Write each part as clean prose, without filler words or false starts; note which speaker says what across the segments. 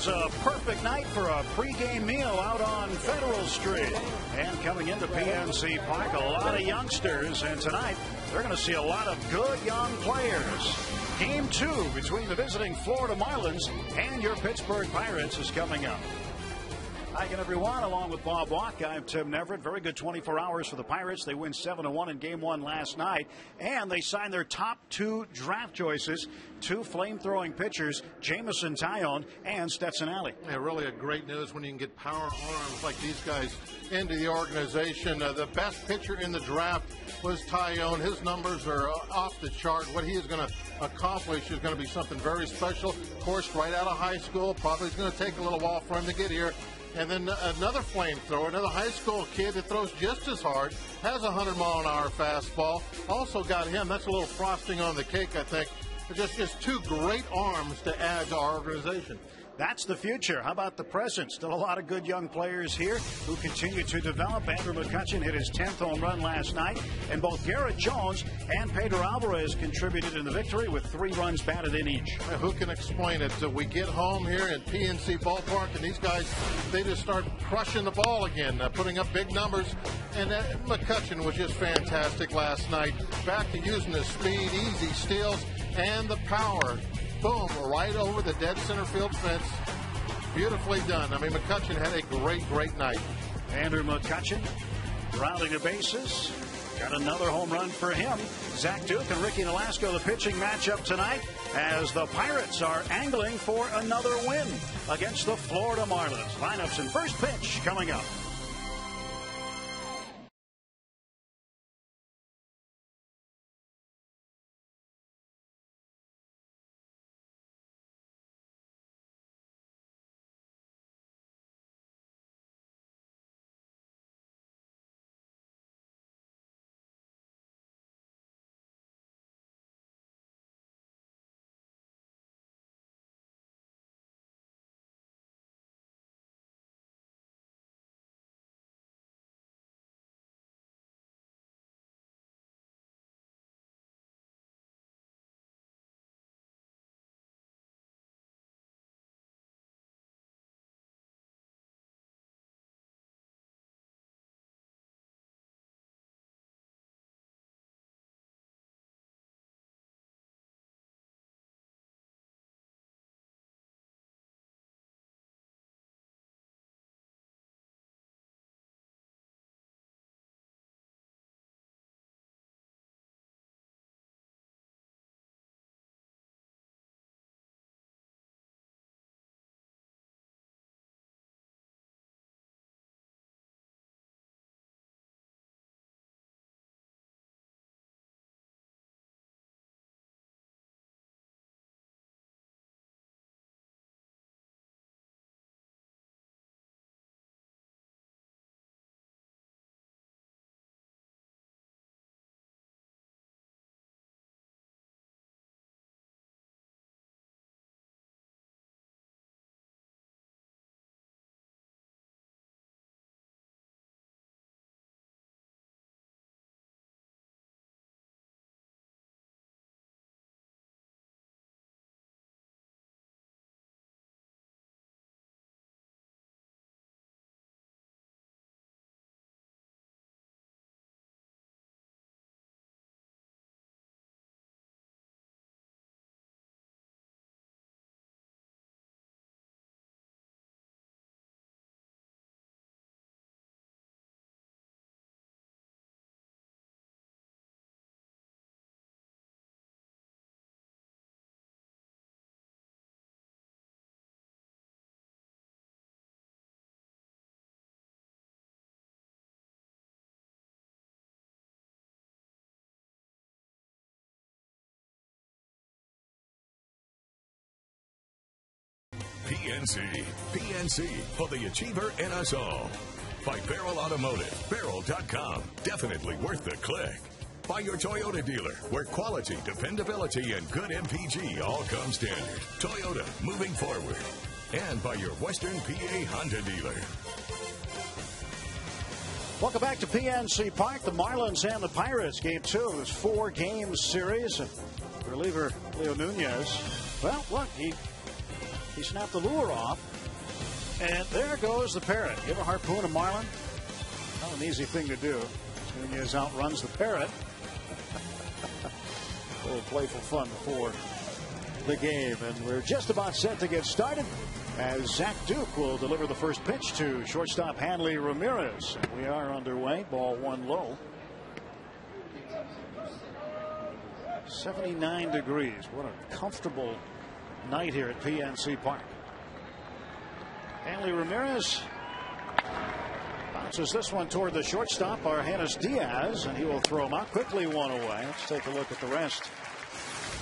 Speaker 1: was a perfect night for a pregame meal out on Federal Street. And coming into PNC Park, a lot of youngsters. And tonight, they're going to see a lot of good young players. Game 2 between the visiting Florida Marlins and your Pittsburgh Pirates is coming up. Hi again, everyone. Along with Bob Walk, I'm Tim Neverett. Very good 24 hours for the Pirates. They win 7-1 in Game 1 last night, and they signed their top 2 draft choices, 2 flame-throwing pitchers, Jameson Taillon and Stetson Alley.
Speaker 2: Yeah, really a great news when you can get power arms like these guys into the organization. The best pitcher in the draft was Taillon. His numbers are off the chart. What he is going to accomplish is going to be something very special. Of course, right out of high school, probably is going to take a little while for him to get here. And then another flamethrower, another high school kid that throws just as hard, has a 100-mile-an-hour fastball. Also got him. That's a little frosting on the cake, I think. Just 2 great arms to add to our organization.
Speaker 1: That's the future. How about the present? Still a lot of good young players here who continue to develop. Andrew McCutchen hit his 10th home run last night, and both Garrett Jones and Pedro Alvarez contributed in the victory with 3 runs batted in each.
Speaker 2: Who can explain it? We get home here in PNC Ballpark, and these guys, they just start crushing the ball again, putting up big numbers. And McCutchen was just fantastic last night. Back to using his speed, easy steals, and the power. Boom, right over the dead center field fence. Beautifully done. I mean, McCutchen had a great night.
Speaker 1: Andrew McCutchen rounding the bases. Got another home run for him. Zach Duke and Ricky Nolasco, the pitching matchup tonight, as the Pirates are angling for another win against the Florida Marlins. Lineups and first pitch coming up.
Speaker 3: PNC for the Achiever in us all. By Barrel Automotive, Barrel.com. Definitely worth the click. By your Toyota dealer, where quality, dependability, and good MPG all come standard. Toyota, moving forward. And by your Western PA Honda dealer.
Speaker 1: Welcome back to PNC Park. The Marlins and the Pirates. Game 2 of this 4-game series. Reliever Leo Nunez. Well, look, he snapped the lure off. And there goes the parrot. You ever harpoon a marlin? Not an easy thing to do. Nunez outruns the parrot. A little playful fun before the game. And we're just about set to get started as Zach Duke will deliver the first pitch to shortstop Hanley Ramirez. And we are underway. Ball one low. 79 degrees. What a comfortable night here at PNC Park. Hanley Ramirez bounces this one toward the shortstop, Argenis Diaz, and he will throw him out quickly, one away. Let's take a look at the rest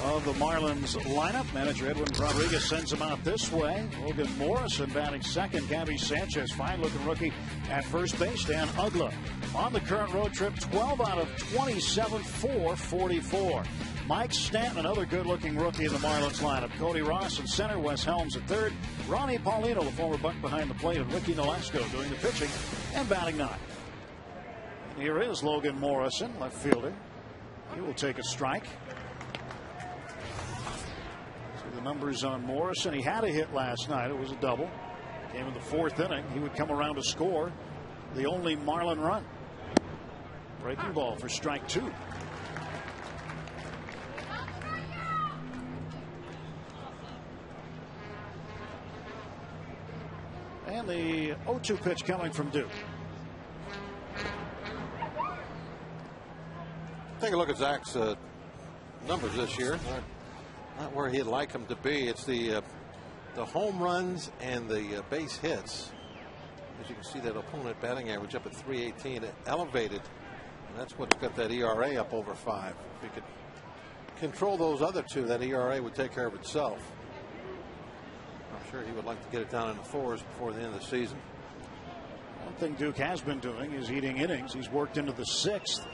Speaker 1: of the Marlins lineup. Manager Edwin Rodriguez sends him out this way. Logan Morrison batting second. Gabby Sanchez, fine-looking rookie at first base. Dan Uggla on the current road trip, 12 out of 27, 444. Mike Stanton, another good-looking rookie in the Marlins lineup. Cody Ross in center, Wes Helms at third. Ronnie Paulino, the former buck behind the plate, and Ricky Nolasco doing the pitching and batting ninth. And here is Logan Morrison, left fielder. He will take a strike. See the numbers on Morrison. He had a hit last night. It was a double. Came in the fourth inning. He would come around to score the only Marlin run. Breaking ball for strike two. And the 0-2 pitch coming from Duke.
Speaker 4: Take a look at Zach's numbers this year. Not where he'd like them to be. It's the home runs and the base hits. As you can see, that opponent batting average up at 318. It elevated, and that's what's got that ERA up over 5. If we could control those other two, that ERA would take care of itself. I'm sure he would like to get it down in the 4s before the end of the season.
Speaker 1: One thing Duke has been doing is eating innings. He's worked into the 6th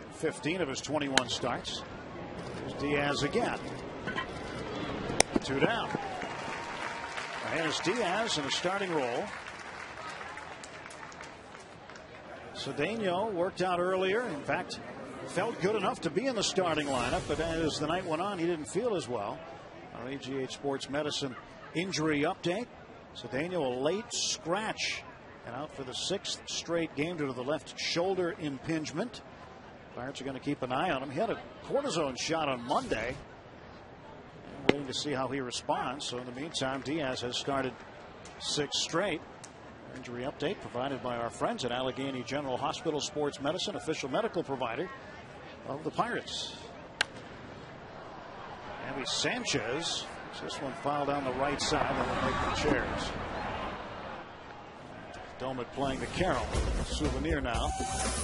Speaker 1: in 15 of his 21 starts. There's Diaz again. 2 down. Argenis Diaz in a starting role. Cedeno worked out earlier. In fact, felt good enough to be in the starting lineup, but as the night went on, he didn't feel as well. Our AGH Sports Medicine injury update. Cedeno, a late scratch and out for the 6th straight game due to the left shoulder impingement. Pirates are going to keep an eye on him. He had a cortisone shot on Monday. And waiting to see how he responds. So in the meantime, Diaz has started 6 straight. Injury update provided by our friends at Allegheny General Hospital Sports Medicine, official medical provider of the Pirates. Gabby Sanchez. This one fouled down the right side. That will make the chairs. Domit playing the Carroll. Souvenir now.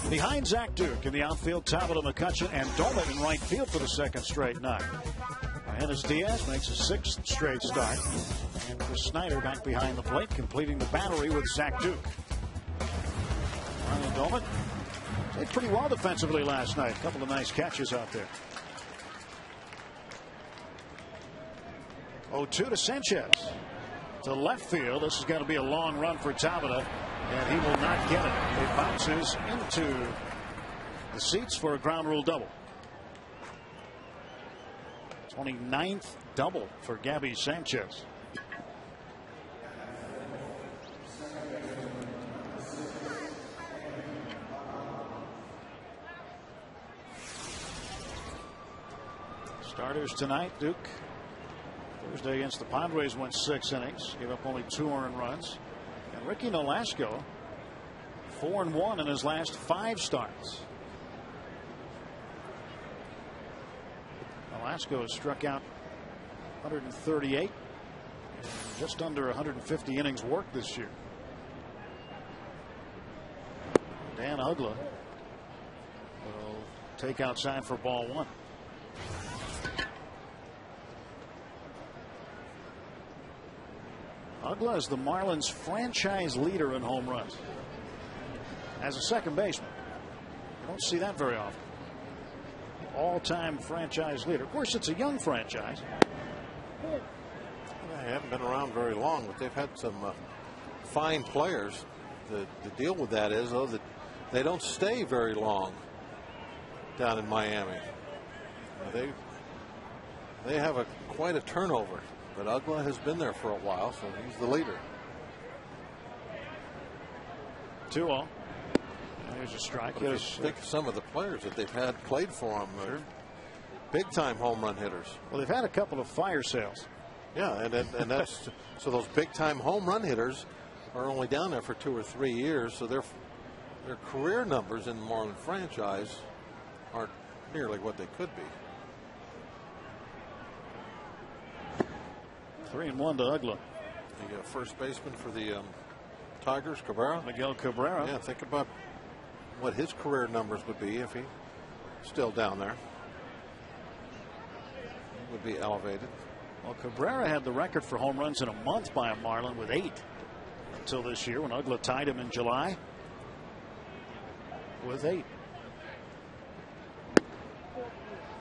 Speaker 1: Behind Zach Duke in the outfield, Tabata McCutcheon and Domit in right field for the 2nd straight night. Argenis Diaz makes a 6th straight start. And Chris Snyder back behind the plate, completing the battery with Zach Duke. Ryan Domit played pretty well defensively last night. A couple of nice catches out there. 0-2 to Sanchez. To left field. This is going to be a long run for Tabata, and he will not get it. It bounces into the seats for a ground rule double. 29th double for Gabby Sanchez. Starters tonight, Duke. Thursday against the Padres went 6 innings, gave up only 2 earned runs. And Ricky Nolasco, 4-1 in his last 5 starts. Nolasco has struck out 138, and just under 150 innings worked this year. Dan Uggla will take outside for ball 1. Uggla is the Marlins franchise leader in home runs as a second baseman. You don't see that very often. All-time franchise leader. Of course, it's a young franchise.
Speaker 4: They haven't been around very long, but they've had some fine players. The deal with that is, though, that they don't stay very long down in Miami. They have quite a turnover. But Uggla has been there for a while, so he's the leader.
Speaker 1: 2-0. There's a strike.
Speaker 4: Think of some of the players that they've had played for them. Sure. Big time home run hitters.
Speaker 1: Well, they've had a couple of fire sales.
Speaker 4: Yeah, and that's so those big time home run hitters are only down there for 2 or 3 years, so their career numbers in the Marlin franchise aren't nearly what they could be.
Speaker 1: 3-1 to Uggla.
Speaker 4: The first baseman for the Tigers, Cabrera.
Speaker 1: Miguel Cabrera.
Speaker 4: Yeah, think about what his career numbers would be if he's still down there. He would be elevated.
Speaker 1: Well, Cabrera had the record for home runs in a month by a Marlin with 8 until this year when Uggla tied him in July with 8.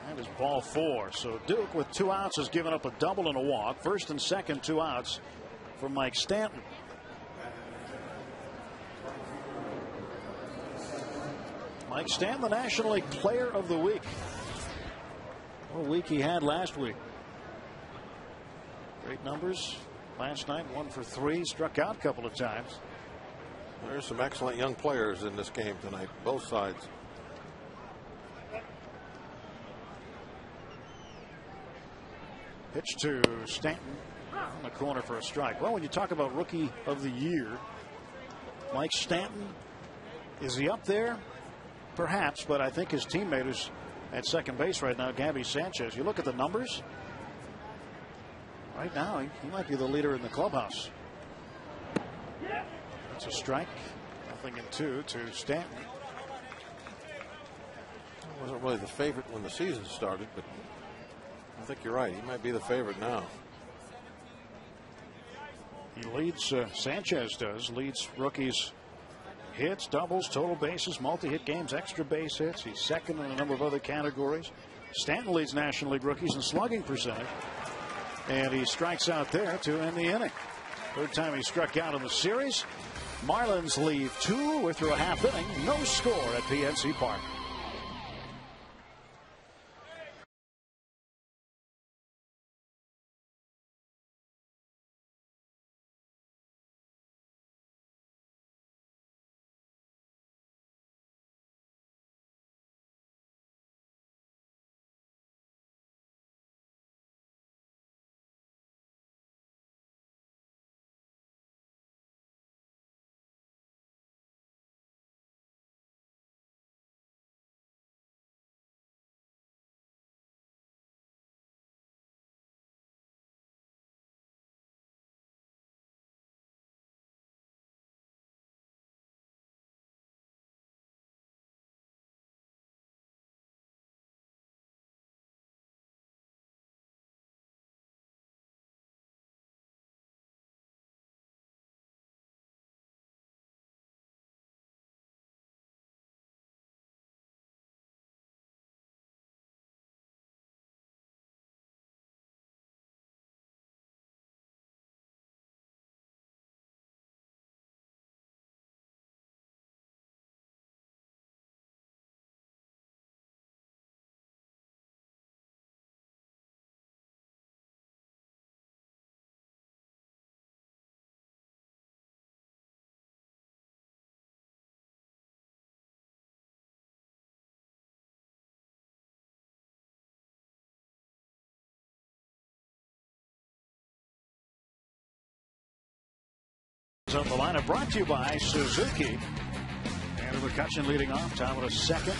Speaker 1: That is ball 4. So Duke with 2 outs has given up a double and a walk. First and second 2 outs for Mike Stanton. Mike Stanton, the National League Player of the Week. What a week he had last week. Great numbers last night. 1 for 3. Struck out a couple of times.
Speaker 4: There's some excellent young players in this game tonight, both sides.
Speaker 1: Pitch to Stanton on the corner for a strike. Well, when you talk about Rookie of the Year, Mike Stanton, is he up there? Perhaps, but I think his teammate is at second base right now, Gabby Sanchez. You look at the numbers. Right now, he might be the leader in the clubhouse. That's a strike. 0-2 to Stanton.
Speaker 4: He wasn't really the favorite when the season started, but I think you're right. He might be the favorite now.
Speaker 1: He leads, Sanchez leads rookies hits, doubles, total bases, multi-hit games, extra base hits. He's second in a number of other categories. Stanton leads National League rookies in slugging percentage. And he strikes out there to end the inning. Third time he struck out in the series. Marlins leave 2. We're through a half inning. No score at PNC Park. On the lineup brought to you by Suzuki. And McCutcheon leading off. Tom with a second.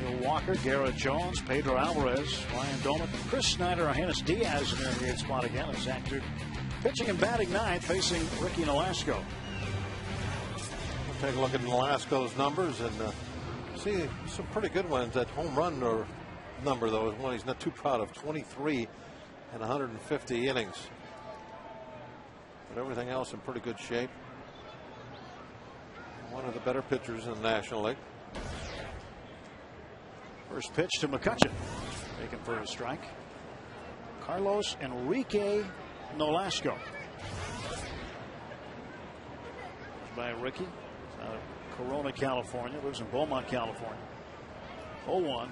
Speaker 1: Neil Walker, Garrett Jones, Pedro Alvarez, Ryan Dolan, Chris Snyder, Argenis Diaz in the 8th spot again. And Zach Duke pitching and batting ninth, facing Ricky Nolasco.
Speaker 4: We'll take a look at Nolasco's numbers and see some pretty good ones. That home run number, though, is one he's not too proud of. 23 and 150 innings. But everything else in pretty good shape. One of the better pitchers in the National League.
Speaker 1: First pitch to McCutcheon. Taken for a strike. Carlos Enrique Nolasco. By Ricky. Out of Corona, California. Lives in Beaumont, California. 0-1.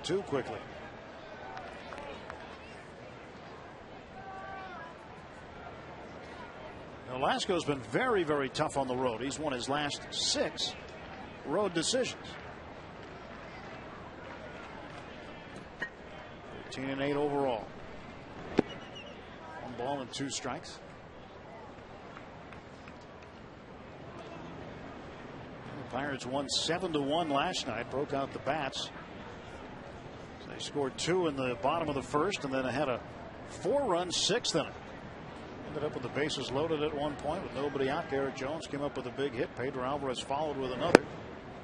Speaker 1: 0-2 quickly. Velasco's been very, very tough on the road. He's won his last 6 road decisions. 13-8 overall. 1 ball and 2 strikes. The Pirates won 7-1 last night. Broke out the bats. So they scored 2 in the bottom of the first, and then had a 4-run 6th inning. Ended up with the bases loaded at one point with nobody out. Garrett Jones came up with a big hit. Pedro Alvarez followed with another.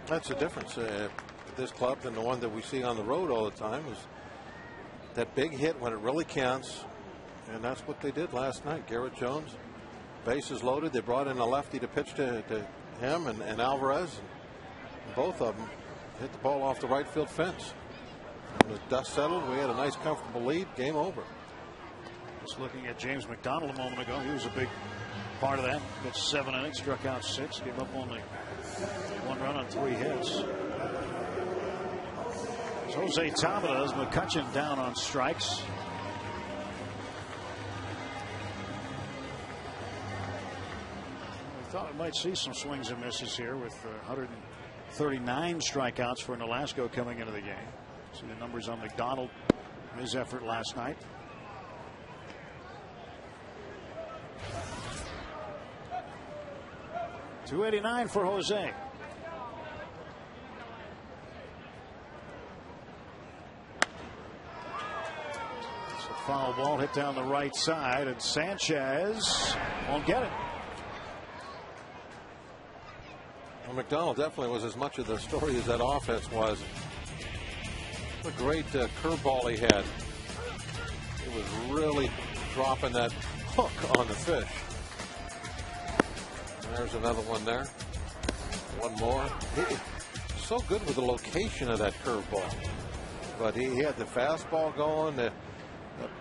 Speaker 4: That's the difference with this club than the one that we see on the road all the time, is that big hit when it really counts. And that's what they did last night. Garrett Jones, bases loaded. They brought in a lefty to pitch to him and Alvarez. And both of them hit the ball off the right field fence. When the dust settled, we had a nice comfortable lead. Game over.
Speaker 1: Just looking at James McDonald a moment ago. He was a big part of that. Got 7 innings, struck out 6, gave up only 1 run on 3 hits. So Jose Tabata as McCutchen down on strikes. We thought we might see some swings and misses here with 139 strikeouts for Nolasco coming into the game. See the numbers on McDonald, his effort last night. .289 for Jose. It's a foul ball hit down the right side, and Sanchez won't get it.
Speaker 4: Well, McDonald definitely was as much of the story as that offense was. What a great curveball he had. It was really dropping that hook on the fish. There's another one there. One more. So good with the location of that curveball. But he had the fastball going.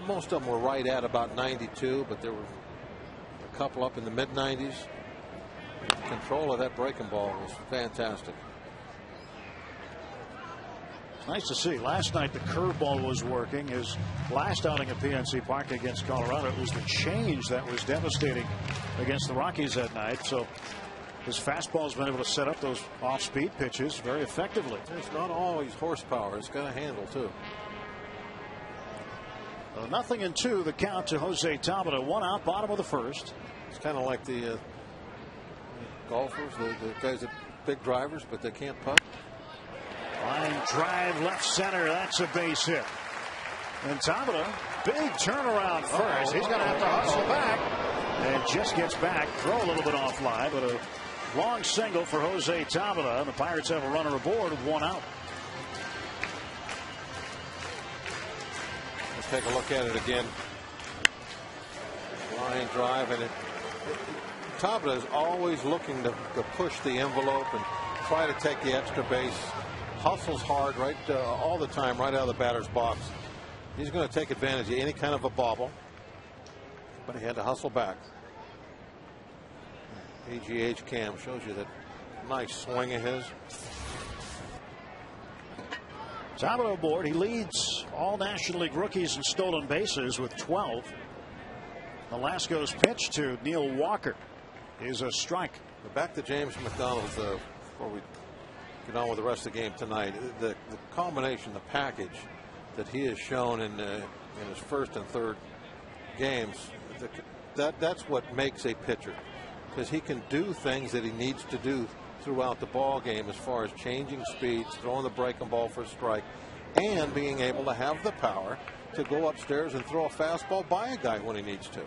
Speaker 4: Most of them were right at about 92, but there were a couple up in the mid-90s. Control of that breaking ball was fantastic.
Speaker 1: It's nice to see. Last night the curveball was working. His last outing at PNC Park against Colorado, it was the change that was devastating against the Rockies that night. So his fastball's been able to set up those off-speed pitches very effectively.
Speaker 4: It's not always horsepower. It's got a handle too.
Speaker 1: 0-2 the count to Jose Tabata. 1 out, bottom of the first.
Speaker 4: It's kind of like the golfers, the guys that big drivers, but they can't putt.
Speaker 1: Line drive left center. That's a base hit. And Tabata, big turnaround first. He's going to have to hustle back. And just gets back. Throw a little bit offline, but a long single for Jose Tabata. And the Pirates have a runner aboard with 1 out.
Speaker 4: Let's take a look at it again. Line drive, and Tabata is always looking to push the envelope and try to take the extra base. Hustles hard all the time right out of the batter's box. He's going to take advantage of any kind of a bobble, but he had to hustle back. AGH cam shows you that nice swing of his.
Speaker 1: Tabata aboard. He leads all National League rookies in stolen bases with 12. Velasco's pitch to Neil Walker is a strike.
Speaker 4: But back to James McDonald before we get on with the rest of the game tonight. The combination, the package that he has shown in his first and third games, that's what makes a pitcher, because he can do things that he needs to do throughout the ball game as far as changing speeds, throwing the breaking ball for a strike, and being able to have the power to go upstairs and throw a fastball by a guy when he needs to.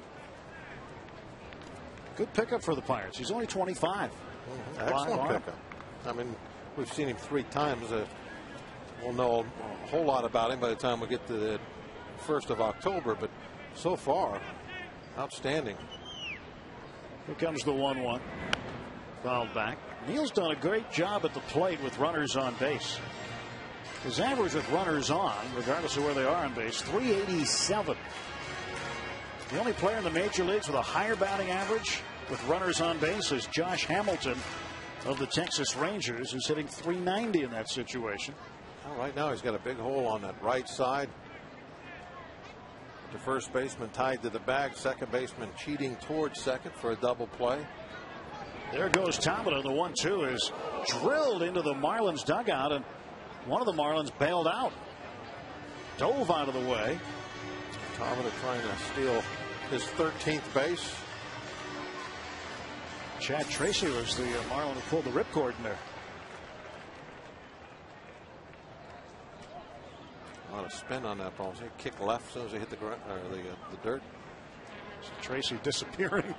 Speaker 1: Good pickup for the Pirates. He's only 25.
Speaker 4: Excellent pickup. I mean, we've seen him 3 times. We'll know a whole lot about him by the time we get to the 1st of October, but so far, outstanding.
Speaker 1: Here comes the 1-1. Fouled back. Neil's done a great job at the plate with runners on base. His average with runners on, regardless of where they are on base, 387. The only player in the major leagues with a higher batting average with runners on base is Josh Hamilton of the Texas Rangers, who's hitting 390 in that situation.
Speaker 4: Well, right now he's got a big hole on that right side. The first baseman tied to the bag. Second baseman cheating towards second for a double play.
Speaker 1: There goes Tabata. The 1-2 is drilled into the Marlins dugout, and one of the Marlins bailed out. Dove out of the way.
Speaker 4: Tabata trying to steal his 13th base.
Speaker 1: Chad Tracy was the Marlin who pulled the ripcord in there.
Speaker 4: A lot of spin on that ball. He kicked left as soon as he hit the dirt.
Speaker 1: So Tracy disappearing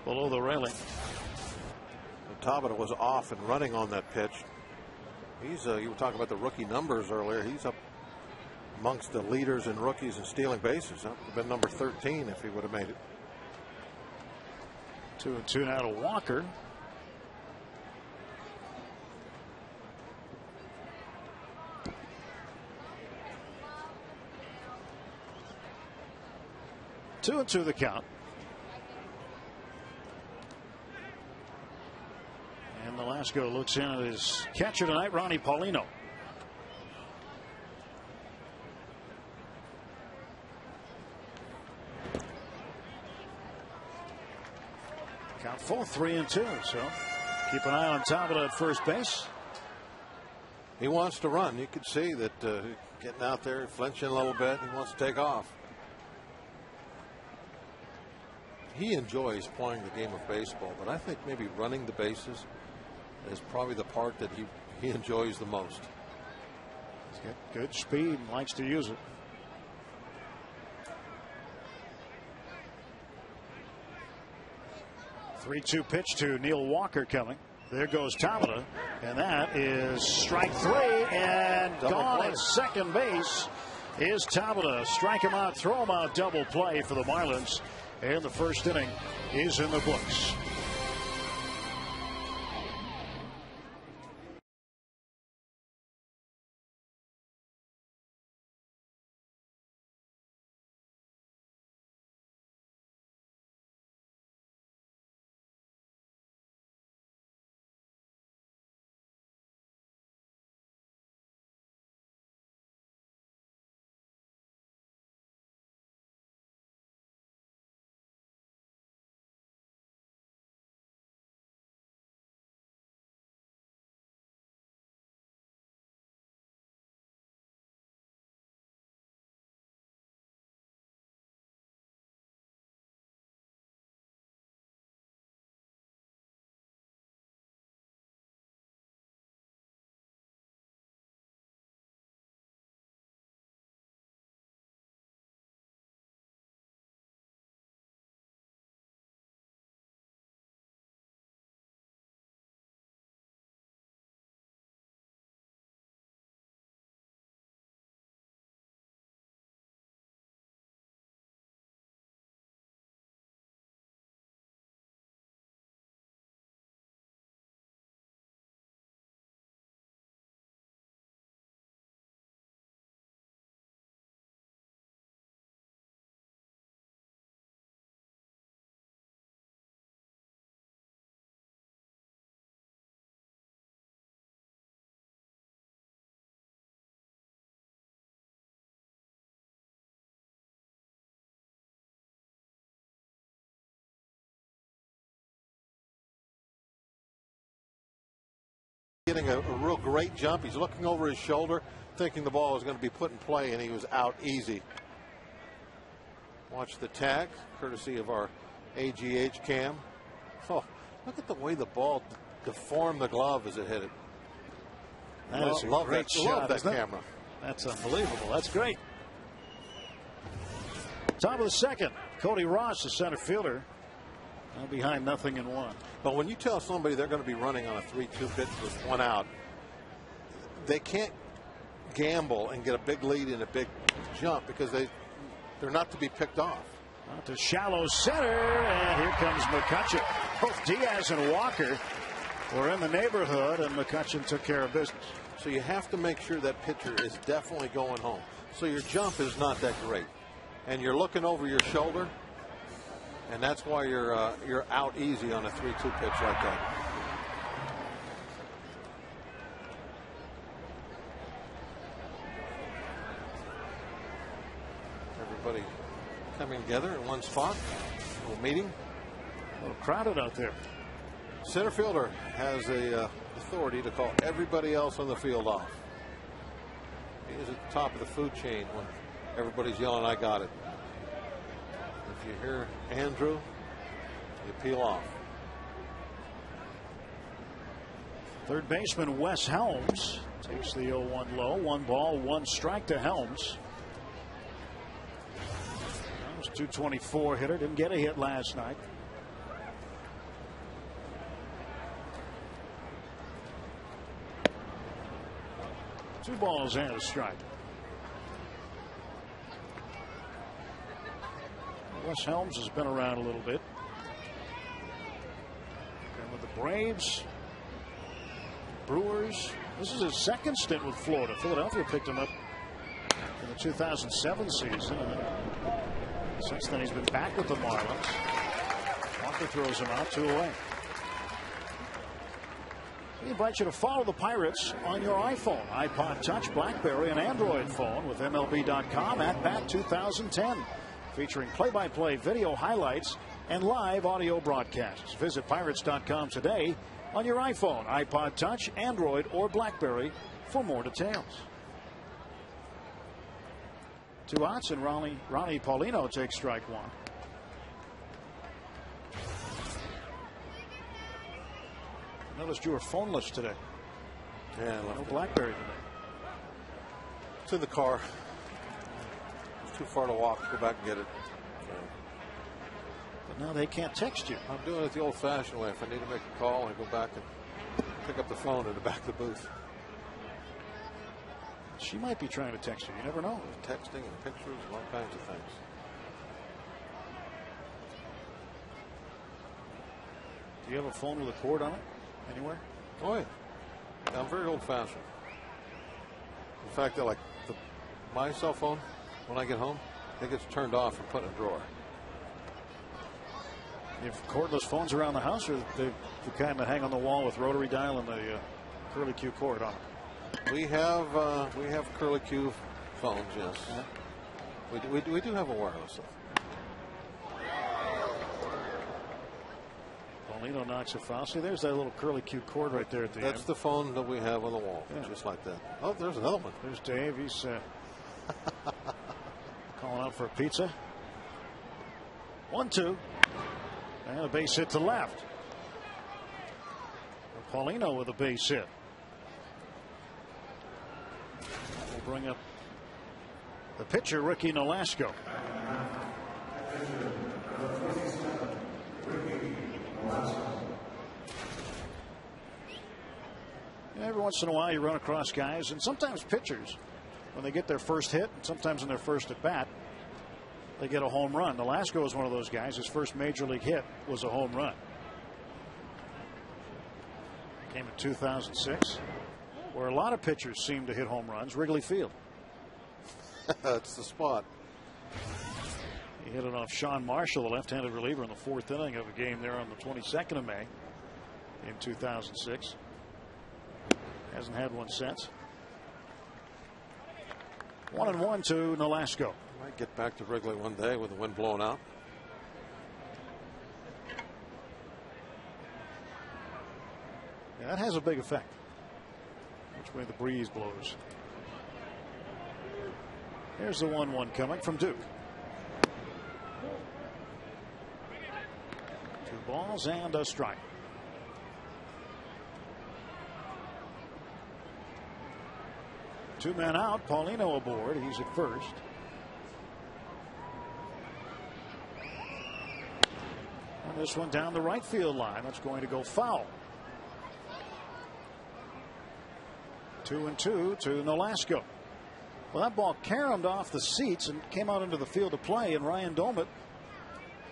Speaker 1: below the railing.
Speaker 4: Tabata was off and running on that pitch. He's you were talking about the rookie numbers earlier. He's up amongst the leaders in rookies in stealing bases. That would have been number 13 if he would have made it.
Speaker 1: 2-2 now to Walker. Two and two the count. And Velasco looks in at his catcher tonight, Ronnie Paulino. Count full, 3-2. So keep an eye on Tabata at first base.
Speaker 4: He wants to run. You could see that getting out there, flinching a little bit. He wants to take off. He enjoys playing the game of baseball, but I think maybe running the bases is probably the part that he enjoys the most.
Speaker 1: He's got good speed and likes to use it. Three-two pitch to Neil Walker coming. There goes Tabata, and that is strike three, and gone at second base is Tabata. Strike him out, throw him out, double play for the Marlins, and the first inning is in the books.
Speaker 4: Getting a real great jump. He's looking over his shoulder, thinking the ball was going to be put in play, and he was out easy. Watch the tag, courtesy of our AGH cam. Oh, look at the way the ball deformed the glove as it hit it.
Speaker 1: That is a great shot.
Speaker 4: Love that camera.
Speaker 1: That's unbelievable. That's great. Top of the second, Cody Ross, the center fielder, now behind 0-1.
Speaker 4: But when you tell somebody they're going to be running on a 3-2 pitch with one out, they can't gamble and get a big lead in a big jump because they're not to be picked off.
Speaker 1: Out to shallow center, and here comes McCutchen. Both Diaz and Walker were in the neighborhood, and McCutchen took care of business.
Speaker 4: So you have to make sure that pitcher is definitely going home. So your jump is not that great, and you're looking over your shoulder, and that's why you're out easy on a 3-2 pitch like that. Everybody coming together in one spot. A little meeting.
Speaker 1: A little crowded out there.
Speaker 4: Center fielder has the authority to call everybody else on the field off. He is at the top of the food chain when everybody's yelling, "I got it." If you hear Andrew, you peel off.
Speaker 1: Third baseman Wes Helms takes the 0-1 low. 1 ball, 1 strike to Helms. Helms, 224 hitter. Didn't get a hit last night. Two balls and a strike. Wes Helms has been around a little bit. And with the Braves, Brewers, this is his second stint with Florida. Philadelphia picked him up in the 2007 season. Since then, he's been back with the Marlins. Walker throws him out, 2 away. We invite you to follow the Pirates on your iPhone, iPod Touch, BlackBerry, and Android phone with MLB.com at Bat 2010, featuring play-by-play video highlights and live audio broadcasts. Visit Pirates.com today on your iPhone, iPod Touch, Android, or BlackBerry for more details. 2 outs, and Ronnie Paulino takes strike 1. Noticed you were phoneless today.
Speaker 4: Yeah,
Speaker 1: no BlackBerry today.
Speaker 4: It's in the car. It's too far to walk. Go back and get it.
Speaker 1: But now they can't text you.
Speaker 4: I'm doing it the old-fashioned way. If I need to make a call, I go back and pick up the phone in the back of the booth.
Speaker 1: She might be trying to text you. You never know.
Speaker 4: There's texting and pictures and all kinds of things.
Speaker 1: Do you have a phone with a cord on it anywhere?
Speaker 4: Oh, yeah. I'm very old-fashioned. In fact, my cell phone, when I get home, it gets turned off and put in a drawer.
Speaker 1: You have cordless phones around the house, or they kind of hang on the wall with rotary dial and the curly Q cord on them?
Speaker 4: We have curly Q phones, yes. Yeah. We do have a wireless.
Speaker 1: Paulino knocks a foul. See, there's that little curly Q cord right there at the end.
Speaker 4: That's the phone that we have on the wall, just like that. Oh, there's another one.
Speaker 1: There's Dave. He's calling out for a pizza. 1-2. And a base hit to left. Paulino with a base hit. We'll bring up the pitcher, Ricky Nolasco. Every once in a while you run across guys, and sometimes pitchers, when they get their first hit, and sometimes in their first at bat, they get a home run. Nolasco is one of those guys. His first major league hit was a home run. Came in 2006, where a lot of pitchers seem to hit home runs, Wrigley Field.
Speaker 4: That's the spot.
Speaker 1: He hit it off Sean Marshall, the left-handed reliever, in the 4th inning of a game there on the 22nd of May in 2006. Hasn't had one since. 1-1 to Nolasco.
Speaker 4: Might get back to Wrigley one day with the wind blowing out.
Speaker 1: Yeah, that has a big effect. Which way the breeze blows. Here's the 1-1 coming from Duke. 2 balls and a strike. Two men out. Paulino aboard. He's at first. And this one down the right field line. That's going to go foul. 2-2 to Nolasco. Well, that ball caromed off the seats and came out into the field of play, and Ryan Domit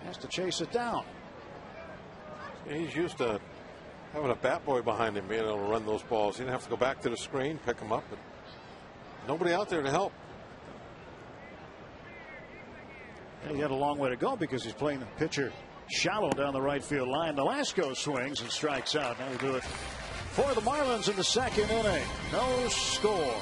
Speaker 1: has to chase it down.
Speaker 4: He's used to having a bat boy behind him being able to run those balls. He didn't have to go back to the screen, pick them up, but nobody out there to help.
Speaker 1: And he had a long way to go because he's playing the pitcher shallow down the right field line. Nolasco swings and strikes out. Now we'll do it for the Marlins in the 2nd inning. No score.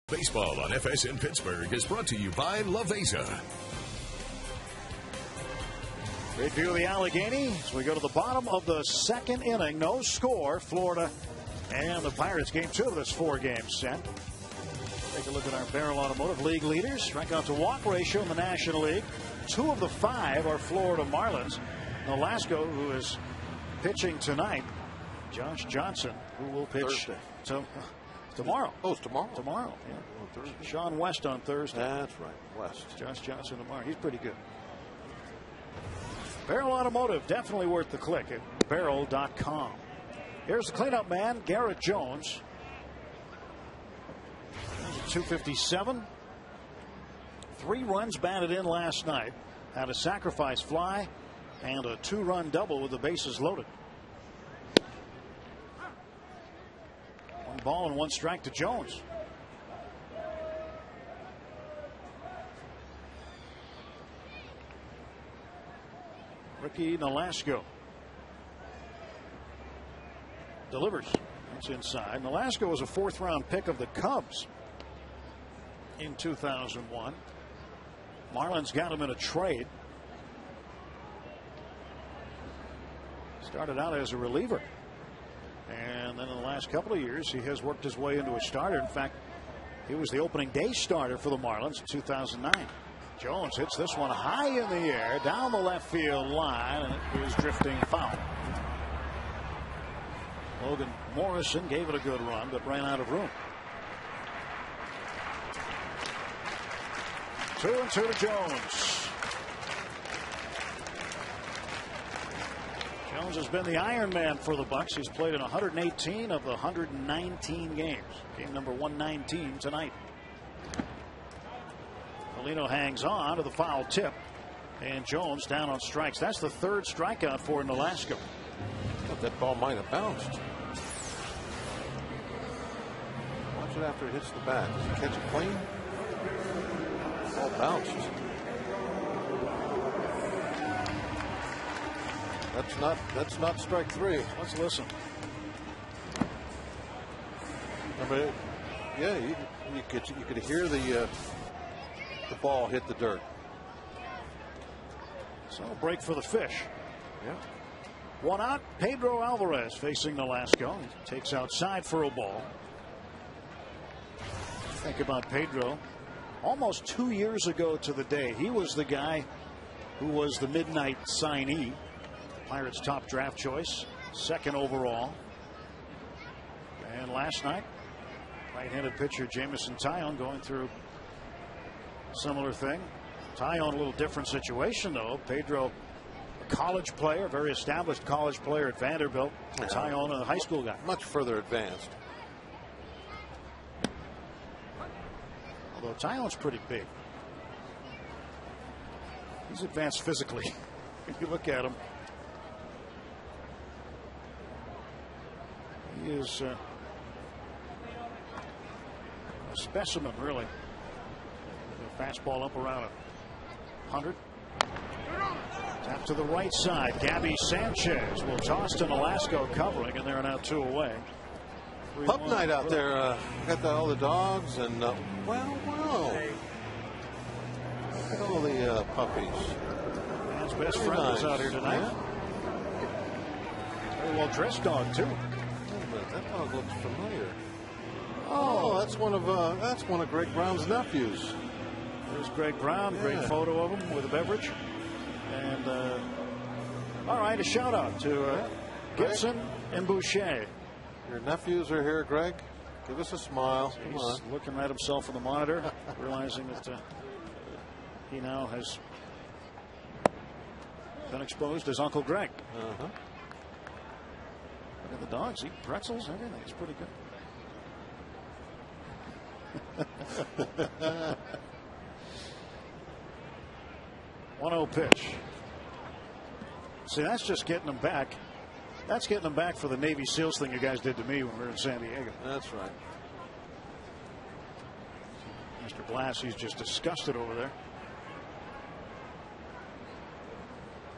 Speaker 3: Baseball on FSN Pittsburgh is brought to you by Lavesa.
Speaker 1: Great view of the Allegheny as we go to the bottom of the second inning. No score. Florida and the Pirates. Game 2 of this 4-game set. Take a look at our Barrel Automotive League leaders. Strikeout to walk ratio in the National League. 2 of the 5 are Florida Marlins. Nolasco, who is pitching tonight. Josh Johnson, who will pitch tomorrow.
Speaker 4: Oh, it's tomorrow.
Speaker 1: Tomorrow, yeah.
Speaker 4: Oh, Thursday.
Speaker 1: Sean West on Thursday.
Speaker 4: That's right, West.
Speaker 1: Josh Johnson tomorrow. He's pretty good. Barrel Automotive, definitely worth the click at barrel.com. Here's the cleanup man, Garrett Jones. 257. 3 runs batted in last night. Had a sacrifice fly and a 2-run double with the bases loaded. 1 ball and 1 strike to Jones. Ricky Nolasco delivers. It's inside. Nolasco was a 4th-round pick of the Cubs in 2001. Marlins got him in a trade. Started out as a reliever. And then in the last couple of years, he has worked his way into a starter. In fact, he was the opening day starter for the Marlins in 2009. Jones hits this one high in the air, down the left field line, and it is drifting foul. Logan Morrison gave it a good run, but ran out of room. 2-2 to Jones. Jones has been the Iron Man for the Bucks. He's played in 118 of the 119 games. Game number 119 tonight. Molino hangs on to the foul tip, and Jones down on strikes. That's the 3rd strikeout for Nolasco.
Speaker 4: Thought that ball might have bounced. Watch it after it hits the bat. Does he catch it clean? Ball bounced. That's not strike 3.
Speaker 1: Let's listen.
Speaker 4: But yeah, you could hear the ball hit the dirt.
Speaker 1: So a break for the Fish.
Speaker 4: Yeah.
Speaker 1: 1 out. Pedro Alvarez facing Nolasco. He takes outside for a ball. Think about Pedro. Almost 2 years ago to the day, he was the guy who was the midnight signee. Pirates' top draft choice, 2nd overall. And last night, right-handed pitcher Jameson Taillon going through a similar thing. Taillon a little different situation, though. Pedro, a college player, very established college player at Vanderbilt. Taillon, a high school guy.
Speaker 4: Much further advanced.
Speaker 1: Although Taillon's pretty big. He's advanced physically. If you look at him, he is a specimen, really. The fastball up around 100. Tap to the right side. Gabby Sanchez will toss to Nolasco covering, and they're now 2 away.
Speaker 4: Pup night out there. Got all the dogs and wow. Look at all the puppies.
Speaker 1: Man's best friend is out here tonight.
Speaker 4: Yeah.
Speaker 1: Very well dressed dog too.
Speaker 4: That dog looks familiar. Oh, that's one of Greg Brown's nephews.
Speaker 1: There's Greg Brown. Great photo of him with a beverage. And all right, a shout out to Gibson and Boucher.
Speaker 4: Your nephews are here, Greg. Give us a smile.
Speaker 1: He's looking at himself in the monitor, realizing that he now has been exposed as Uncle Greg.
Speaker 4: Uh-huh.
Speaker 1: Look at the dogs eat pretzels, everything. It's pretty good. 1-0 pitch. See, that's just getting them back. That's getting them back for the Navy SEALs thing you guys did to me when we were in San Diego.
Speaker 4: That's right.
Speaker 1: Mr. Blassie's just disgusted over there.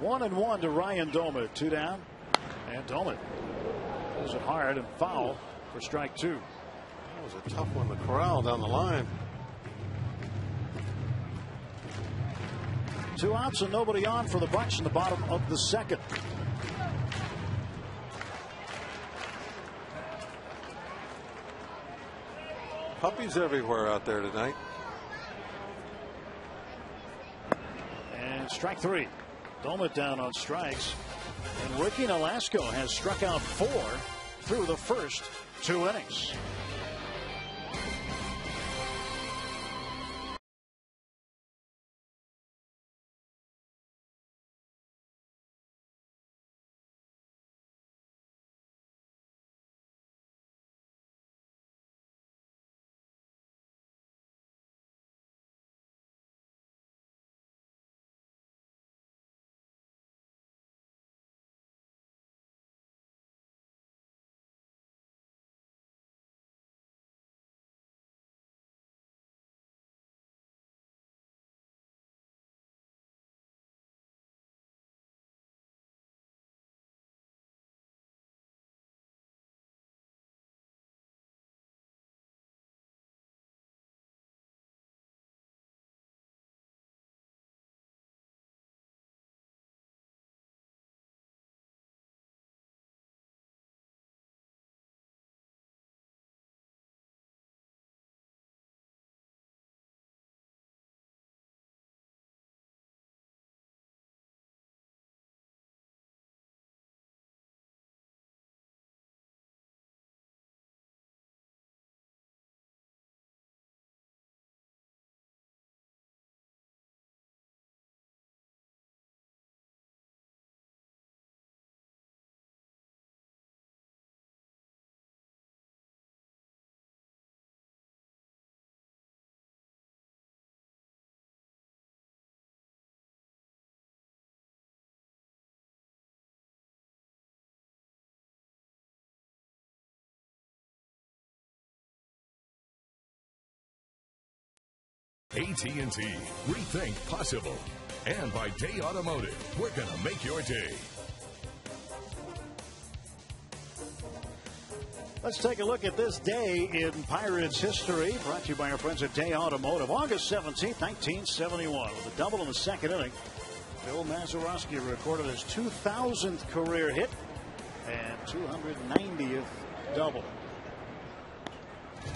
Speaker 1: 1-1 to Ryan Doman. 2 down. And Doman pulls it hard and foul for strike 2.
Speaker 4: was a tough one to corral down the line.
Speaker 1: 2 outs and nobody on for the Bucs in the bottom of the second.
Speaker 4: Puppies everywhere out there tonight.
Speaker 1: And strike 3. Doma down on strikes. And Ricky Nolasco has struck out 4 through the first 2 innings.
Speaker 3: AT&T. Rethink possible. And by Day Automotive. We're going to make your day.
Speaker 1: Let's take a look at this day in Pirates history. Brought to you by our friends at Day Automotive. August 17th, 1971. With a double in the second inning, Bill Mazeroski recorded his 2,000th career hit and 290th double.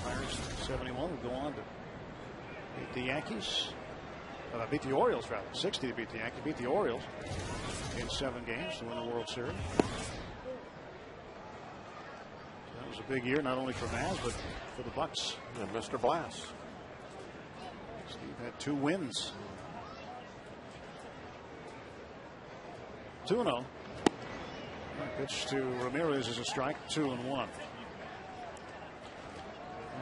Speaker 1: Pirates 71 would go on to beat the Yankees. Beat the Orioles, rather. 60 to beat the Yankees. Beat the Orioles in 7 games to win the World Series. That was a big year, not only for Maz, but for the Bucs.
Speaker 4: And Mr. Blass.
Speaker 1: Steve had 2 wins. 2-0. Pitch to Ramirez is a strike, 2-1.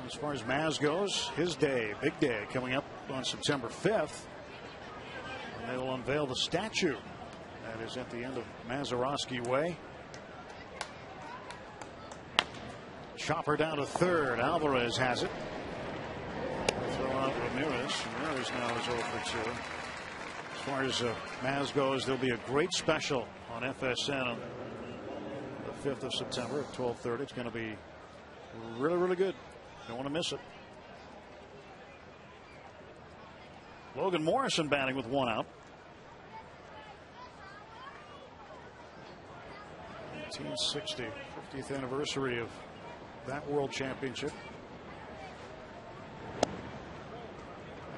Speaker 1: As far as Maz goes, his day, big day, coming up on September 5th. And they will unveil the statue that is at the end of Mazeroski Way. Chopper down to third. Alvarez has it. Throw out Ramirez. Ramirez now is 0 for 2. As far as Maz goes, there'll be a great special on FSN on the 5th of September at 12:30. It's going to be really, really good. Don't want to miss it. Logan Morrison batting with 1 out. 1960, 50th anniversary of that World Championship.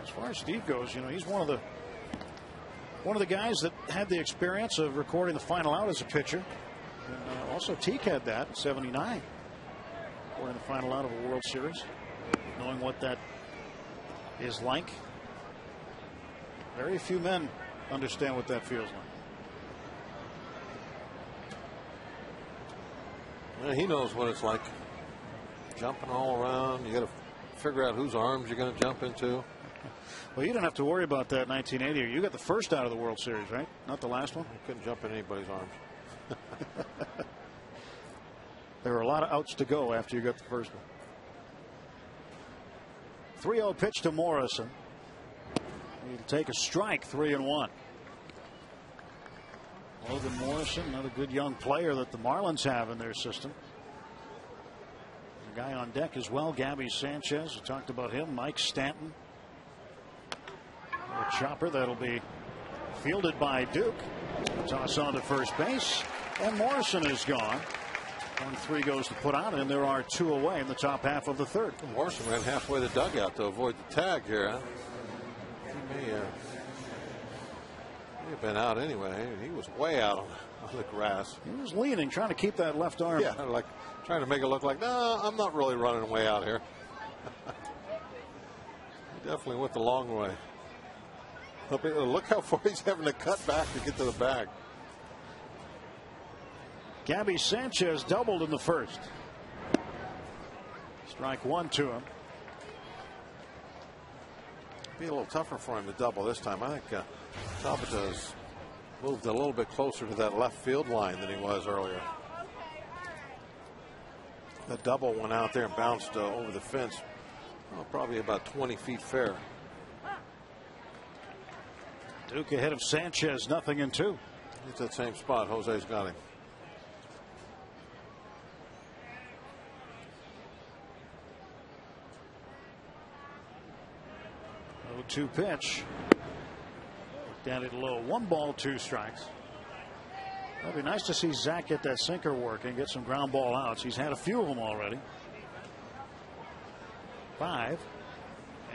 Speaker 1: As far as Steve goes, you know, he's one of the guys that had the experience of recording the final out as a pitcher. And also Teak had that in '79. Recording the final out of a World Series. Knowing what that is like. Very few men understand what that feels like.
Speaker 4: Well, he knows what it's like. Jumping all around. You got to figure out whose arms you're going to jump into.
Speaker 1: Well, you didn't have to worry about that in 1980. You got the first out of the World Series, right? Not the last one?
Speaker 4: You couldn't jump in anybody's arms.
Speaker 1: There were a lot of outs to go after you got the first one. 3-0 pitch to Morrison. He'll take a strike, 3-1. Logan Morrison, another good young player that the Marlins have in their system. A guy on deck as well, Gabby Sanchez. We talked about him. Mike Stanton. A chopper that'll be fielded by Duke. Toss on to first base, and Morrison is gone. 1-3 goes to put on, and there are 2 away in the top half of the third.
Speaker 4: Morrison ran halfway the dugout to avoid the tag here. Huh? He may have been out anyway. He was way out on the grass.
Speaker 1: He was leaning, trying to keep that left arm.
Speaker 4: Yeah, like trying to make it look like, no, I'm not really running way out here. He definitely went the long way. Look how far he's having to cut back to get to the bag.
Speaker 1: Gabby Sanchez doubled in the first. Strike 1 to him.
Speaker 4: Be a little tougher for him to double this time. I think Tabata's moved a little bit closer to that left field line than he was earlier. The double went out there and bounced over the fence. Probably about 20 feet fair.
Speaker 1: Duke ahead of Sanchez, 0-2.
Speaker 4: It's that same spot. Jose's got him.
Speaker 1: 0-2 pitch. Down at low. 1 ball, 2 strikes. It'll be nice to see Zach get that sinker working, get some ground ball outs. He's had a few of them already. 5.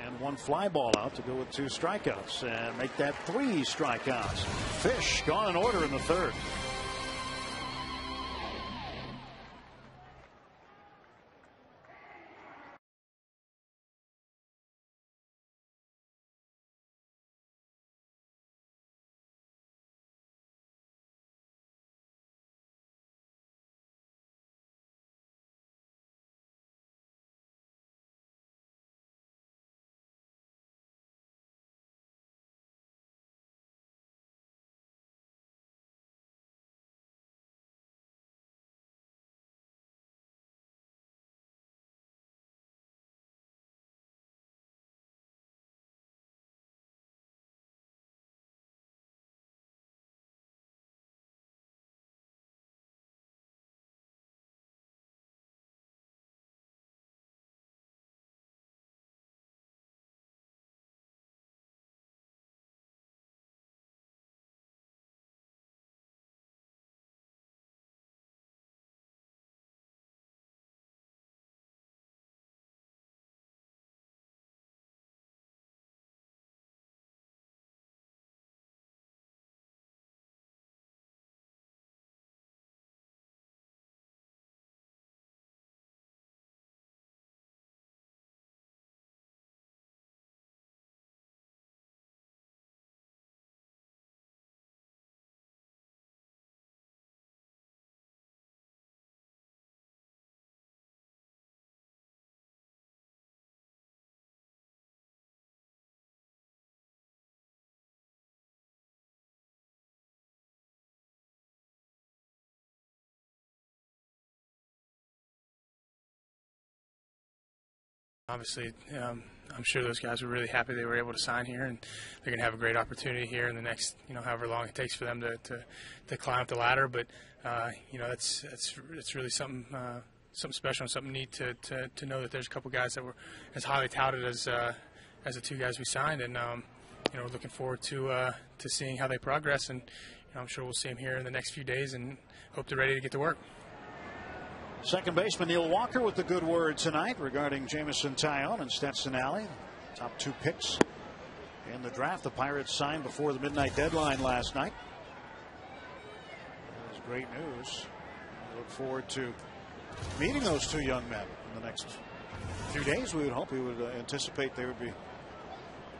Speaker 1: And 1 fly ball out to go with 2 strikeouts and make that 3 strikeouts. Fish gone in order in the third.
Speaker 5: Obviously, I'm sure those guys were really happy they were able to sign here, and they're going to have a great opportunity here in the next, however long it takes for them to climb up the ladder. But it's really something special and something neat to know that there's a couple guys that were as highly touted as the 2 guys we signed, and we're looking forward to seeing how they progress, and I'm sure we'll see them here in the next few days, and hope they're ready to get to work.
Speaker 1: Second baseman Neil Walker with the good word tonight regarding Jamison Tyone and Stetson Alley. Top 2 picks in the draft. The Pirates signed before the midnight deadline last night. That was great news. I look forward to meeting those 2 young men in the next few days. We would hope, we would anticipate they would be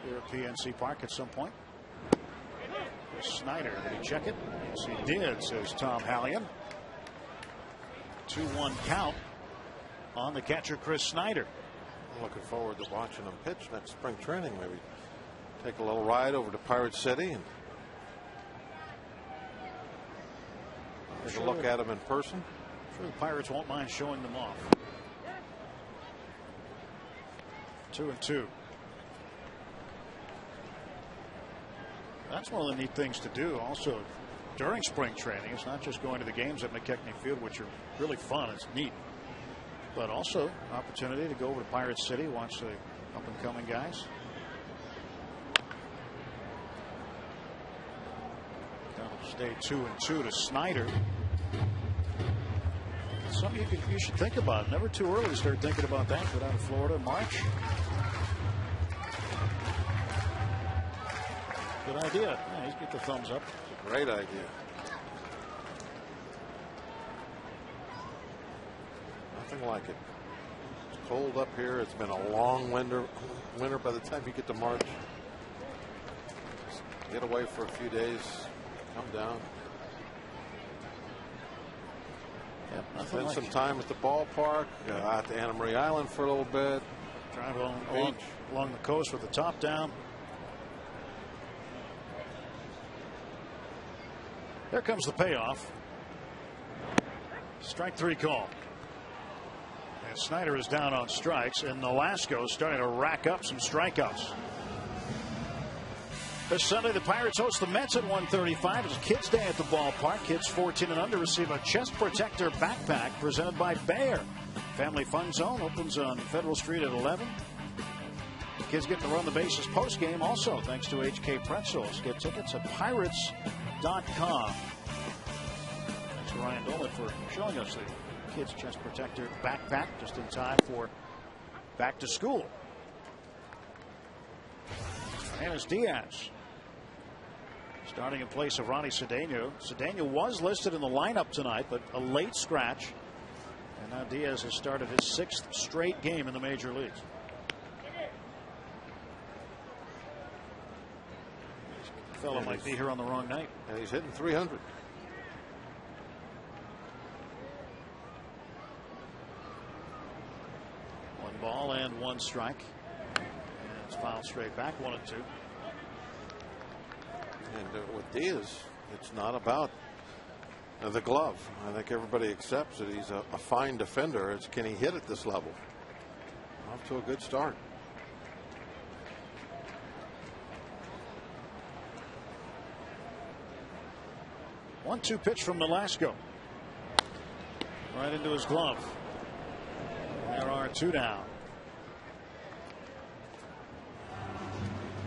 Speaker 1: here at PNC Park at some point. Chris Snyder, did he check it? Yes, he did, says Tom Hallion. 2-1 count on the catcher, Chris Snyder.
Speaker 4: I'm looking forward to watching him pitch next spring training. Maybe take a little ride over to Pirate City and take a look at him in person.
Speaker 1: I'm sure the Pirates won't mind showing them off. 2-2. That's one of the neat things to do also during spring training. It's not just going to the games at McKechnie Field, which are really fun. It's neat. but also opportunity to go over to Pirate City, watch the up-and-coming guys. That'll stay 2-2 to Snyder. Something you should think about. Never too early to start thinking about that. Go down to Florida in March. Good idea. Yeah, he's get the thumbs up.
Speaker 4: It's a great idea. Nothing like it. It's cold up here. It's been a long winter by the time you get to March. Just get away for a few days. Come down. Spend some time at the ballpark, out to Anna Marie Island for a little bit.
Speaker 1: Drive along the coast with the top down. There comes the payoff. Strike 3 call. And Snyder is down on strikes, and Nolasco starting to rack up some strikeouts. This Sunday, the Pirates host the Mets at 1:35. It's Kids Day at the ballpark. Kids 14 and under receive a chest protector backpack presented by Bayer. Family Fun Zone opens on Federal Street at 11. The kids get to run the bases post-game also thanks to HK Pretzels. Get tickets at pirates.com. Thanks to Ryan Dolan for showing us the kids chest protector backpack just in time for back to school. And it's Diaz starting in place of Ronnie Cedeno. Cedeno was listed in the lineup tonight, but a late scratch. And now Diaz has started his 6th straight game in the major leagues. This fellow might be here on the wrong night.
Speaker 4: And he's hitting 300.
Speaker 1: One ball and 1 strike. And it's fouled straight back, 1-2.
Speaker 4: And with Diaz, it's not about the glove. I think everybody accepts that he's a fine defender. It's can he hit at this level? Off to a good start.
Speaker 1: One-two pitch from Nolasco. Right into his glove. There are 2 down.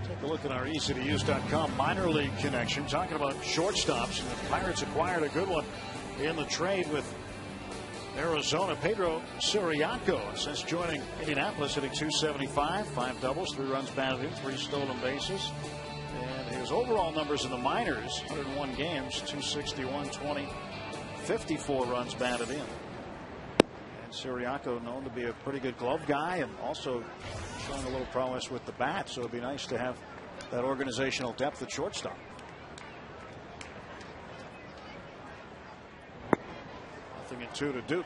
Speaker 1: Take a look at our easytouse.com minor league connection. Talking about shortstops. And the Pirates acquired a good one in the trade with Arizona. Pedro Siriaco, since joining Indianapolis, hitting .275, 5 doubles, 3 runs batted in, 3 stolen bases. And his overall numbers in the minors, 101 games, .261, 20, 54 runs batted in. And Siriaco known to be a pretty good glove guy and also showing a little prowess with the bat, so it'd be nice to have that organizational depth at shortstop. Nothing in 2 to Duke.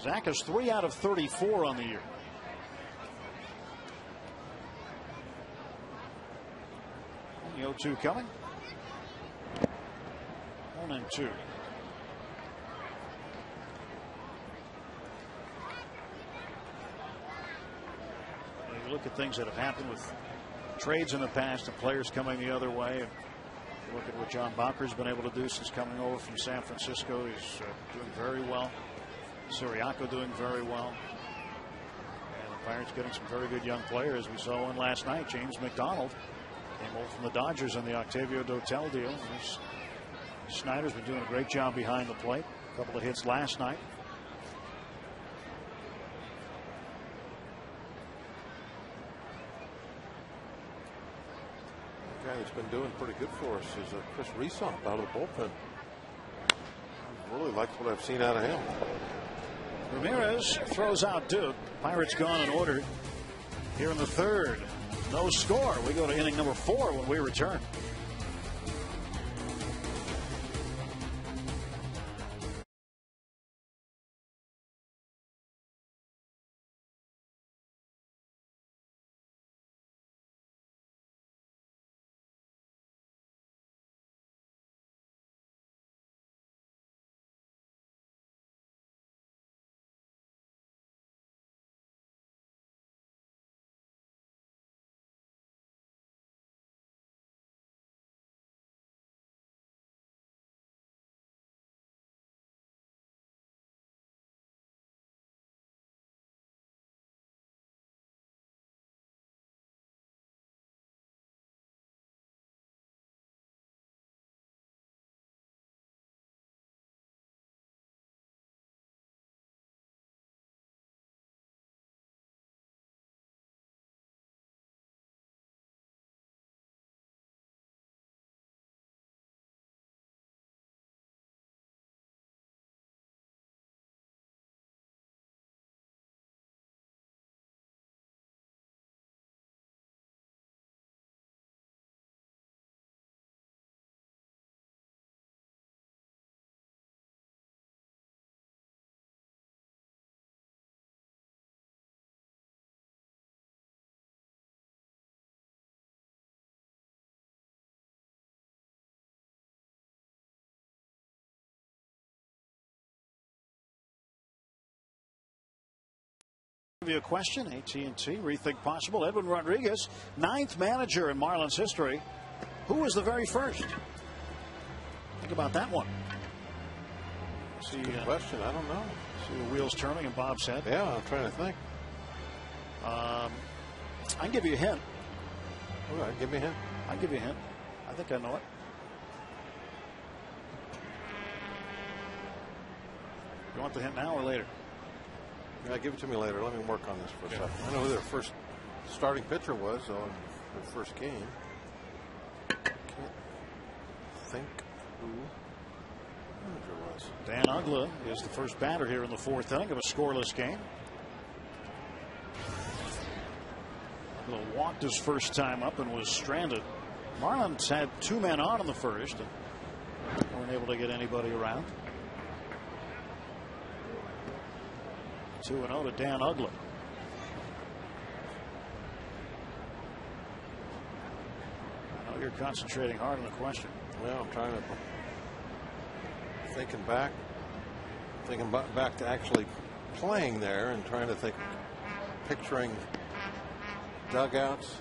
Speaker 1: Zach is 3 out of 34 on the year. And the 0-2 coming. 1-2. You look at things that have happened with trades in the past and players coming the other way. And you look at what John Bauker's been able to do since coming over from San Francisco. He's doing very well. Siriaco doing very well. And the Pirates getting some very good young players. We saw one last night. James McDonald came over from the Dodgers on the Octavio Dotel deal. Snyder's been doing a great job behind the plate. A couple of hits last night.
Speaker 4: The guy that's been doing pretty good for us is Chris Resop out of the bullpen. I really like what I've seen out of him.
Speaker 1: Ramirez throws out Duke. Pirates gone in order here in the 3rd. No score. We go to inning number 4 when we return. A question, AT&T, rethink possible. Edwin Rodriguez, 9th manager in Marlins history. Who was the very first? Think about that one.
Speaker 4: See, question. I don't know.
Speaker 1: See the wheels turning in Bob's head.
Speaker 4: Yeah, I'm trying to think.
Speaker 1: I can give you a hint.
Speaker 4: All right, give me a hint.
Speaker 1: I can give you a hint. I think I know it. You want the hint now or later?
Speaker 4: Yeah, give it to me later. Let me work on this for a second. I know who their first starting pitcher was on their first game. Can't think who the manager was.
Speaker 1: Dan Uggla is the first batter here in the 4th inning of a scoreless game. Uggla walked his first time up and was stranded. Marlins had 2 men on in the first and weren't able to get anybody around. 2-0 to Dan Uggla. I know you're concentrating hard on the question.
Speaker 4: Well, I'm trying to thinking back to actually playing there and trying to think, picturing dugouts.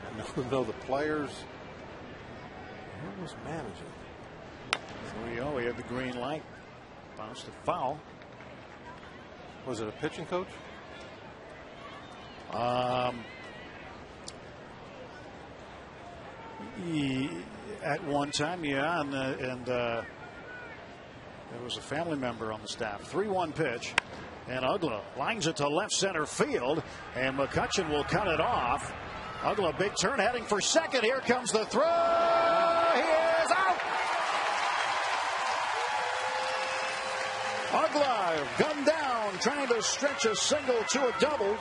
Speaker 4: I know the players. Who was managing?
Speaker 1: 3-0. He had the green light. Bounced a foul.
Speaker 4: Was it a pitching coach?
Speaker 1: At one time, yeah, and there was a family member on the staff. 3-1 pitch, and Uggla lines it to left center field, and McCutchen will cut it off. Uggla, big turn, heading for second. Here comes the throw. He is out. Uggla gunned down, trying to stretch a single to a double.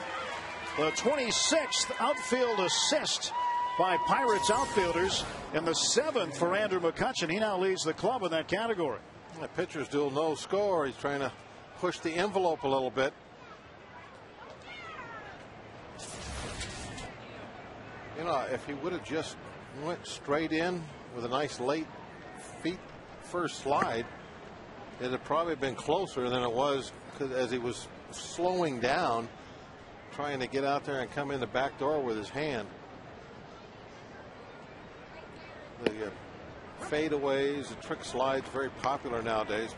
Speaker 1: The 26th outfield assist by Pirates outfielders, and the 7th for Andrew McCutchen. He now leads the club in that category.
Speaker 4: The pitcher's dual no score. He's trying to push the envelope a little bit. You know, if he would have just went straight in with a nice late feet first slide, it had probably been closer than it was, as he was slowing down, trying to get out there and come in the back door with his hand. The fadeaways, the trick slides, very popular nowadays.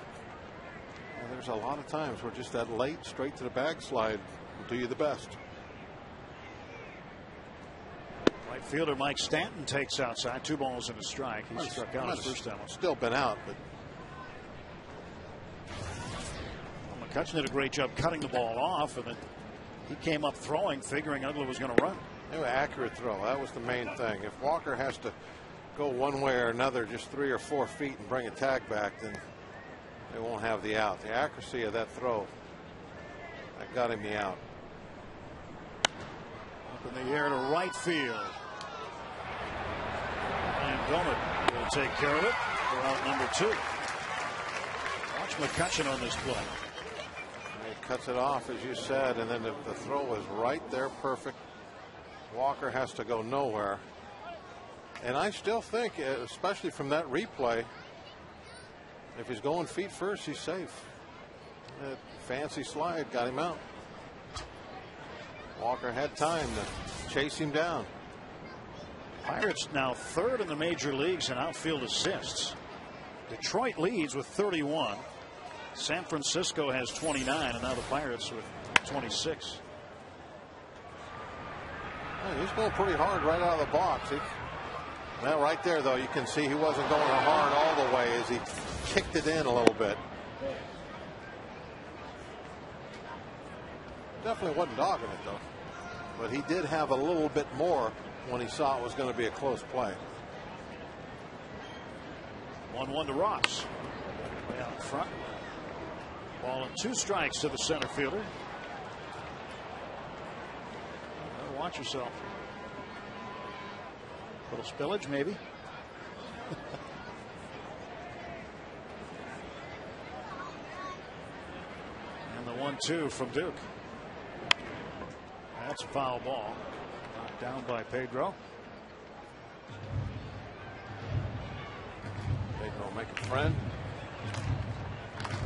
Speaker 4: And there's a lot of times where just that late straight to the bag slide will do you the best.
Speaker 1: Right fielder Mike Stanton takes outside. 2 balls and a strike. He struck out his first time.
Speaker 4: Still been out, but
Speaker 1: McCutchen did a great job cutting the ball off, and then he came up throwing, figuring Uggla was going to run.
Speaker 4: Anyway, accurate throw. That was the main thing. If Walker has to go one way or another, just 3 or 4 feet and bring a tag back, then they won't have the out. The accuracy of that throw, that got him the out.
Speaker 1: Up in the air to right field. And Gomit will take care of it for out number 2. Watch McCutchen on this play.
Speaker 4: And he cuts it off, as you said, and then the throw was right there, perfect. Walker has to go nowhere. And I still think, especially from that replay, if he's going feet first, he's safe. That fancy slide got him out. Walker had time to chase him down.
Speaker 1: Pirates now 3rd in the major leagues in outfield assists. Detroit leads with 31. San Francisco has 29, and now the Pirates with 26.
Speaker 4: Well, he's going pretty hard right out of the box. Well, right there, though, you can see he wasn't going hard all the way as he kicked it in a little bit. Definitely wasn't dogging it, though. But he did have a little bit more when he saw it was going to be a close play.
Speaker 1: 1-1 to Ross. Way out in front. Ball and 2 strikes to the center fielder. Watch yourself. Little spillage, maybe. And the 1-2 from Duke. That's a foul ball. Knocked down by Pedro.
Speaker 4: Pedro make a friend.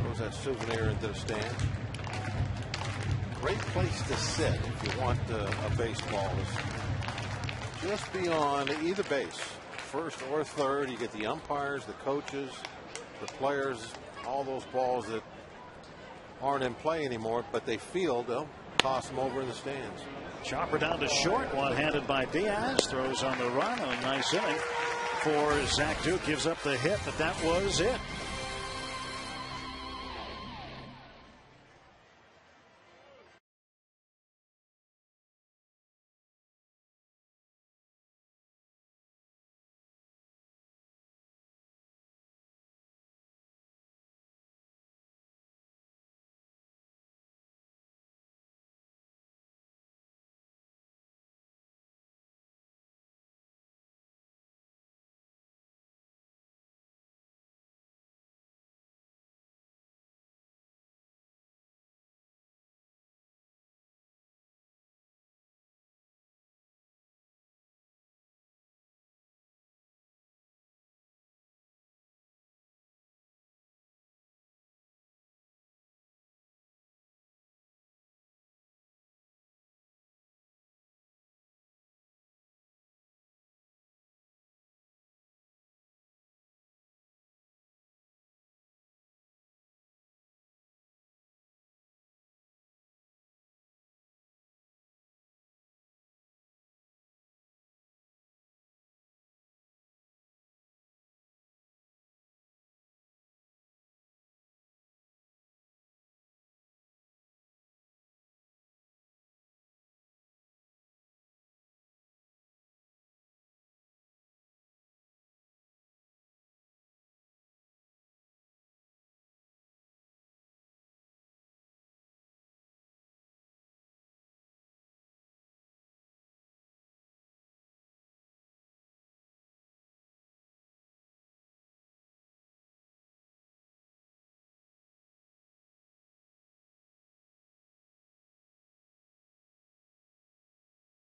Speaker 4: Throws that souvenir into the stand. great place to sit if you want a baseball is just beyond either base, first or third. You get the umpires, the coaches, the players, all those balls that aren't in play anymore, but they field, they'll toss them over in the stands.
Speaker 1: Chopper down to short, one-handed by Diaz, throws on the run. A nice inning for Zach Duke. Gives up the hit, but that was it.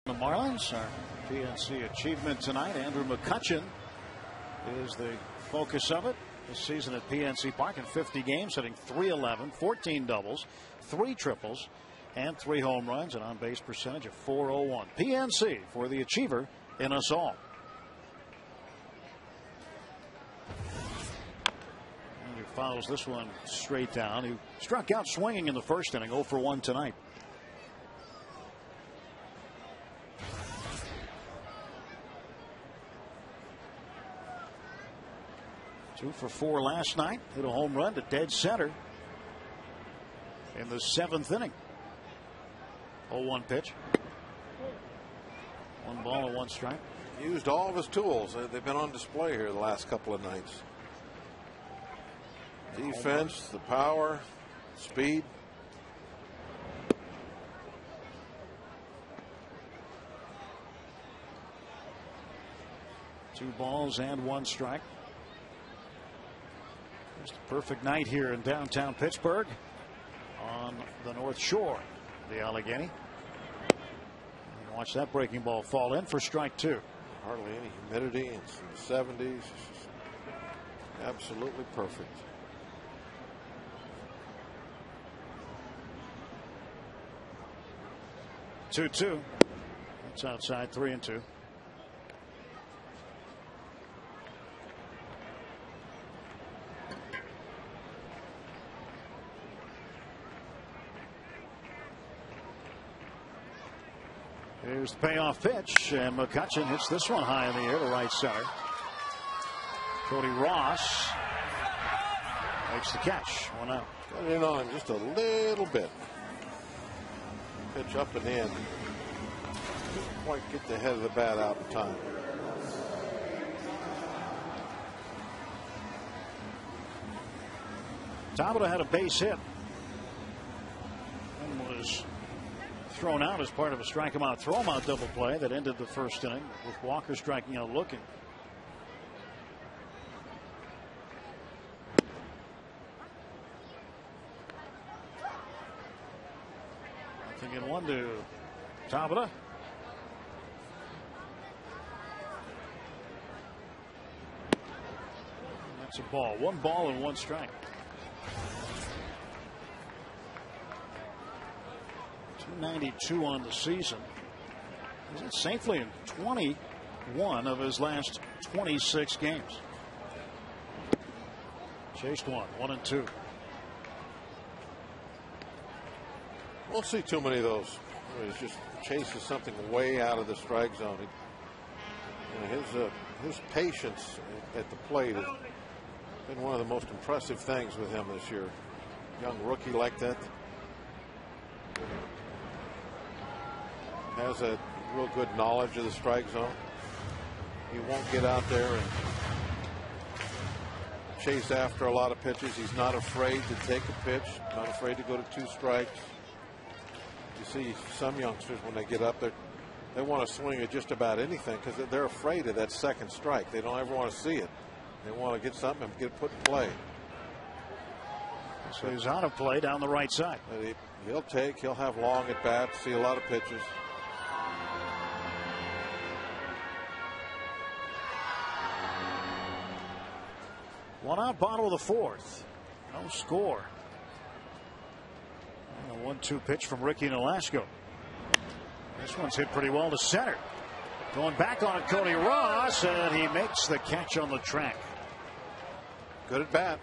Speaker 1: The Marlins, our PNC achievement tonight. Andrew McCutchen is the focus of it this season at PNC Park in 50 games, hitting .311, 14 doubles, 3 triples, and 3 home runs, an on-base percentage of .401. PNC for the achiever in us all. And he follows this one straight down. He struck out swinging in the first inning, 0 for 1 tonight. 2 for 4 last night. Hit a home run to dead center in the 7th inning. 0-1 pitch. 1 ball and 1 strike.
Speaker 4: Used all of his tools. They've been on display here the last couple of nights. Defense, the power, speed.
Speaker 1: Two balls and 1 strike. Just a perfect night here in downtown Pittsburgh on the North Shore, the Allegheny. Watch that breaking ball fall in for strike 2.
Speaker 4: Hardly any humidity. It's in the 70s. Absolutely perfect.
Speaker 1: Two. It's outside, 3-2. Here's the payoff pitch, and McCutchen hits this one high in the air to right center. Cody Ross makes the catch. 1 out.
Speaker 4: Got in on him just a little bit. Pitch up and in. Didn't quite get the head of the bat out in time.
Speaker 1: Tabata had a base hit and was thrown out as part of a strike him out, throw him out double play that ended the first inning with Walker striking out looking. Thinking 1 to Tabata. That's a ball. 1 ball and 1 strike. 292 on the season. He's hit safely in 21 of his last 26 games. Chased one, 1-2.
Speaker 4: Won't see too many of those. He just chases something way out of the strike zone. His patience at the plate has been one of the most impressive things with him this year. Young rookie like that. Has a real good knowledge of the strike zone. He won't get out there and chase after a lot of pitches. He's not afraid to take a pitch, not afraid to go to 2 strikes. You see some youngsters, when they get up there, they want to swing at just about anything because they're afraid of that second strike. They don't ever want to see it. They want to get something and get it put in play.
Speaker 1: So he's out of play down the right side.
Speaker 4: He'll have long at bats, see a lot of pitches.
Speaker 1: One out, bottom of the 4th. No score. And a 1-2 pitch from Ricky Nolasco. This one's hit pretty well to center. Going back on it, Cody Ross, and he makes the catch on the track.
Speaker 4: Good at bat.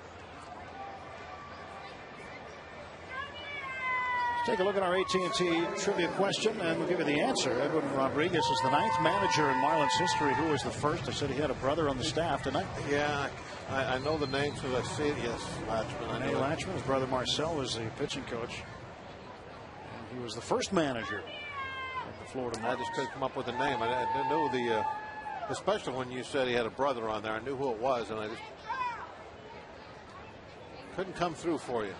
Speaker 1: Let's take a look at our AT&T trivia question, and we'll give you the answer. Edwin Rodriguez is the 9th manager in Marlins history. Who was the first? I said he had a brother on the staff tonight.
Speaker 4: Yeah, I know the names as I see it. Yes, Latchman.
Speaker 1: Renee Latchman. His brother Marcel was the pitching coach. And he was the first manager of the Florida Marlins.
Speaker 4: I just couldn't come up with the name. I knew the, especially when you said he had a brother on there. I knew who it was, and I just couldn't come through for you.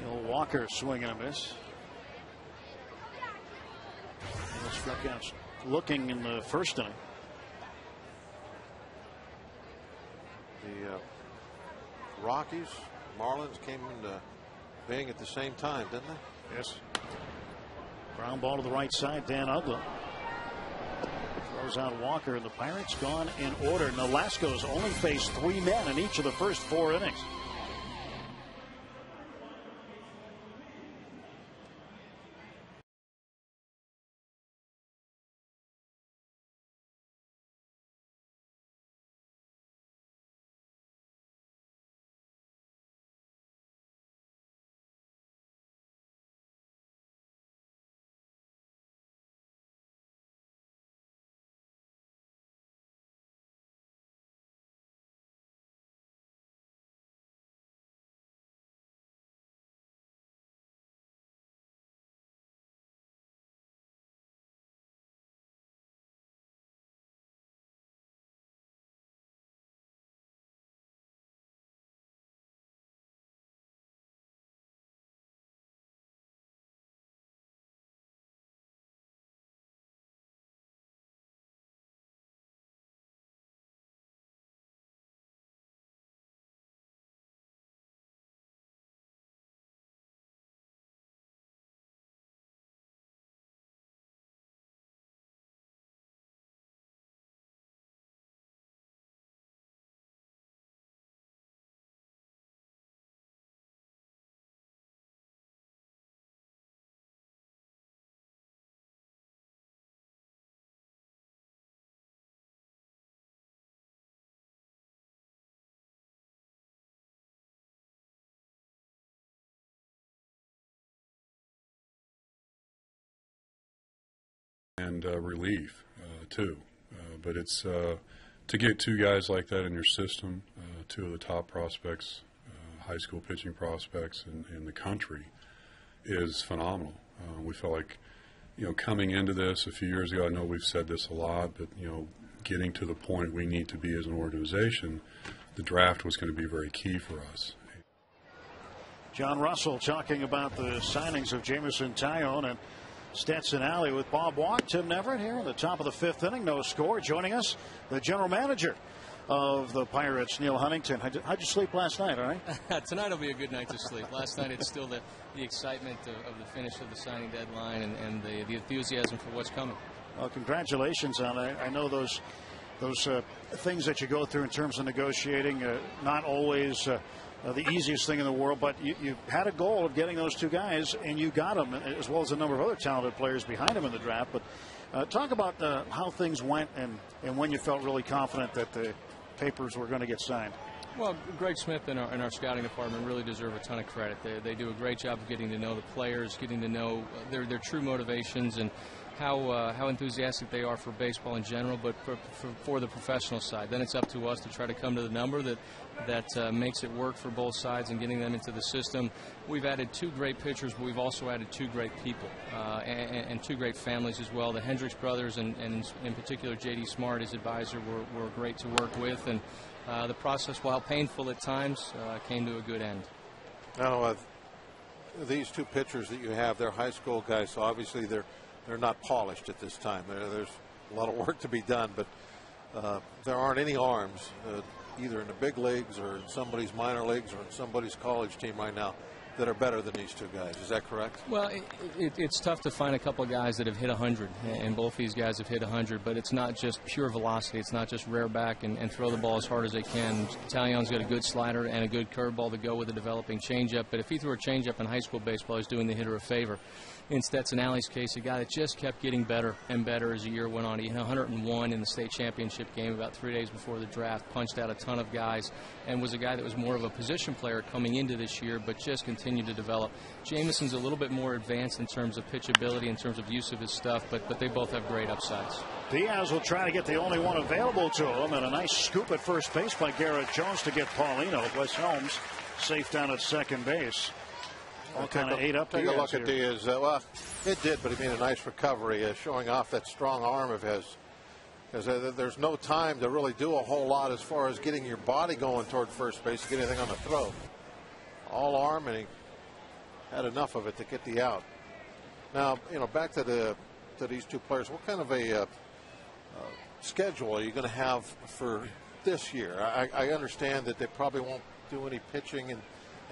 Speaker 1: Neil Walker swing and a miss. And the strikeouts looking in the first inning.
Speaker 4: The Rockies, Marlins came into being at the same time, didn't they?
Speaker 1: Yes. Ground ball to the right side. Dan Uggla throws out Walker, and the Pirates gone in order. Nolasco's only faced 3 men in each of the first 4 innings.
Speaker 6: And relief too, but it's to get 2 guys like that in your system, 2 of the top prospects, high school pitching prospects in the country, is phenomenal. We felt like, coming into this a few years ago, I know we've said this a lot, but getting to the point we need to be as an organization, the draft was going to be very key for us.
Speaker 1: John Russell talking about the signings of Jameson Taillon and Stetson Alley with Bob Walk. Tim Neverett here in the top of the 5th inning. No score. Joining us, the general manager of the Pirates, Neil Huntington. How'd you sleep last night, all right?
Speaker 7: Tonight will be a good night to sleep. Last night it's still the excitement of the finish of the signing deadline and the enthusiasm for what's coming.
Speaker 1: Well, congratulations on it. I know those things that you go through in terms of negotiating, not always the easiest thing in the world, but you had a goal of getting those two guys, and you got them, as well as a number of other talented players behind them in the draft. But talk about how things went and when you felt really confident that the papers were going to get signed.
Speaker 7: Well, Greg Smith and our scouting department really deserve a ton of credit. They do a great job of getting to know the players, getting to know their true motivations and how enthusiastic they are for baseball in general, but for the professional side. Then it's up to us to try to come to the number that makes it work for both sides and getting them into the system. We've added 2 great pitchers, but we've also added 2 great people and 2 great families as well. The Hendricks brothers and in particular J.D. Smart, his advisor, were great to work with, and the process, while painful at times, came to a good end.
Speaker 4: Now, these 2 pitchers that you have, they're high school guys, so obviously they're not polished at this time. There's a lot of work to be done, but there aren't any arms, either in the big leagues or in somebody's minor leagues or in somebody's college team right now, that are better than these 2 guys. Is that correct?
Speaker 7: Well, it's tough to find a couple of guys that have hit 100, and both these guys have hit 100, but it's not just pure velocity. It's not just rear back and throw the ball as hard as they can. Talion's got a good slider and a good curveball to go with a developing changeup, but if he threw a changeup in high school baseball, he's doing the hitter a favor. In Stetson Alley's case, a guy that just kept getting better and better as the year went on. He hit 101 in the state championship game about 3 days before the draft, punched out a ton of guys, and was a guy that was more of a position player coming into this year, but just continued to develop. Jamison's a little bit more advanced in terms of pitchability, in terms of use of his stuff, but they both have great upsides.
Speaker 1: Diaz will try to get the only one available to him, and a nice scoop at first base by Garrett Jones to get Paulino. Wes Helms safe down at second base. All kind of ate up.
Speaker 4: Take a look at Diaz. Well, it did, but he made a nice recovery, showing off that strong arm of his. Because there's no time to really do a whole lot as far as getting your body going toward first base to get anything on the throw. All arm, and he had enough of it to get the out. Now, back to these 2 players. What kind of a schedule are you going to have for this year? I understand that they probably won't do any pitching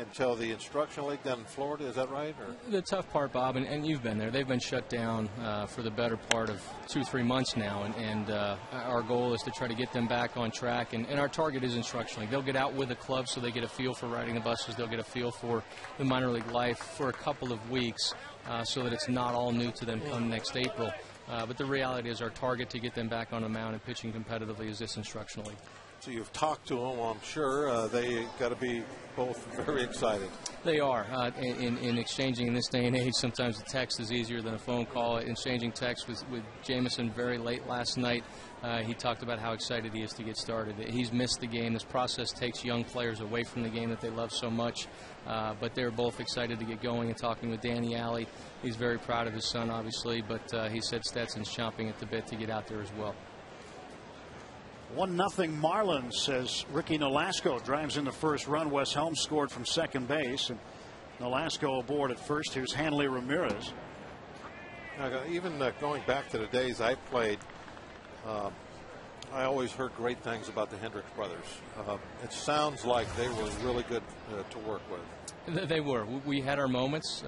Speaker 4: until the instructional league down in Florida. Is that right? Or?
Speaker 7: The tough part, Bob, and you've been there, they've been shut down for the better part of 2-3 months now, and our goal is to try to get them back on track, and our target is instructional league. They'll get out with the club so they get a feel for riding the buses. They'll get a feel for the minor league life for a couple of weeks so that it's not all new to them come next April. But the reality is our target to get them back on the mound and pitching competitively is this instructional league.
Speaker 4: So you've talked to them, I'm sure. They got to be both very excited.
Speaker 7: They are. In exchanging in this day and age, sometimes a text is easier than a phone call. In exchanging text with Jamison very late last night, he talked about how excited he is to get started. He's missed the game. This process takes young players away from the game that they love so much. But they're both excited to get going. And talking with Danny Alley, he's very proud of his son, obviously, but he said Stetson's chomping at the bit to get out there as well.
Speaker 1: 1-0 Marlins as Ricky Nolasco drives in the first run. Wes Helms scored from second base, and Nolasco aboard at first. Here's Hanley Ramirez.
Speaker 4: Even going back to the days I played, I always heard great things about the Hendricks brothers. It sounds like they were really good to work with.
Speaker 7: They were. We had our moments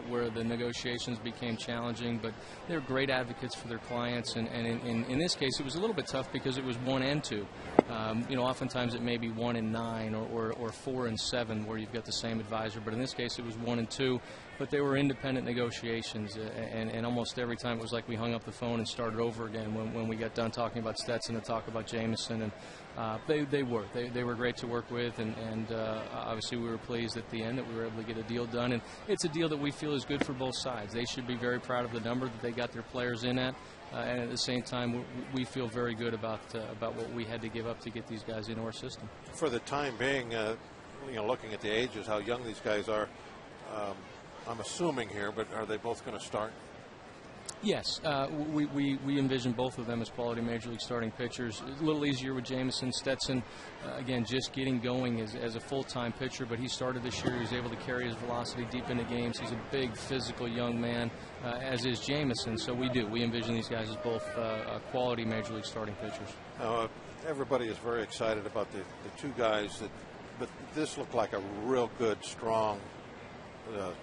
Speaker 7: where the negotiations became challenging, but they're great advocates for their clients. And in this case, it was a little bit tough because it was 1 and 2. Oftentimes it may be 1 and 9 or 4 and 7 where you've got the same advisor. But in this case, it was 1 and 2. But they were independent negotiations, and almost every time it was like we hung up the phone and started over again when we got done talking about Stetson and talk about Jamison. And they were great to work with, and obviously we were pleased at the end that we were able to get a deal done. And it's a deal that we feel is good for both sides. They should be very proud of the number that they got their players in at, and at the same time we feel very good about what we had to give up to get these guys into our system.
Speaker 4: For the time being, looking at the ages, how young these guys are, I'm assuming here, but are they both going to start?
Speaker 7: Yes, we envision both of them as quality Major League starting pitchers. A little easier with Jamison. Stetson, again, just getting going as a full-time pitcher, but he started this year. He was able to carry his velocity deep into games. He's a big, physical young man, as is Jamison. So we envision these guys as both quality Major League starting pitchers.
Speaker 4: Everybody is very excited about the 2 guys, but this looked like a real good, strong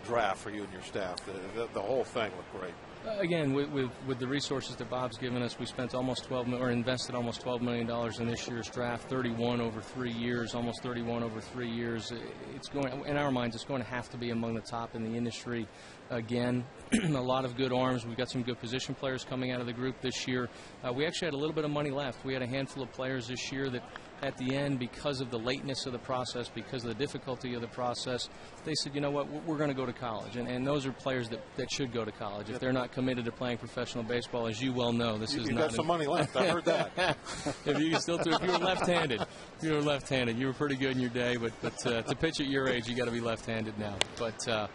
Speaker 4: draft for you and your staff. The whole thing looked great.
Speaker 7: Again, with the resources that Bob's given us, we spent almost invested almost $12 million in this year's draft, 31 over 3 years, almost 31 over 3 years. It's going, in our minds, it's going to have to be among the top in the industry. Again, a lot of good arms. We've got some good position players coming out of the group this year. We actually had a little bit of money left. We had a handful of players this year that at the end, because of the lateness of the process, because of the difficulty of the process, they said, you know what, we're going to go to college. And those are players that should go to college. If they're not committed to playing professional baseball, as you well know, this is not.
Speaker 4: You got some money left. I heard that.
Speaker 7: If you were left-handed, you were pretty good in your day, but to pitch at your age, you got to be left-handed now. But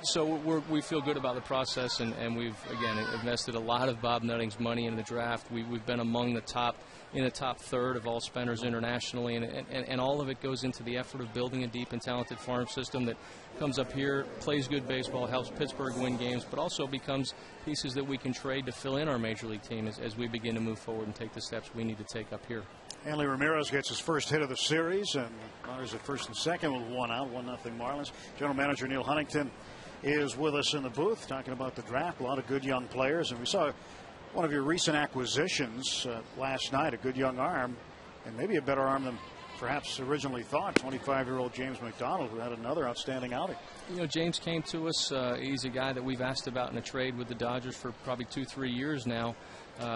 Speaker 7: so we feel good about the process, and we've, again, invested a lot of Bob Nutting's money in the draft. We've been among the top, in the top third of all spenders internationally, and all of it goes into the effort of building a deep and talented farm system that comes up here, plays good baseball, helps Pittsburgh win games, but also becomes pieces that we can trade to fill in our major league team as we begin to move forward and take the steps we need to take up here.
Speaker 1: Hanley Ramirez gets his first hit of the series, and runners at first and second with 1 out, 1-0 Marlins. General Manager Neil Huntington is with us in the booth talking about the draft. A lot of good young players, and we saw one of your recent acquisitions last night, a good young arm, and maybe a better arm than perhaps originally thought, 25-year-old James McDonald, who had another outstanding outing.
Speaker 7: You know, James came to us. He's a guy that we've asked about in a trade with the Dodgers for probably 2-3 years now.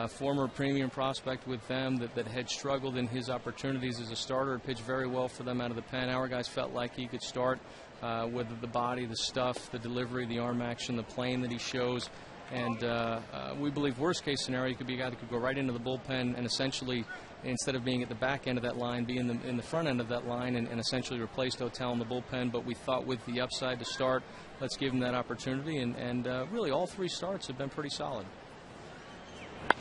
Speaker 7: Former premium prospect with them that had struggled in his opportunities as a starter, had pitched very well for them out of the pen. Our guys felt like he could start with the body, the stuff, the delivery, the arm action, the plane that he shows. And we believe worst case scenario, he could be a guy that could go right into the bullpen and essentially, instead of being at the back end of that line, be in the front end of that line and essentially replace Dotel in the bullpen. But we thought with the upside to start, let's give him that opportunity. And really all 3 starts have been pretty solid.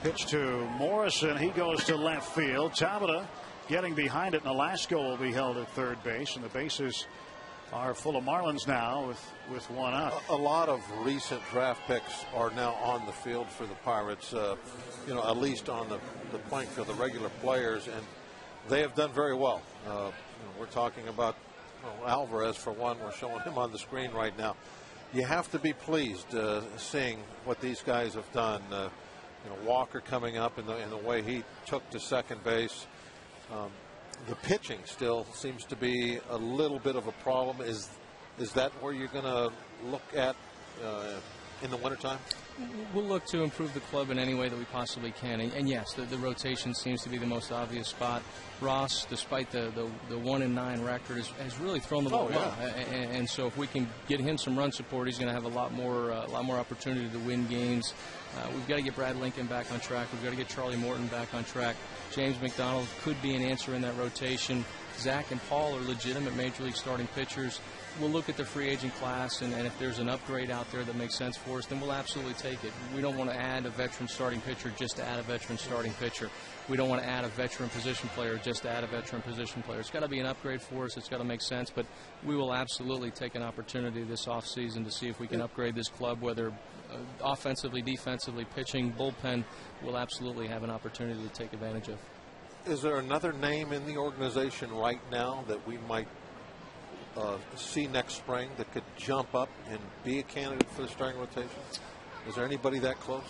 Speaker 1: Pitch to Morrison. He goes to left field. Tabata getting behind it, and Alasko will be held at third base. And the bases are full of Marlins now with 1 out.
Speaker 4: A lot of recent draft picks are now on the field for the Pirates, you know, at least on the playing field, the regular players, and they have done very well. You know, we're talking about Alvarez, for one. We're showing him on the screen right now. You have to be pleased seeing what these guys have done. You know, Walker coming up in the way he took to second base. The pitching still seems to be a little bit of a problem. Is that where you're going to look at in the wintertime?
Speaker 7: We'll look to improve the club in any way that we possibly can. And yes, the rotation seems to be the most obvious spot. Ross, despite the 1-9 record, has really thrown the ball well. And so if we can get him some run support, he's going to have a lot more opportunity to win games. We've got to get Brad Lincoln back on track. We've got to get Charlie Morton back on track. James McDonald could be an answer in that rotation. Zach and Paul are legitimate major league starting pitchers. We'll look at the free agent class, and if there's an upgrade out there that makes sense for us, then we'll absolutely take it. We don't want to add a veteran starting pitcher just to add a veteran starting pitcher. We don't want to add a veteran position player just to add a veteran position player. It's got to be an upgrade for us. It's got to make sense, but we will absolutely take an opportunity this offseason to see if we can upgrade this club, whether offensively, defensively, pitching, bullpen. We'll absolutely have an opportunity to take advantage of.
Speaker 4: Is there another name in the organization right now that we might see next spring that could jump up and be a candidate for the starting rotation? Is there anybody that close?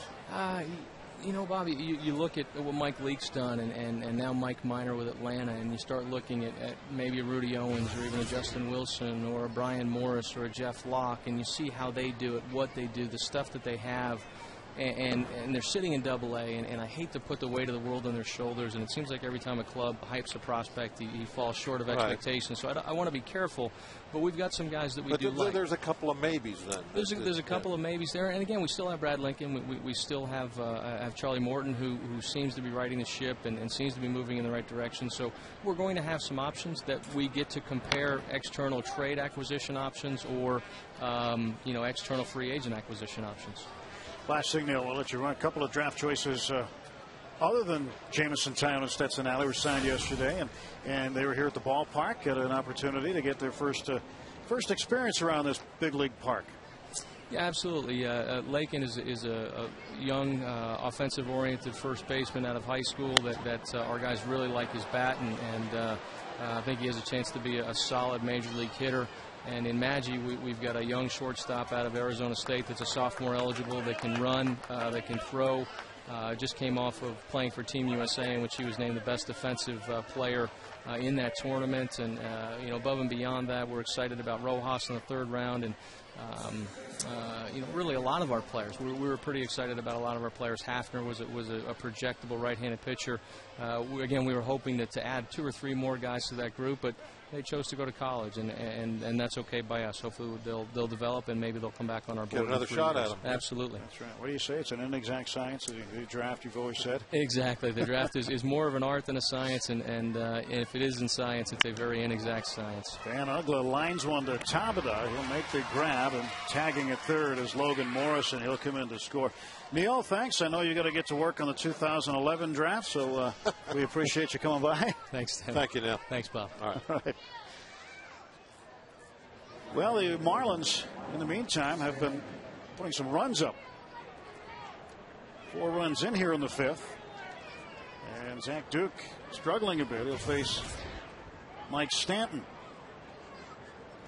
Speaker 7: You know, Bobby, you look at what Mike Leake's done and now Mike Minor with Atlanta, and you start looking at maybe a Rudy Owens or even a Justin Wilson or a Brian Morris or a Jeff Locke, and you see how they do it, what they do, the stuff that they have. And they're sitting in Double-A, and I hate to put the weight of the world on their shoulders, and it seems like every time a club hypes a prospect, he falls short of expectations. So I want to be careful, but we've got some guys that we do like.
Speaker 4: There's a couple of maybes then.
Speaker 7: There's a couple of maybes there, and again, we still have Brad Lincoln. We still have Charlie Morton, who seems to be riding the ship and seems to be moving in the right direction. So we're going to have some options that we get to compare external trade acquisition options or external free agent acquisition options.
Speaker 1: Last thing, Neil, we'll let you run. A couple of draft choices other than Jamison Tyone and Stetson Alley were signed yesterday, and they were here at the ballpark, had an opportunity to get their first experience around this big league park.
Speaker 7: Yeah, absolutely. Lakin is a young, offensive-oriented first baseman out of high school that our guys really like his bat, and I think he has a chance to be a solid major league hitter. And in Maggie, we've got a young shortstop out of Arizona State that's a sophomore eligible that can run, that can throw. Just came off of playing for Team USA, in which he was named the best defensive player in that tournament. And above and beyond that, we're excited about Rojas in the 3rd round, and really a lot of our players. We were pretty excited about a lot of our players. Hafner was a projectable right-handed pitcher. We were hoping to add 2 or 3 more guys to that group, but they chose to go to college, and that's okay by us. Hopefully they'll develop, and maybe they'll come back on our board.
Speaker 4: Get another shot at them.
Speaker 7: Absolutely.
Speaker 1: That's right. What do you say? It's an inexact science. The draft, you've always said.
Speaker 7: Exactly. The draft is more of an art than a science, and if it is in science, it's a very inexact science.
Speaker 1: Van Ugla lines one to Tabata. He'll make the grab, and tagging at 3rd is Logan Morrison. He'll come in to score. Neil, thanks. I know you got to get to work on the 2011 draft, so we appreciate you coming by.
Speaker 7: Thanks, Tim.
Speaker 4: Thank you, Neil.
Speaker 7: Thanks, Bob.
Speaker 4: All right.
Speaker 1: All right. Well, the Marlins, in the meantime, have been putting some runs up. 4 runs in here in the 5th. And Zach Duke struggling a bit. He'll face Mike Stanton.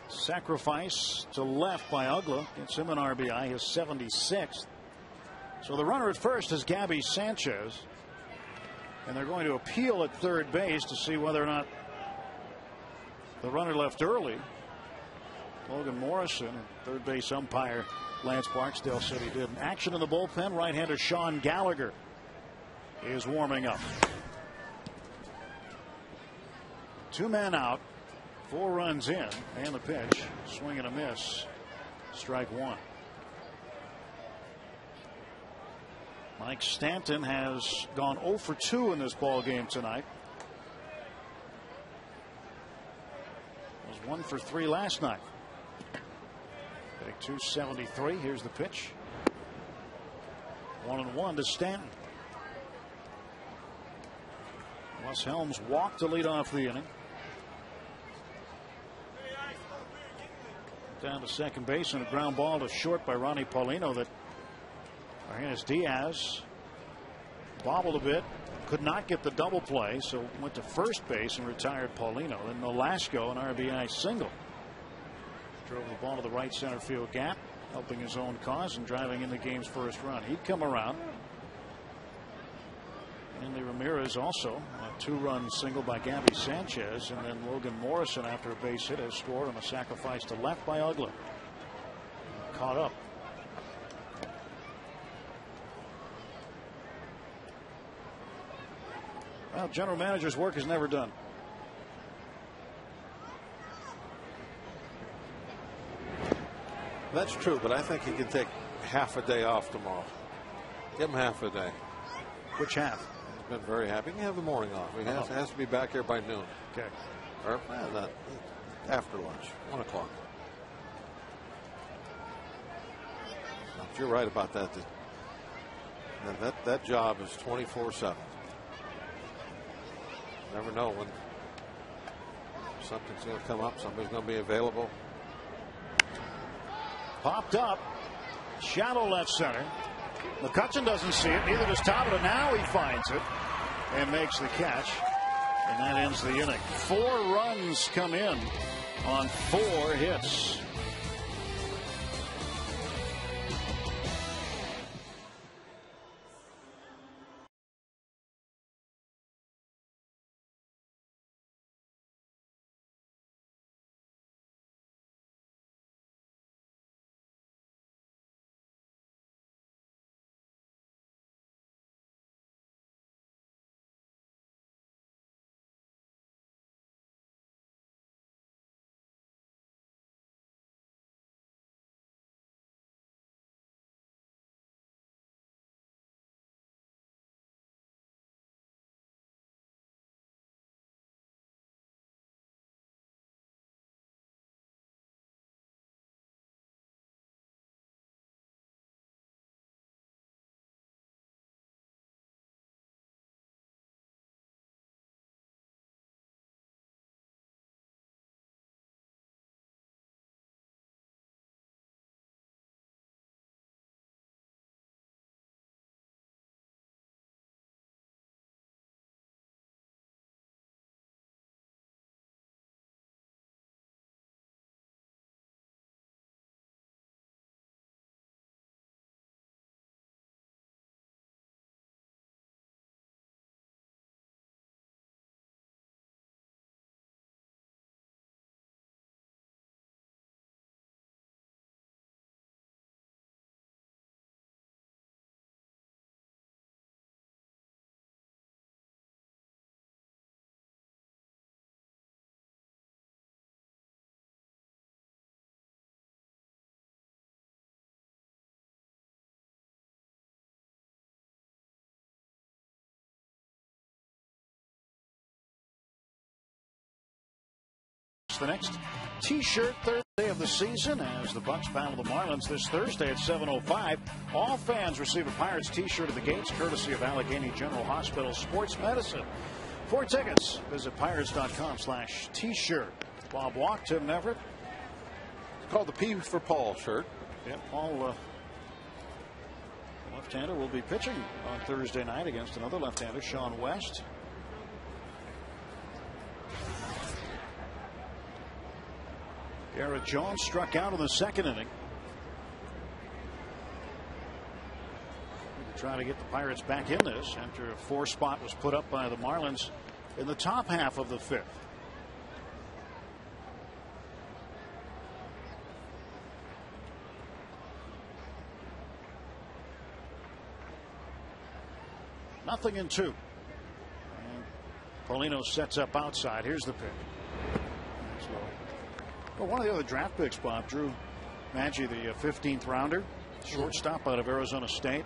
Speaker 1: Sacrifice to left by Ugla. Gets him an RBI, his 76th. So the runner at first is Gabby Sanchez. And they're going to appeal at 3rd base to see whether or not the runner left early. Logan Morrison, 3rd base umpire Lance Barksdale, said he did. Action in the bullpen. Right-hander Sean Gallagher is warming up. 2 men out, 4 runs in, and the pitch. Swing and a miss. Strike 1. Mike Stanton has gone 0 for 2 in this ball game tonight. Was 1 for 3 last night. Big 273. Here's the pitch. 1-1 to Stanton. Wes Helms walked to lead off the inning. Down to second base, and a ground ball to short by Ronnie Paulino. That Argenis Diaz bobbled a bit, could not get the double play, so went to first base and retired Paulino. Then Nolasco, an RBI single. Drove the ball to the right center field gap, helping his own cause and driving in the game's first run. He'd come around. Andy Ramirez also a 2-run single by Gabby Sanchez, and then Logan Morrison, after a base hit, has scored on a sacrifice to left by Ugla. Caught up. Well, general manager's work is never done.
Speaker 4: That's true, but I think he can take half a day off tomorrow. Give him half a day.
Speaker 1: Which half?
Speaker 4: He's been very happy. He can have the morning off. He has to be back here by noon.
Speaker 1: Okay.
Speaker 4: Or not after lunch, 1 o'clock. You're right about that. That job is 24/7. Never know when something's going to come up. Somebody's going to be available.
Speaker 1: Popped up. Shallow left center. McCutchen doesn't see it. Neither does Tabata. Now he finds it and makes the catch. And that ends the inning. 4 runs come in on 4 hits. the next T-shirt Thursday of the season as the Bucks battle the Marlins this Thursday at 7:05. All fans receive a Pirates T-shirt at the gates, courtesy of Allegheny General Hospital Sports Medicine. For tickets, visit pirates.com/T-shirt. Bob Walk, Tim Neverett.
Speaker 4: It's called the P for Paul shirt.
Speaker 1: Yeah, Paul, left-hander, will be pitching on Thursday night against another left-hander, Sean West. Garrett Jones struck out in the second inning. Trying to get the Pirates back in this after a 4 spot was put up by the Marlins in the top half of the 5th. Nothing in 2. And Paulino sets up outside. Here's the pick. Well, one of the other draft picks, Bob, Drew Maggi, the 15th rounder, shortstop out of Arizona State.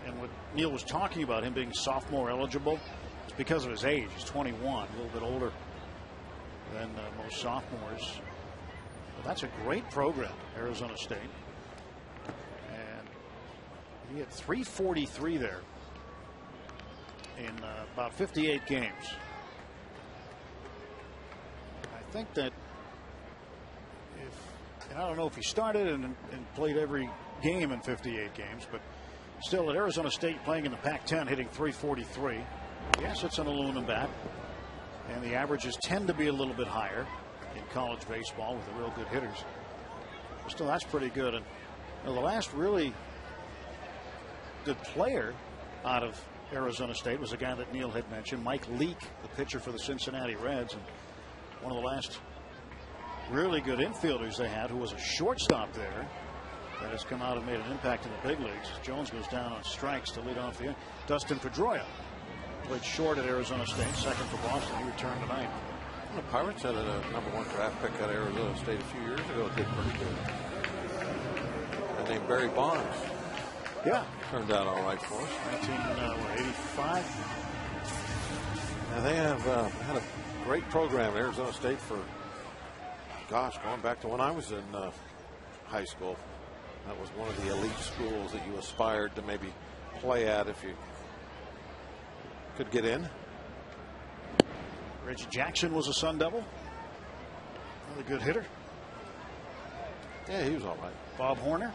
Speaker 1: And what Neil was talking about, him being sophomore eligible, it's because of his age. He's 21, a little bit older than most sophomores. But that's a great program, Arizona State. And he had 343 there in about 58 games. I think that and I don't know if he started and played every game in 58 games, but still at Arizona State playing in the Pac-10, hitting 343. Yes, it's an aluminum bat, and the averages tend to be a little bit higher in college baseball with the real good hitters. But still, that's pretty good. And the last really good player out of Arizona State was a guy that Neil had mentioned, Mike Leake, the pitcher for the Cincinnati Reds, and one of the last really good infielders they had, who was a shortstop there, that has come out and made an impact in the big leagues. Jones goes down on strikes to lead off the inning. Dustin Pedroia played short at Arizona State, second for Boston. He returned tonight.
Speaker 4: The Pirates had a #1 draft pick out of Arizona State a few years ago. Did pretty good. A guy named Barry Bonds.
Speaker 1: Yeah.
Speaker 4: Turned out all right for us.
Speaker 1: 1985.
Speaker 4: And they have had a great program at Arizona State for, gosh, going back to when I was in high school. That was one of the elite schools that you aspired to maybe play at if you could get in.
Speaker 1: Reggie Jackson was a Sun Devil. Another good hitter.
Speaker 4: Yeah, he was all right.
Speaker 1: Bob Horner,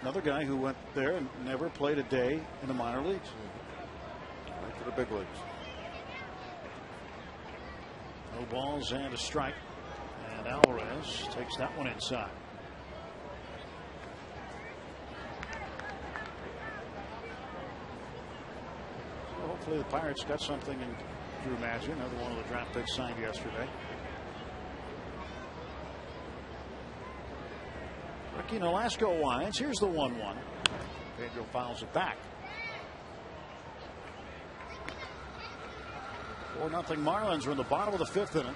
Speaker 1: another guy who went there and never played a day in the minor leagues.
Speaker 4: Right to the big leagues.
Speaker 1: No balls and a strike. And Alvarez takes that one inside. So hopefully the Pirates got something in Drew Maggi, another one of the draft picks signed yesterday. Ricky Nolasco winds. Here's the 1-1. Pedro fouls it back. 4-0 Marlins are in the bottom of the 5th inning.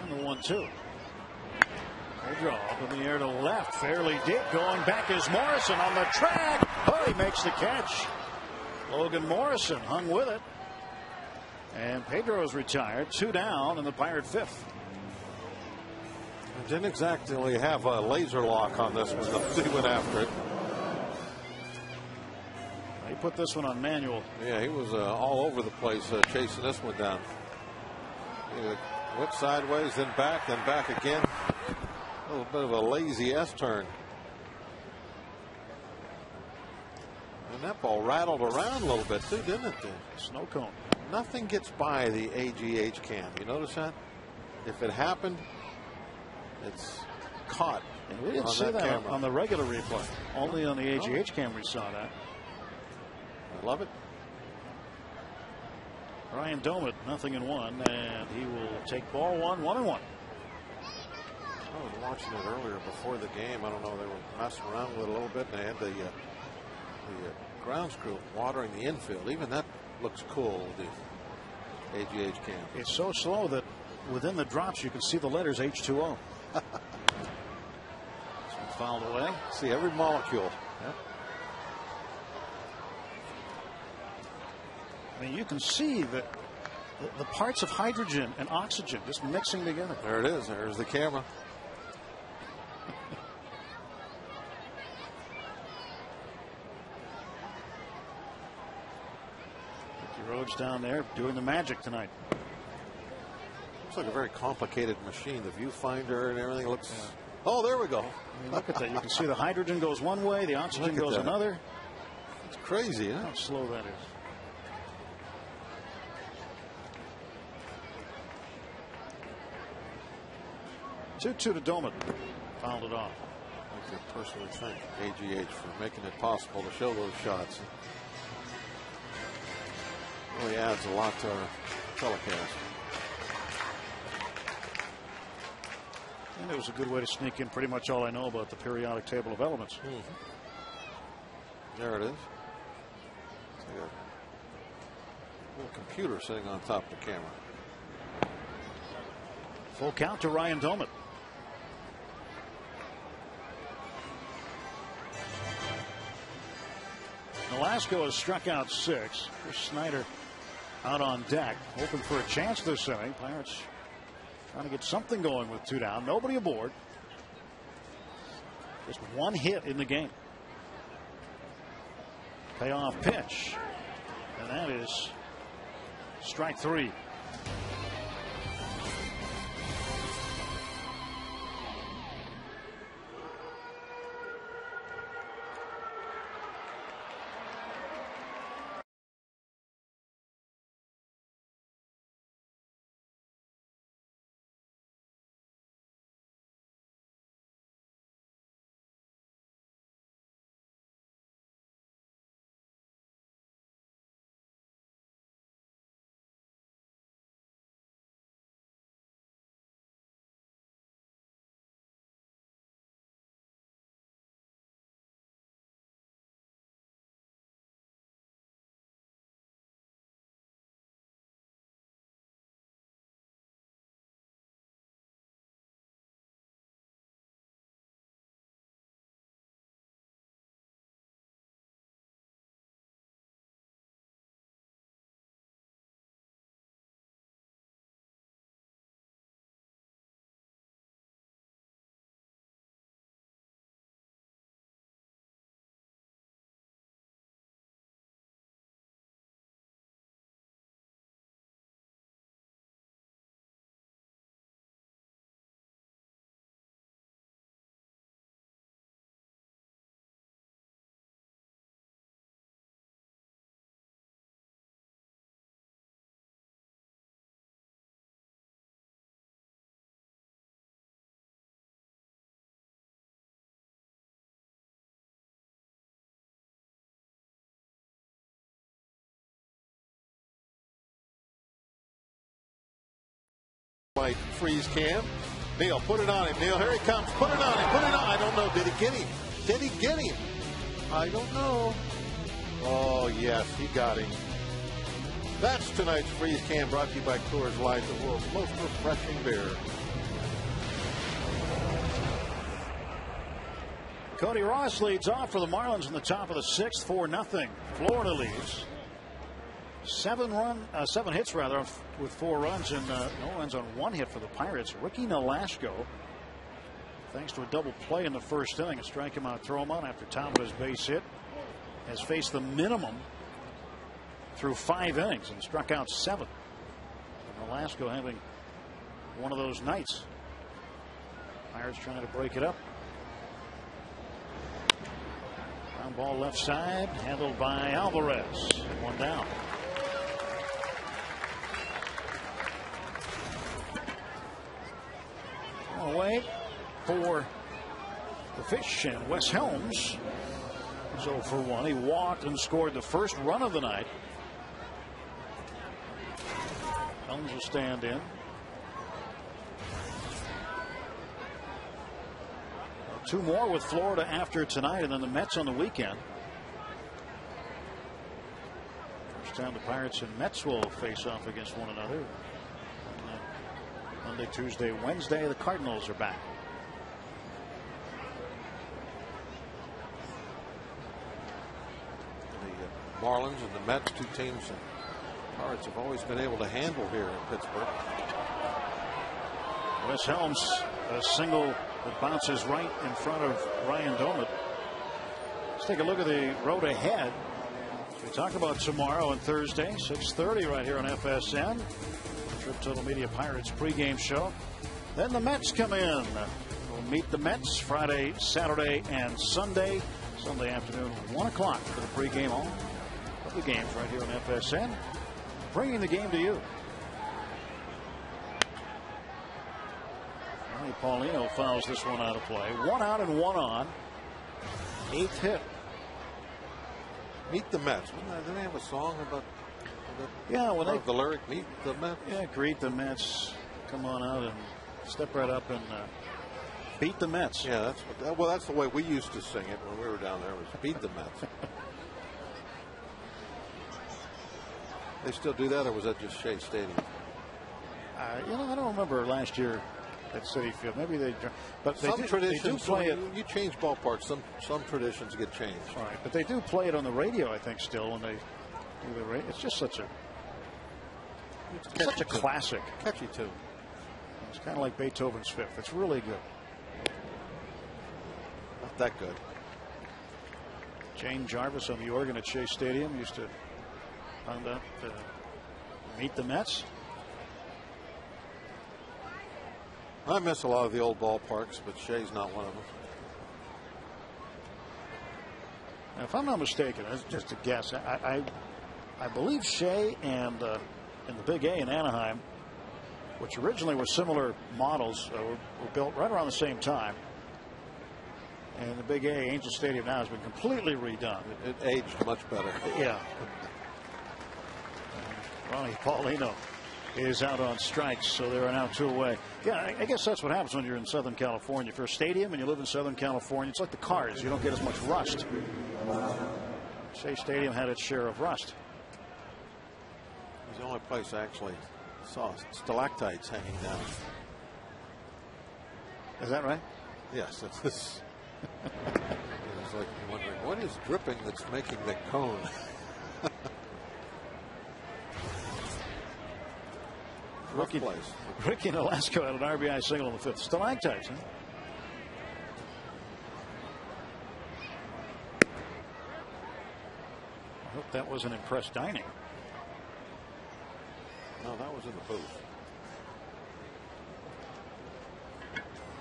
Speaker 1: And the 1-2. Pedro up in the air to left, fairly deep, going back is Morrison on the track. Oh, he makes the catch. Logan Morrison hung with it. And Pedro's retired, 2 down in the Pirate 5th.
Speaker 4: I didn't exactly have a laser lock on this one. He went after it.
Speaker 1: He put this one on manual.
Speaker 4: Yeah, he was all over the place chasing this one down. He went sideways, then back again. A little bit of a lazy S-turn. And that ball rattled around a little bit too, didn't it?
Speaker 1: Snow cone.
Speaker 4: Nothing gets by the AGH cam. You notice that? If it happened, it's caught.
Speaker 1: And we didn't see that on the regular replay. Only on the AGH cam we saw that.
Speaker 4: I love it.
Speaker 1: Ryan Domit, 0-1, and he will take ball 1, 1-1.
Speaker 4: I was watching it earlier before the game. I don't know, they were messing around with it a little bit, and they had the grounds crew watering the infield. Even that looks cool with the AGH cam.
Speaker 1: It's so slow that within the drops you can see the letters H2O. fouled away.
Speaker 4: See every molecule.
Speaker 1: Yep. I mean, you can see that the parts of hydrogen and oxygen just mixing together.
Speaker 4: There it is. There's the camera.
Speaker 1: Ricky Rhodes down there doing the magic tonight.
Speaker 4: Looks like a very complicated machine. The viewfinder and everything looks. Yeah. Oh, there we go.
Speaker 1: I mean, look at that. You can see the hydrogen goes one way, the oxygen goes another.
Speaker 4: It's crazy, huh?
Speaker 1: How slow that is. 2-2 to Doman. Fouled it off.
Speaker 4: I could personally thank AGH for making it possible to show those shots. It really adds a lot to our telecast.
Speaker 1: And it was a good way to sneak in pretty much all I know about the periodic table of elements.
Speaker 4: There it is. It's like a little computer sitting on top of the camera.
Speaker 1: Full count to Ryan Doman. Nolasco has struck out 6. Chris Snyder out on deck, hoping for a chance this inning. Pirates trying to get something going with 2 down. Nobody aboard. Just 1 hit in the game. Payoff pitch. And that is strike 3.
Speaker 4: White freeze cam. Neil, put it on him. Neil, here he comes. Put it on him. Put it on. I don't know. Did he get him? Did he get him? I don't know. Oh, yes, he got him. That's tonight's freeze cam brought to you by Coors Light, the world's most refreshing beer.
Speaker 1: Cody Ross leads off for the Marlins in the top of the 6th, 4-0. Florida leads. 7 hits rather with 4 runs and no runs on 1 hit for the Pirates. Ricky Nolasco, thanks to a double play in the first inning, a strike him out, throw him out after Talbot's base hit, has faced the minimum through 5 innings and struck out 7. And Nolasco having one of those nights. Pirates trying to break it up. Ground ball left side, handled by Alvarez. 1 down. Away for the Fish, and Wes Helms is 0 for 1. He walked and scored the first run of the night. Helms will stand in. 2 more with Florida after tonight, and then the Mets on the weekend. First time the Pirates and Mets will face off against one another. Monday, Tuesday, Wednesday, the Cardinals are back.
Speaker 4: Marlins and the Mets, two teams that Pirates have always been able to handle here in Pittsburgh.
Speaker 1: Wes Helms, a single that bounces right in front of Ryan Doumit. Let's take a look at the road ahead. We talk about tomorrow and Thursday, 6:30 right here on FSN. Trip Total Media Pirates pregame show. Then the Mets come in. We'll meet the Mets Friday, Saturday, and Sunday. Sunday afternoon, 1 o'clock for the pregame. All of the games right here on FSN. Bringing the game to you. Paulino fouls this one out of play. 1 out and 1 on. 8th hit.
Speaker 4: Meet the Mets. Didn't they have a song about?
Speaker 1: Yeah, when they
Speaker 4: the lyric "Meet the Mets."
Speaker 1: Yeah, greet the Mets. Come on out and step right up and beat the Mets.
Speaker 4: Yeah, that's the way we used to sing it when we were down there. Was beat the Mets. They still do that, or was that just Shea Stadium?
Speaker 1: I don't remember last year at Citi Field. Maybe they, but
Speaker 4: some traditions.
Speaker 1: They do play it.
Speaker 4: You change ballparks. Some traditions get changed.
Speaker 1: All right, but they do play it on the radio, I think, still when they do the radio. It's just such a classic.
Speaker 4: Catchy too.
Speaker 1: It's kind of like Beethoven's Fifth. It's really good.
Speaker 4: Not that good.
Speaker 1: Jane Jarvis on the organ at Shea Stadium used to find out meet the Mets.
Speaker 4: I miss a lot of the old ballparks, but Shea's not one of them.
Speaker 1: Now, if I'm not mistaken, that's just a guess. I believe Shea and the Big A in Anaheim, which originally were similar models, were built right around the same time. And the Big A, Angel Stadium now has been completely redone.
Speaker 4: It aged much better.
Speaker 1: Yeah. Ronnie Paulino is out on strikes, so there are now 2 away. Yeah, I guess that's what happens when you're in Southern California. If you're a stadium and you live in Southern California, it's like the cars. You don't get as much rust. Shea Stadium had its share of rust.
Speaker 4: It's the only place I actually saw stalactites hanging down.
Speaker 1: Is that right?
Speaker 4: Yes. It's like you're wondering, what is dripping that's making the cone?
Speaker 1: Ricky Nolasco had an RBI single in the 5th. Stalactites, huh? I hope that wasn't Impress Dining.
Speaker 4: No, that was in the booth.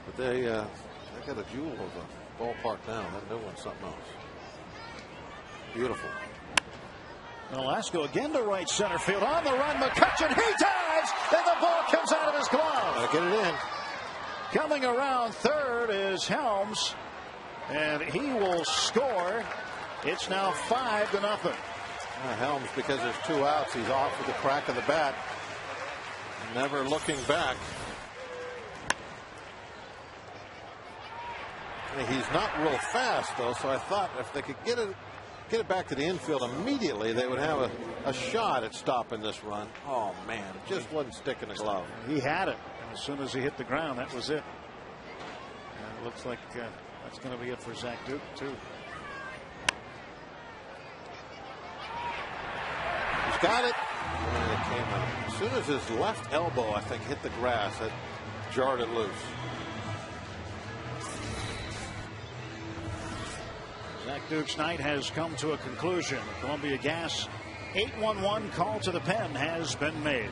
Speaker 4: But they got a jewel of a ballpark now. That new one's something else. Beautiful.
Speaker 1: Nolasco again to right center field. On the run, McCutchen. He dives, and the ball comes out of his glove.
Speaker 4: Gotta get it in.
Speaker 1: Coming around third is Helms, and he will score. It's now 5-0.
Speaker 4: Helms, because there's 2 outs, he's off with the crack of the bat. Never looking back. He's not real fast, though, so I thought if they could get it back to the infield immediately, they would have a shot at stopping this run. Oh, man, it just wasn't sticking the glove.
Speaker 1: He had it, and as soon as he hit the ground, that was it. And it looks like that's going to be it for Zach Duke, too.
Speaker 4: He's got it. And it came out. As soon as his left elbow, I think, hit the grass, it jarred it loose.
Speaker 1: Zach Duke's night has come to a conclusion. Columbia Gas 811 call to the pen has been made.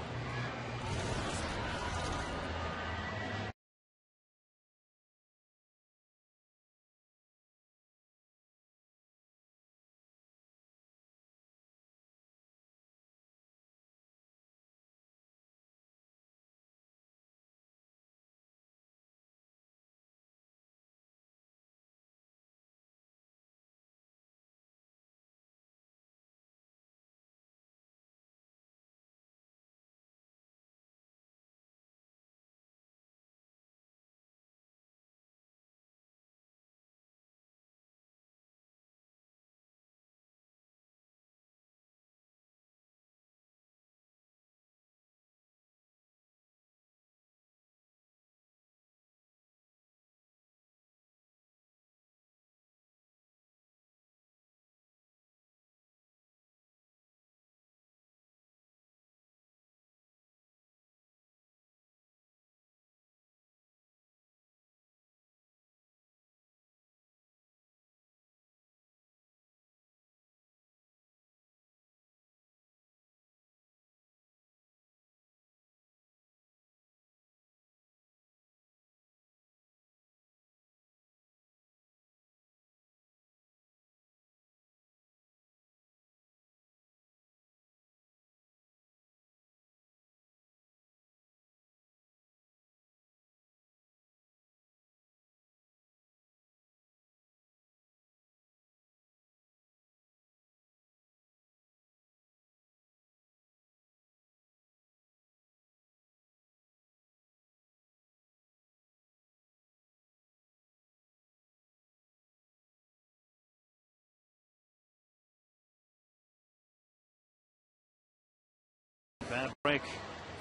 Speaker 1: Bad break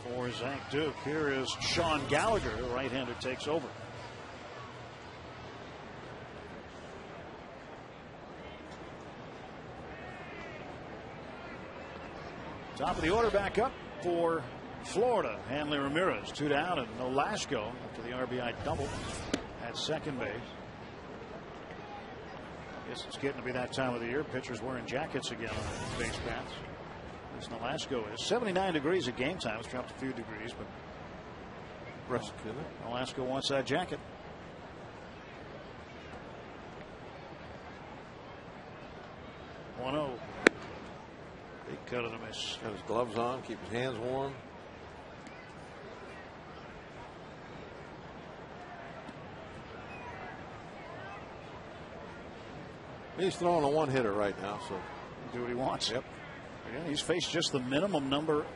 Speaker 1: for Zach Duke. Here is Sean Gallagher. The right-hander takes over. Top of the order back up for Florida. Hanley Ramirez 2 down, and Nolasco after the RBI double at second base. Guess it's getting to be that time of the year. Pitchers wearing jackets again on base paths. As Nolasco is 79 degrees at game time. It's dropped a few degrees, but
Speaker 4: brisk, isn't it?
Speaker 1: Nolasco wants that jacket. (1-0). Big cut of the miss.
Speaker 4: Got his gloves on, keep his hands warm. He's throwing a one-hitter right now, so
Speaker 1: do what he wants.
Speaker 4: Yep.
Speaker 1: Again, he's faced just the minimum number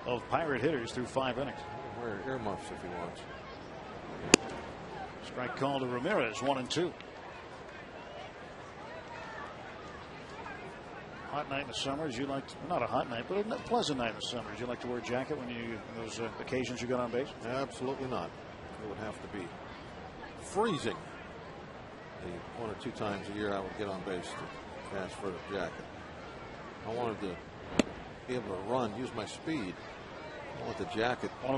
Speaker 1: of Pirate hitters through 5 innings.
Speaker 4: Wear earmuffs if he wants.
Speaker 1: Strike call to Ramirez, 1-2. Hot night in the summers. You like to, not a hot night, but a pleasant night in the summers. You like to wear a jacket when you those occasions you get on base?
Speaker 4: Absolutely not. It would have to be freezing. The 1 or 2 times a year I would get on base to ask for a jacket. I wanted to be able to run, use my speed. I want the jacket.
Speaker 1: One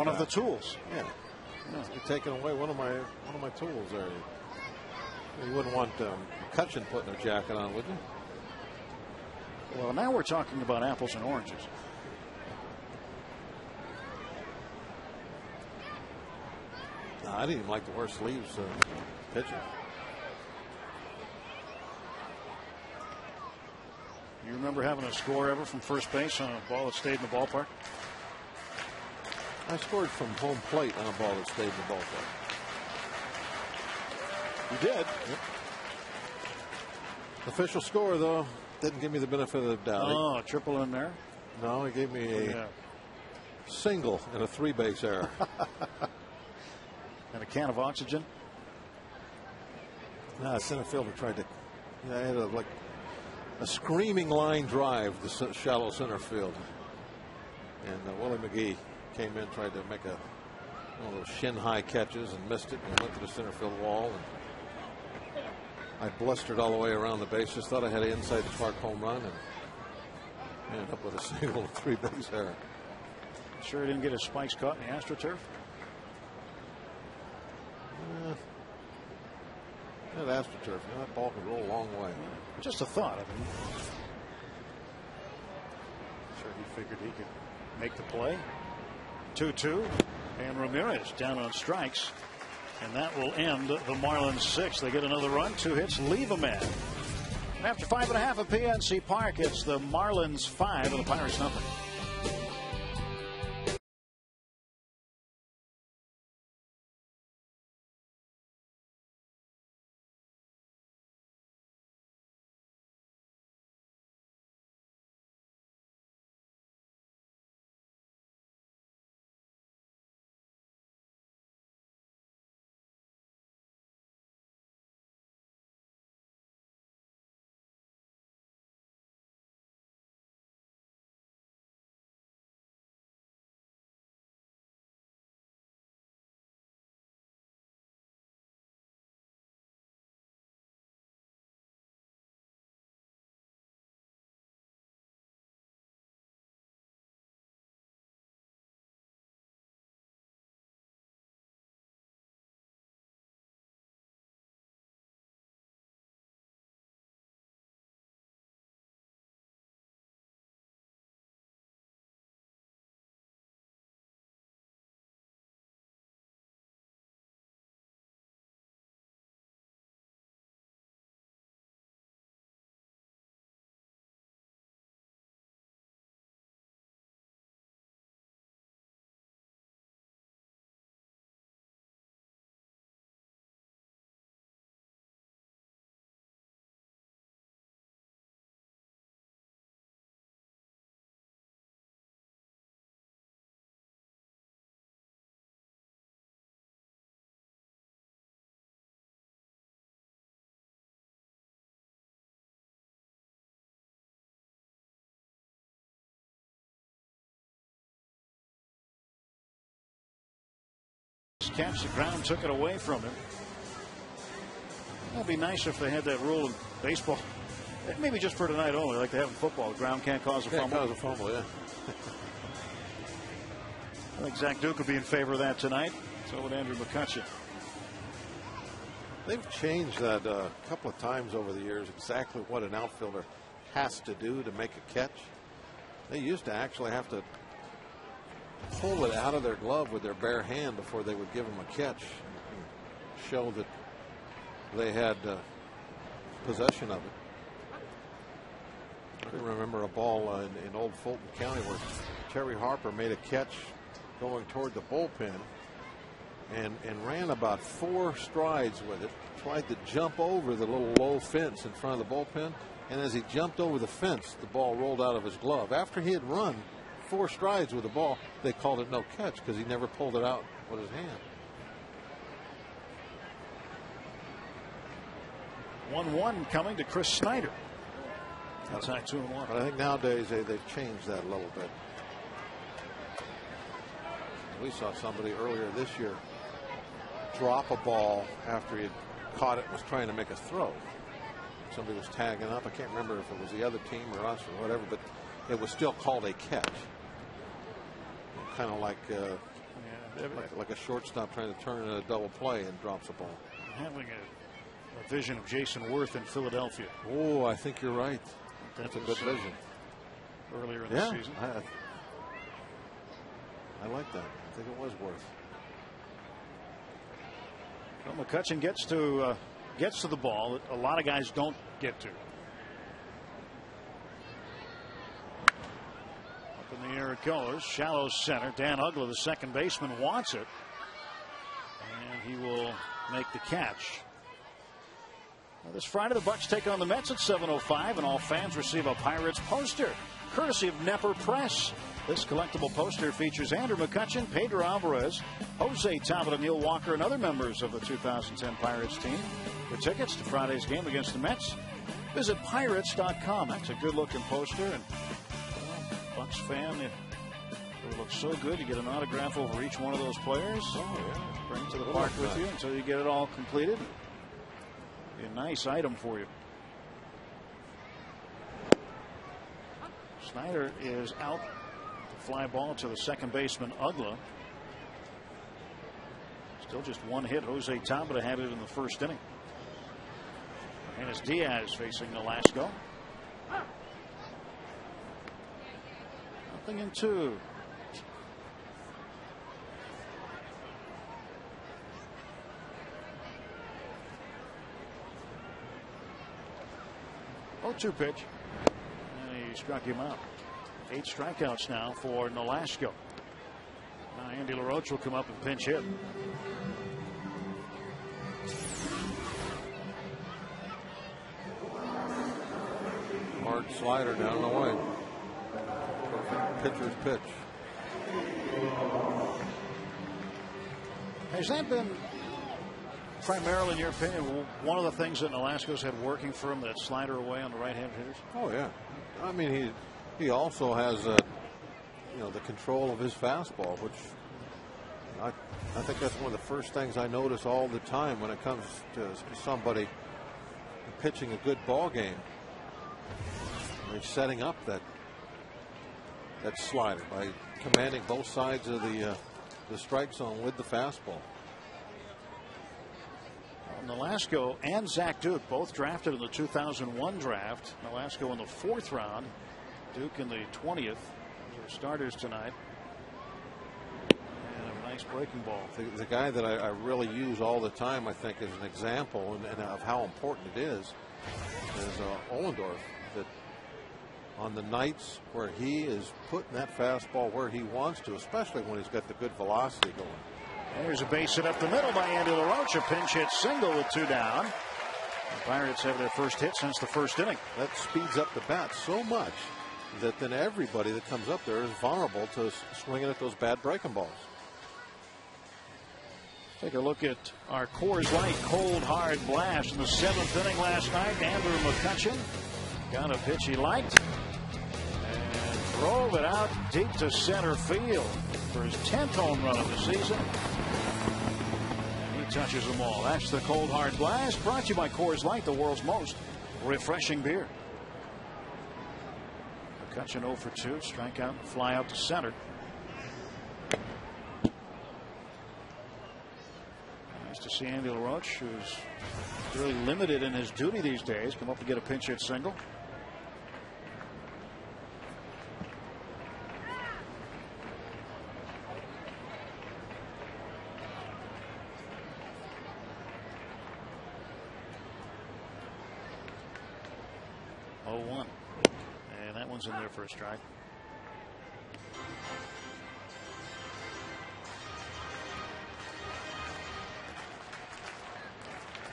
Speaker 1: of the tools.
Speaker 4: Yeah. You're taking away one of my tools there. You wouldn't want McCutcheon putting a jacket on, would you?
Speaker 1: Well, now we're talking about apples and oranges.
Speaker 4: No, I didn't even like to wear sleeves pitching.
Speaker 1: You remember having a score ever from first base on a ball that stayed in the ballpark?
Speaker 4: I scored from home plate on a ball that stayed in the ballpark.
Speaker 1: You did?
Speaker 4: Yep. Official score, though, didn't give me the benefit of the doubt.
Speaker 1: Oh, triple in there?
Speaker 4: No, he gave me a single and a 3-base error.
Speaker 1: And a can of oxygen?
Speaker 4: Nah, center fielder tried to. I had a screaming line drive to shallow center field. And Willie McGee came in, tried to make one of those shin-high catches and missed it and went to the center field wall. And I blustered all the way around the bases. Thought I had an inside the park home run and ended up with a single and 3-base error.
Speaker 1: Sure he didn't get his spikes caught in the AstroTurf?
Speaker 4: That AstroTurf, that ball could roll a long way.
Speaker 1: Just a thought. I mean, sure he figured he could make the play. 2-2, and Ramirez down on strikes, and that will end the Marlins' 6th. They get another run, 2 hits, leave a man. And after 5.5 at PNC Park, it's the Marlins 5 and the Pirates nothing. Next catch, the ground took it away from him. That'd be nice if they had that rule in baseball. Maybe just for tonight only, like they have in football. The ground can't cause a fumble.
Speaker 4: Can't cause a fumble, yeah.
Speaker 1: I think Zach Duke would be in favor of that tonight. So would Andrew McCutcheon.
Speaker 4: They've changed that a couple of times over the years, exactly what an outfielder has to do to make a catch. They used to actually have to pull it out of their glove with their bare hand before they would give them a catch, and show that they had possession of it. I can remember a ball in old Fulton County where Terry Harper made a catch going toward the bullpen and ran about 4 strides with it, tried to jump over the little low fence in front of the bullpen, and as he jumped over the fence, the ball rolled out of his glove. After he had run 4 strides with the ball, they called it no catch because he never pulled it out with his hand.
Speaker 1: 1-1 coming to Chris Snyder. Outside 2-1.
Speaker 4: But I think nowadays they've changed that a little bit. We saw somebody earlier this year drop a ball after he had caught it and was trying to make a throw. Somebody was tagging up. I can't remember if it was the other team or us or whatever, but it was still called a catch. Kind of like a shortstop trying to turn a double play and drops a ball.
Speaker 1: Having a vision of Jason Worth in Philadelphia.
Speaker 4: Oh, I think you're right. That's a good vision.
Speaker 1: Earlier in the season.
Speaker 4: I like that. I think it was Worth.
Speaker 1: Well, McCutcheon gets to the ball that a lot of guys don't get to. Up in the air it goes. Shallow center. Dan Ugla, the second baseman, wants it. And he will make the catch. Well, this Friday, the Bucs take on the Mets at 7:05, and all fans receive a Pirates poster, courtesy of Nepper Press. This collectible poster features Andrew McCutcheon, Pedro Alvarez, Jose Talbot, and Neil Walker, and other members of the 2010 Pirates team. For tickets to Friday's game against the Mets, visit Pirates.com. That's a good-looking poster, and Bucs fan, it looks so good. You get an autograph over each one of those players.
Speaker 4: Oh, yeah.
Speaker 1: Bring it to the park with you until you get it all completed. Be a nice item for you. Snyder is out. Fly ball to the second baseman, Ugla. Still just one hit. Jose Talbot had it in the first inning. And it's Diaz facing Nolasco. 0-2. Oh-2 pitch. And he struck him out. 8 strikeouts now for Nolasco. Now Andy LaRoche will come up and pinch hit.
Speaker 4: Hard slider down the way. Pitcher's pitch.
Speaker 1: Has that been primarily, in your opinion, one of the things that Nolasco's had working for him, that slider away on the right-hand hitters?
Speaker 4: Oh yeah. I mean, he also has the control of his fastball, which I think that's one of the first things I notice all the time when it comes to somebody pitching a good ball game. They're setting up that slider by commanding both sides of the strike zone with the fastball.
Speaker 1: Nolasco and Zach Duke both drafted in the 2001 draft. Nolasco in the 4th round. Duke in the 20th. Those are starters tonight. And a nice breaking ball.
Speaker 4: The guy that I really use all the time, I think, as an example and of how important it is Ohlendorf. That on the nights where he is putting that fastball where he wants to, especially when he's got the good velocity going.
Speaker 1: There's a base hit up the middle by Andy LaRoche. A pinch hit single with 2 down. The Pirates have their first hit since the first inning.
Speaker 4: That speeds up the bat so much that then everybody that comes up there is vulnerable to swinging at those bad breaking balls.
Speaker 1: Take a look at our Coors Light cold hard blast in the 7th inning last night. Andrew McCutcheon got a pitch he liked and drove it out deep to center field for his 10th home run of the season. touches them all. That's the Cold Hard Blast, brought to you by Coors Light, the world's most refreshing beer. McCutchen 0 for 2, strikeout, fly out to center. Nice to see Andy LaRoche, who's really limited in his duty these days, come up to get a pinch hit single. In there for a strike.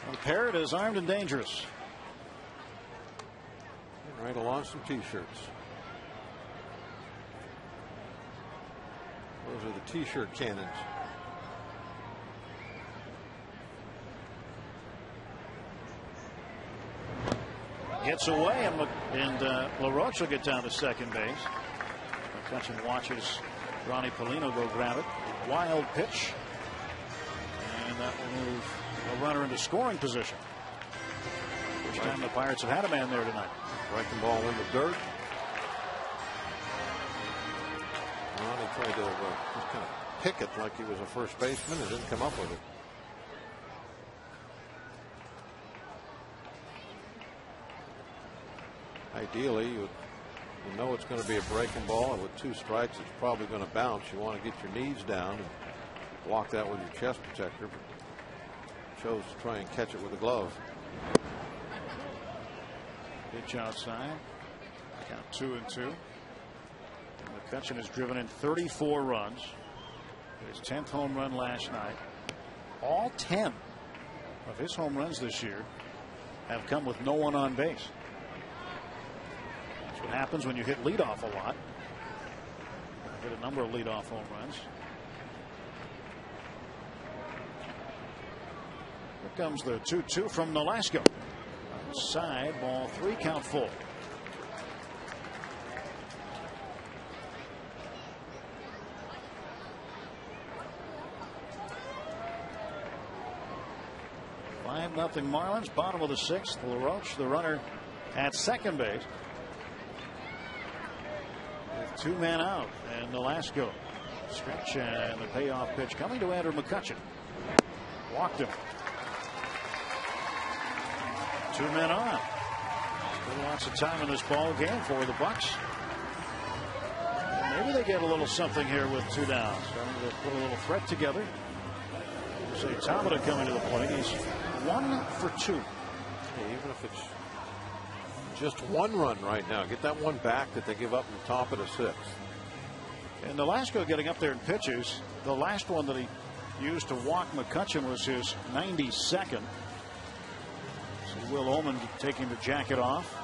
Speaker 1: Well, Parrott is armed and dangerous.
Speaker 4: Right along some T-shirts. Those are the T-shirt cannons.
Speaker 1: Gets away, and LaRoche will get down to second base. McCutchen watches Ronnie Paulino go grab it. Wild pitch, and that will move a runner into scoring position. First time the Pirates have had a man there tonight.
Speaker 4: Breaking ball in the dirt. Ronnie tried to just kind of pick it like he was a first baseman and didn't come up with it. Ideally, you know it's going to be a breaking ball, and with 2 strikes, it's probably going to bounce. You want to get your knees down and block that with your chest protector, but chose to try and catch it with a glove.
Speaker 1: Pitch outside. Count 2-2. McCutchen has driven in 34 runs. His 10th home run last night. All 10 of his home runs this year have come with no one on base. What happens when you hit leadoff a lot. Hit a number of leadoff home runs. Here comes the 2-2 from Nolasco. Outside, ball 3, count full. Nothing Marlins, bottom of the 6th. LaRoche, the runner at second base. With 2 men out, and Nolasco stretch and the payoff pitch coming to Andrew McCutchen. Walked him. 2 men on. Still lots of time in this ball game for the Bucks. Maybe they get a little something here with 2 down. Starting to put a little threat together. See Tamada coming to the plate. He's 1 for 2.
Speaker 4: Hey, even if it's just 1 run right now, get that one back that they give up in the top of the 6th.
Speaker 1: And Nolasco getting up there in pitches. The last one that he used to walk McCutchen was his 92nd. So Will Ullman taking the jacket off.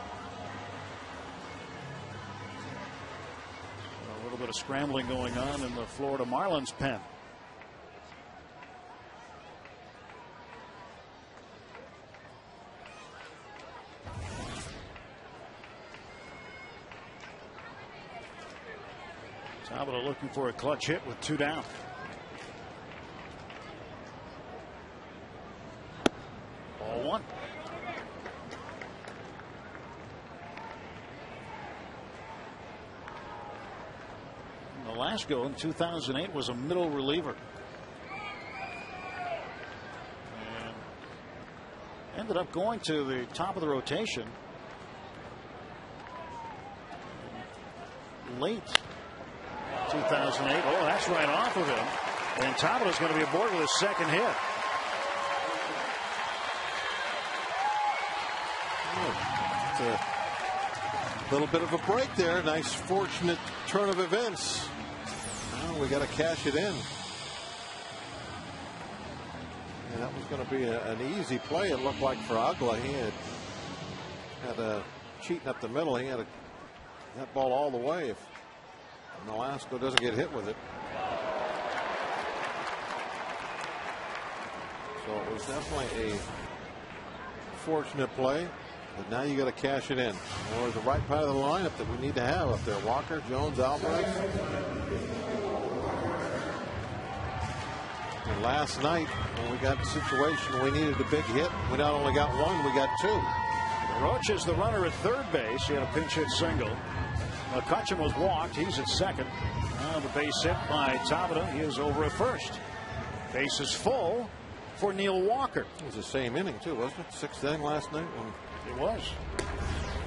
Speaker 1: So a little bit of scrambling going on in the Florida Marlins pen. Tabata looking for a clutch hit with 2 down. Ball 1. Nolasco in 2008 was a middle reliever. And ended up going to the top of the rotation late 2008. Oh, that's right off of him. And Tabata's going to be aboard with his 2nd hit.
Speaker 4: It's a little bit of a break there. Nice, fortunate turn of events. Now we got to cash it in. And that was going to be an easy play, it looked like, for Agla. He had a cheating up the middle. He had that ball all the way. If Nolasco doesn't get hit with it. So it was definitely a fortunate play, but now you got to cash it in. Or the right part of the lineup that we need to have up there. Walker, Jones, Alvarez. And last night, when we got the situation, we needed a big hit. We not only got one, we got two.
Speaker 1: Roach is the runner at third base. He had a pinch hit single. McCutcheon was walked. He's at second. Now the base hit by Tabata. He is over at first. Base is full for Neil Walker.
Speaker 4: It was the same inning, too, wasn't it? Sixth inning last night.
Speaker 1: It was.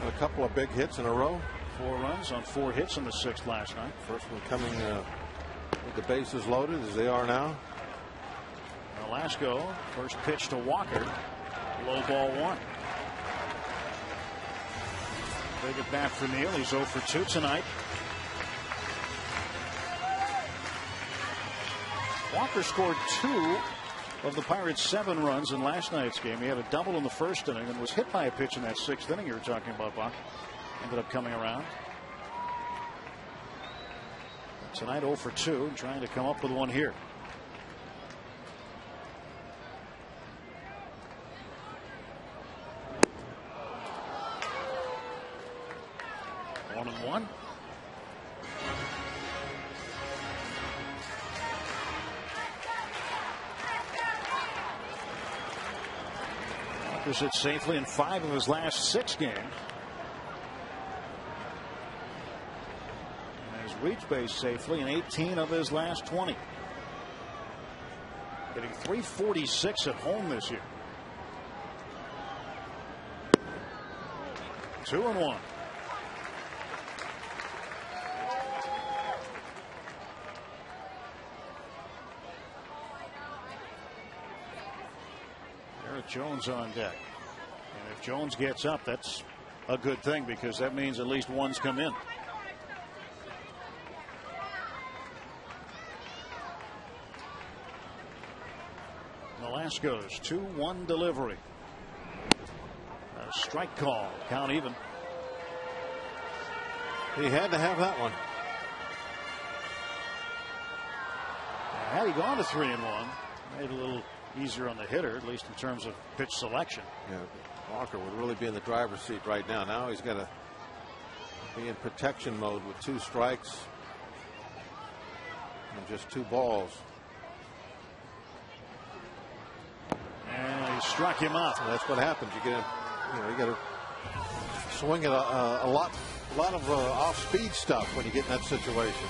Speaker 4: A couple of big hits in a row.
Speaker 1: 4 runs on 4 hits in the 6th last night.
Speaker 4: First one coming with the bases loaded as they are now.
Speaker 1: Velasco, first pitch to Walker. Low ball 1. Big at bat for Neil. He's 0 for 2 tonight. Walker scored 2 of the Pirates' 7 runs in last night's game. He had a double in the first inning and was hit by a pitch in that 6th inning you were talking about, Buck. Ended up coming around. Tonight 0 for 2, trying to come up with one here. One and one. Walker's hit safely in 5 of his last 6 games. Reached base safely in 18 of his last 20. Hitting .346 at home this year. 2-1. Eric Jones on deck. And if Jones gets up, that's a good thing because that means at least one's come in. Velasco's 2-1 delivery. A strike call. Count even.
Speaker 4: He had to have that one.
Speaker 1: Had he gone to 3-1, made it a little easier on the hitter, at least in terms of pitch selection.
Speaker 4: Yeah, Walker would really be in the driver's seat right now. Now he's got to be in protection mode with 2 strikes and just 2 balls.
Speaker 1: And he struck him out.
Speaker 4: And that's what happens. You get, you got to swing at a lot of off-speed stuff when you get in that situation.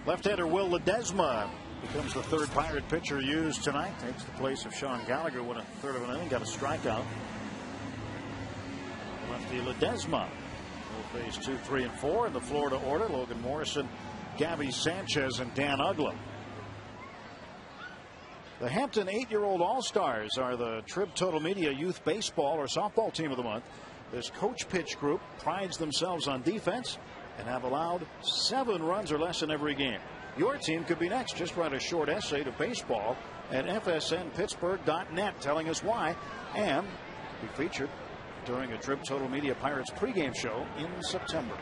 Speaker 1: Left-hander Will Ledesma becomes the 3rd Pirate pitcher used tonight. Takes the place of Sean Gallagher. Went a 1/3 of an inning, got a strikeout. Lefty Ledesma will face 2, 3, and 4 in the Florida order. Logan Morrison, Gabby Sanchez, and Dan Uggla. The Hampton 8-year-old All-Stars are the Trib Total Media Youth Baseball or Softball Team of the Month. This coach pitch group prides themselves on defense and have allowed 7 runs or less in every game. Your team could be next. Just write a short essay to baseball at fsnpittsburgh.net telling us why, and be featured during a Trib Total Media Pirates pregame show in September.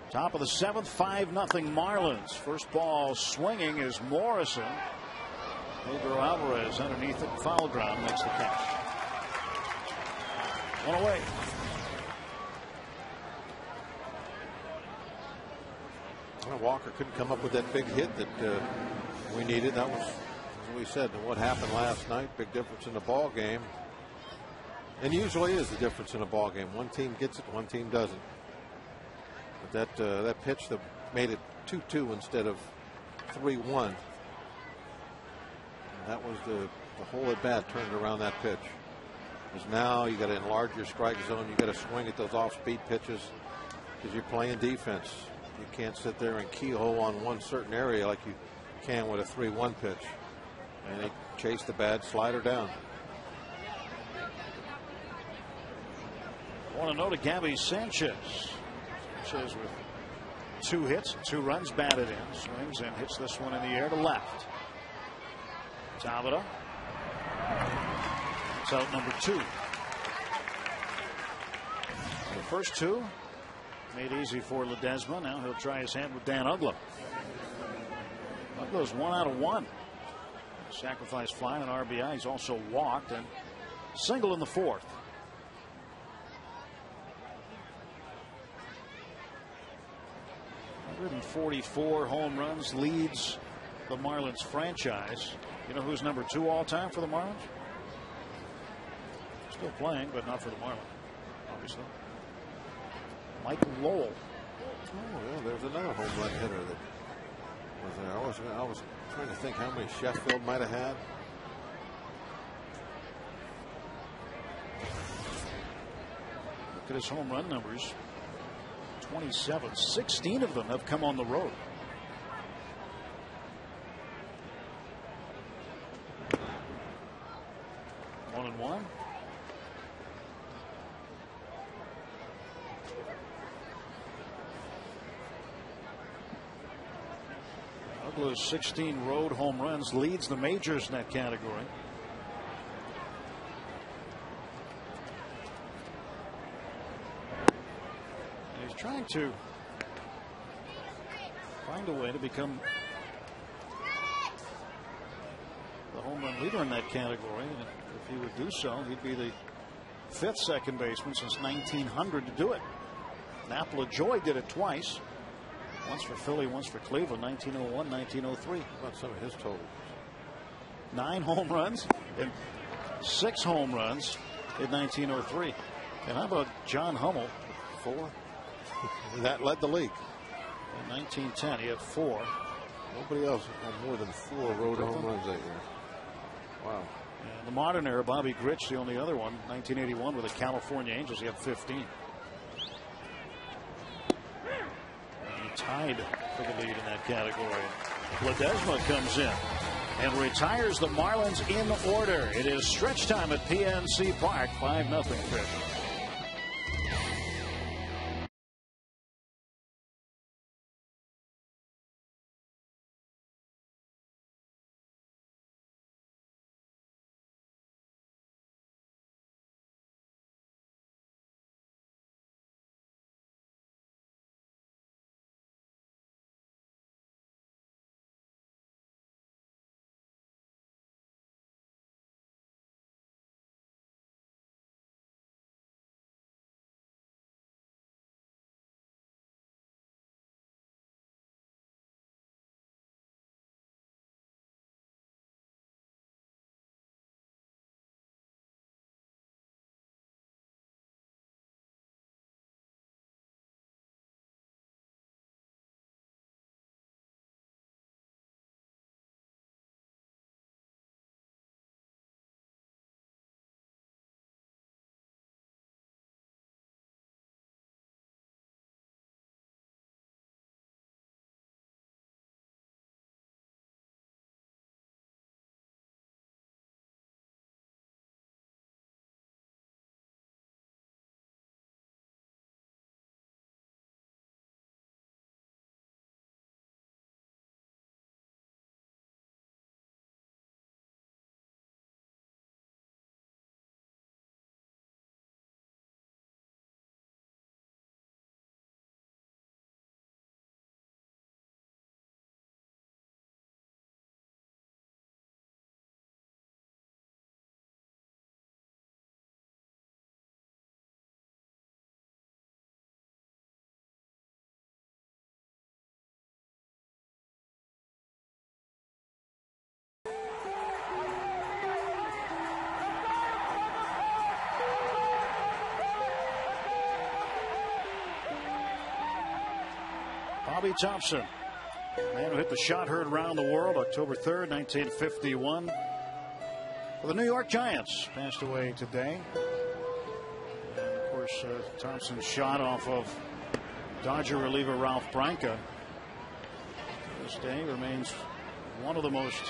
Speaker 1: Top of the 7th, 5-0 Marlins. First ball swinging is Morrison. Pedro Alvarez underneath it, foul ground, makes the catch. One away.
Speaker 4: Well, Walker couldn't come up with that big hit that we needed. That was, as we said, what happened last night. Big difference in the ball game. And usually is the difference in a ball game. One team gets it, one team doesn't. But that pitch that made it 2-2 instead of 3-1. That was the whole at bat turned around that pitch. Because now you got to enlarge your strike zone. You got to swing at those off-speed pitches because you're playing defense. You can't sit there and keyhole on one certain area like you can with a 3-1 pitch. And they chase the bad slider down.
Speaker 1: 1-0 to Gabby Sanchez. Sanchez with 2 hits, 2 runs batted in. Swings and hits this one in the air to left. Tabata. It's out number 2. The first 2 made easy for Ledesma. Now he'll try his hand with Dan Uggla. Ugla's 1 out of 1. Sacrifice fly and RBI. He's also walked and single in the 4th. 144 home runs, leads the Marlins franchise. You know who's number 2 all time for the Marlins? Still playing, but not for the Marlins, obviously. Mike Lowell.
Speaker 4: Oh, yeah, there's another home run hitter that was there. I was trying to think how many Sheffield might have had.
Speaker 1: Look at his home run numbers. 27. 16 of them have come on the road. One and one. Uggla's 16 road home runs leads the majors in that category. Trying to find a way to become the home run leader in that category. And if he would do so, he'd be the 5th second baseman since 1900 to do it. Napoli Joy did it twice. Once for Philly, once for Cleveland, 1901, 1903.
Speaker 4: How about some of his totals?
Speaker 1: 9 home runs and 6 home runs in 1903. And how about John Hummel?
Speaker 4: 4? That led the league.
Speaker 1: In 1910, he had 4.
Speaker 4: Nobody else had more than 4 road home runs that year. Wow.
Speaker 1: And the modern era, Bobby Grich, the only other one, 1981 with the California Angels, he had 15. And he tied for the lead in that category. Ledesma comes in and retires the Marlins in order. It is stretch time at PNC Park, 5-0 Fish. Bobby Thompson, man who hit the shot heard around the world October 3rd, 1951. For the New York Giants, passed away today. And of course, Thompson's shot off of Dodger reliever Ralph Branca to this day remains one of the most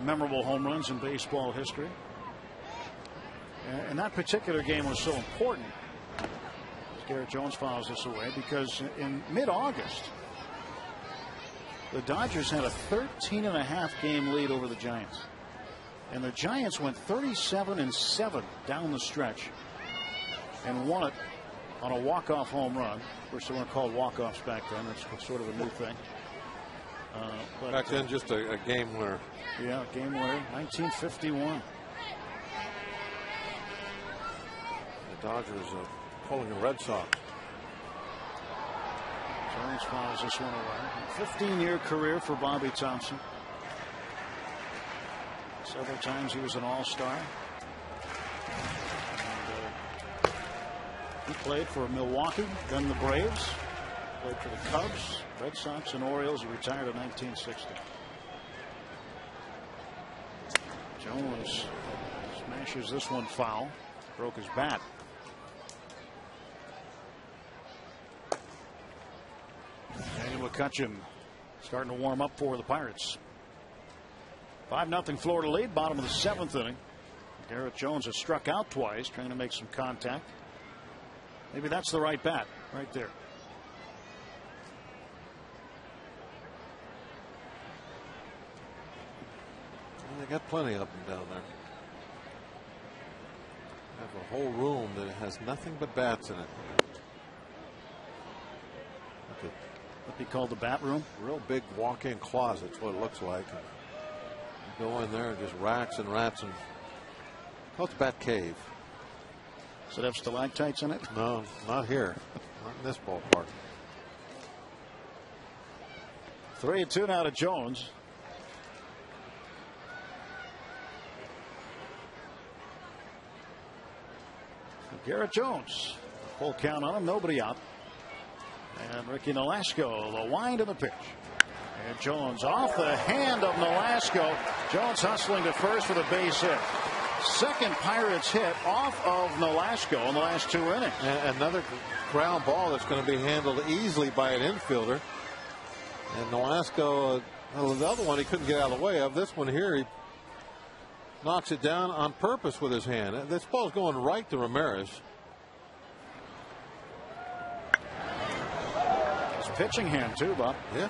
Speaker 1: memorable home runs in baseball history. And that particular game was so important, as Garrett Jones files this away, because in mid-August, the Dodgers had a 13.5 game lead over the Giants. And the Giants went 37-7 down the stretch and won it on a walk-off home run. Of course, they weren't called walk-offs back then. That's sort of a new thing.
Speaker 4: Back then, just a game winner.
Speaker 1: Yeah, game winner, 1951.
Speaker 4: The Dodgers pulling the Red Sox.
Speaker 1: Jones fouls this one away. 15-year career for Bobby Thompson. Several times he was an all-star. He played for Milwaukee, then the Braves, played for the Cubs, Red Sox, and Orioles. He retired in 1960. Jones smashes this one foul. Broke his bat. Daniel McCutcheon starting to warm up for the Pirates. 5-0 Florida lead, bottom of the 7th inning. Garrett Jones has struck out twice, trying to make some contact. Maybe that's the right bat right there.
Speaker 4: Well, they got plenty of them down there. They have a whole room that has nothing but bats in it.
Speaker 1: What be called the bat room?
Speaker 4: Real big walk-in closet's what it looks like. You go in there and just racks and rats and. Oh, it's Bat Cave.
Speaker 1: Does it have stalactites in it?
Speaker 4: No, not here. Not in this ballpark.
Speaker 1: 3-2 now to Jones. Garrett Jones. Full count on him. Nobody out. And Ricky Nolasco, the wind of the pitch. And Jones off the hand of Nolasco. Jones hustling to first for the base hit. Second Pirates hit off of Nolasco in the last 2 innings.
Speaker 4: And another ground ball that's going to be handled easily by an infielder. And Nolasco, the other one he couldn't get out of the way of. This one here, he knocks it down on purpose with his hand. This ball's going right to Ramirez.
Speaker 1: His pitching hand too, Bob.
Speaker 4: Yeah.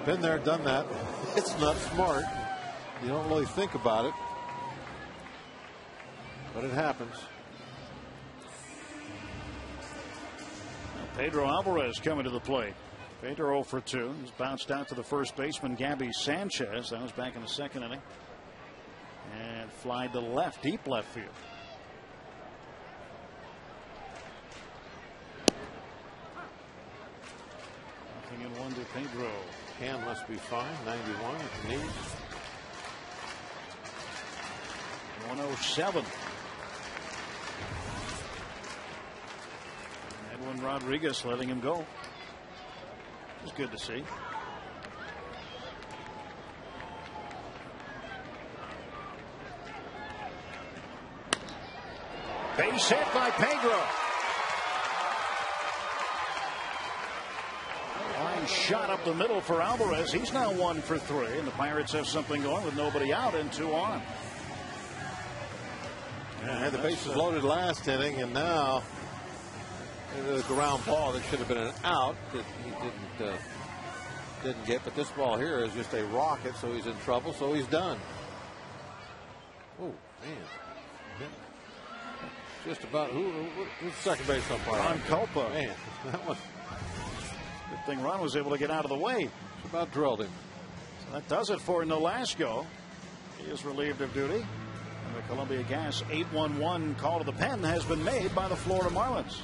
Speaker 4: Been there, done that. It's not smart. You don't really think about it. But it happens.
Speaker 1: Pedro Alvarez coming to the plate. Pedro 0 for 2. He's bounced out to the first baseman, Gabby Sanchez. That was back in the 2nd inning. And fly to left, deep left field. Nothing in 1 to Pedro.
Speaker 4: Hand must be fine. 91 at the knees.
Speaker 1: 107. Edwin Rodriguez letting him go. It's good to see. Base hit by Pedro. Line shot up the middle for Alvarez. He's now 1 for 3, and the Pirates have something going with nobody out and 2 on.
Speaker 4: Yeah, had the bases loaded last inning, and now the ground ball that should have been an out that he didn't get. But this ball here is just a rocket, so he's in trouble. So he's done. Oh man, just about who's the second base umpire?
Speaker 1: Ron Culpa.
Speaker 4: Man, that one.
Speaker 1: Good thing Ron was able to get out of the way.
Speaker 4: Just about drilled him.
Speaker 1: So that does it for Nolasco. He is relieved of duty. And the Columbia Gas 8-1-1 call to the pen has been made by the Florida Marlins.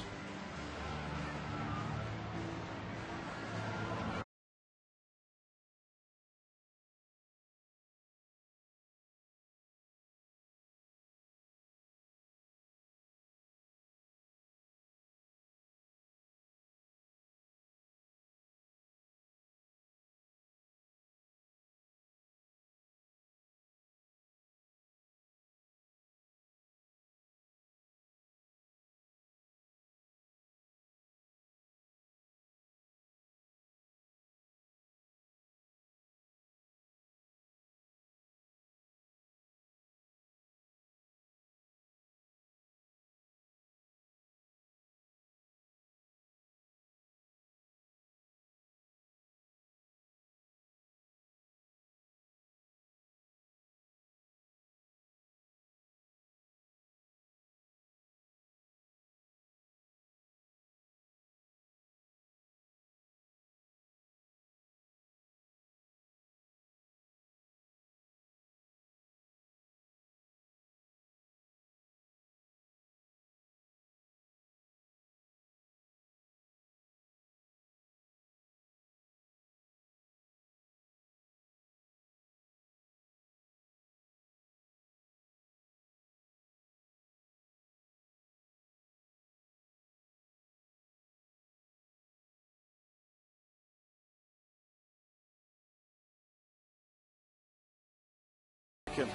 Speaker 1: back, and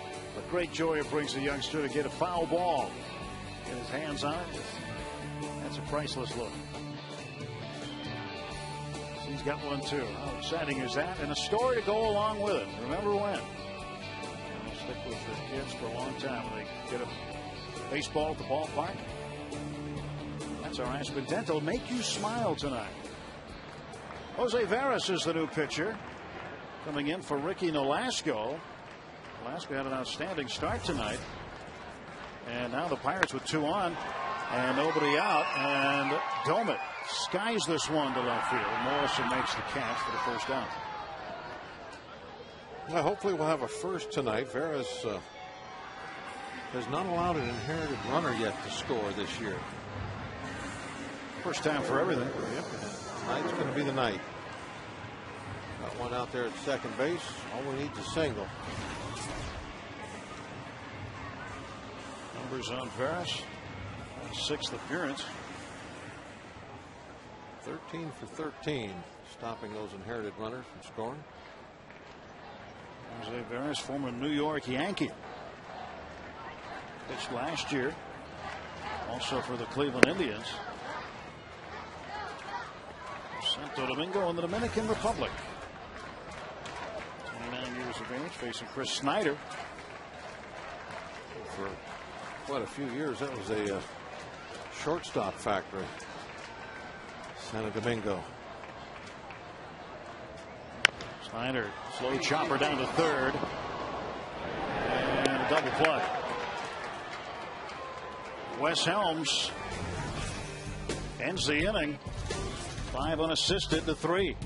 Speaker 1: a great joy it brings the youngster to get a foul ball. Get his hands on it. That's a priceless look. He's got one too. How exciting is that? And a story to go along with it. Remember when? I'll stick with the kids for a long time. They get a baseball at the ballpark. That's our Aspen Dental. Make you smile tonight. Jose Veras is the new pitcher. Coming in for Ricky Nolasco. Nolasco had an outstanding start tonight. And now the Pirates with 2 on and nobody out. And Domet skies this one to left field. Morrison makes the catch for the first down.
Speaker 4: Well, hopefully we'll have a first tonight. Veras has not allowed an inherited runner yet to score this year.
Speaker 1: First time for everything.
Speaker 4: Yep. Tonight's going to be the night. Got one out there at second base. All we need is a single.
Speaker 1: Numbers on Veras. 6th appearance.
Speaker 4: 13 for 13, stopping those inherited runners from scoring.
Speaker 1: Jose Veras, former New York Yankee. Pitched last year, also for the Cleveland Indians. Santo Domingo in the Dominican Republic. 29 years of age, facing Chris Snyder.
Speaker 4: For quite a few years, that was a shortstop factory. Santo Domingo.
Speaker 1: Snyder, slow chopper down to third. And a double play. Wes Helms ends the inning. 5 unassisted to 3.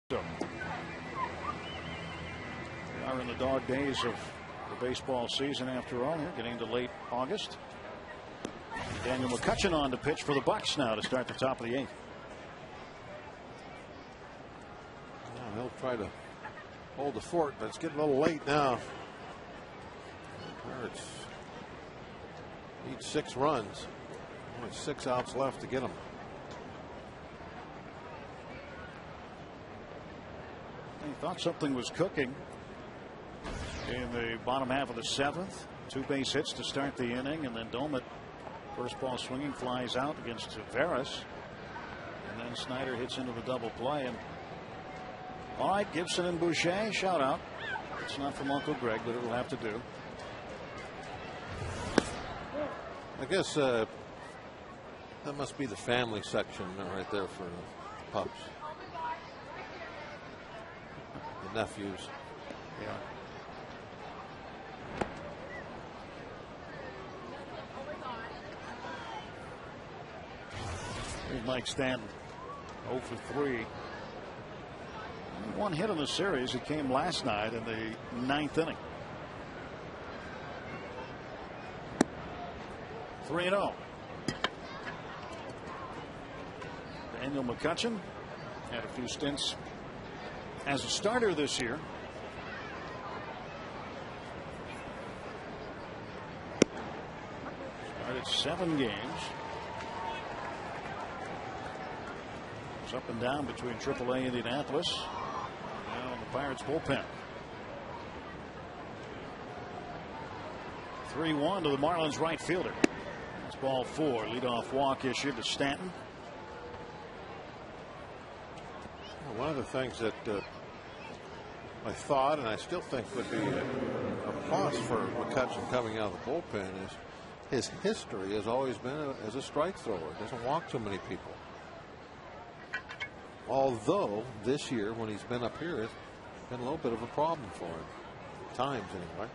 Speaker 1: We are in the dog days of the baseball season after all. Here, getting to late August. Daniel McCutcheon on to pitch for the Bucks now to start the top of the 8th.
Speaker 4: Well, he'll try to hold the fort, but it's getting a little late now. Pirates need 6 runs. Only 6 outs left to get them.
Speaker 1: He thought something was cooking in the bottom half of the 7th. 2 base hits to start the inning, and then Domet, first ball swinging, flies out against Veras, and then Snyder hits into the double play. And all right, Gibson and Boucher, shout out. It's not from Uncle Greg, but it'll have to do.
Speaker 4: I guess that must be the family section right there for the pups. nephews.
Speaker 1: Yeah. Here's Mike Stanton, 0 for 3. One hit in the series. It came last night in the 9th inning. 3-0. Daniel McCutchen had a few stints as a starter this year. Started 7 games. Was up and down between AAA Indianapolis and now in the Pirates bullpen. 3-1 to the Marlins right fielder. That's ball 4. Leadoff walk issued to Stanton.
Speaker 4: One of the things that I thought, and I still think would be a plus for McCutchen coming out of the bullpen, is his history has always been as a strike thrower. Doesn't walk too many people. Although this year, when he's been up here, it's been a little bit of a problem for him, at times anyway.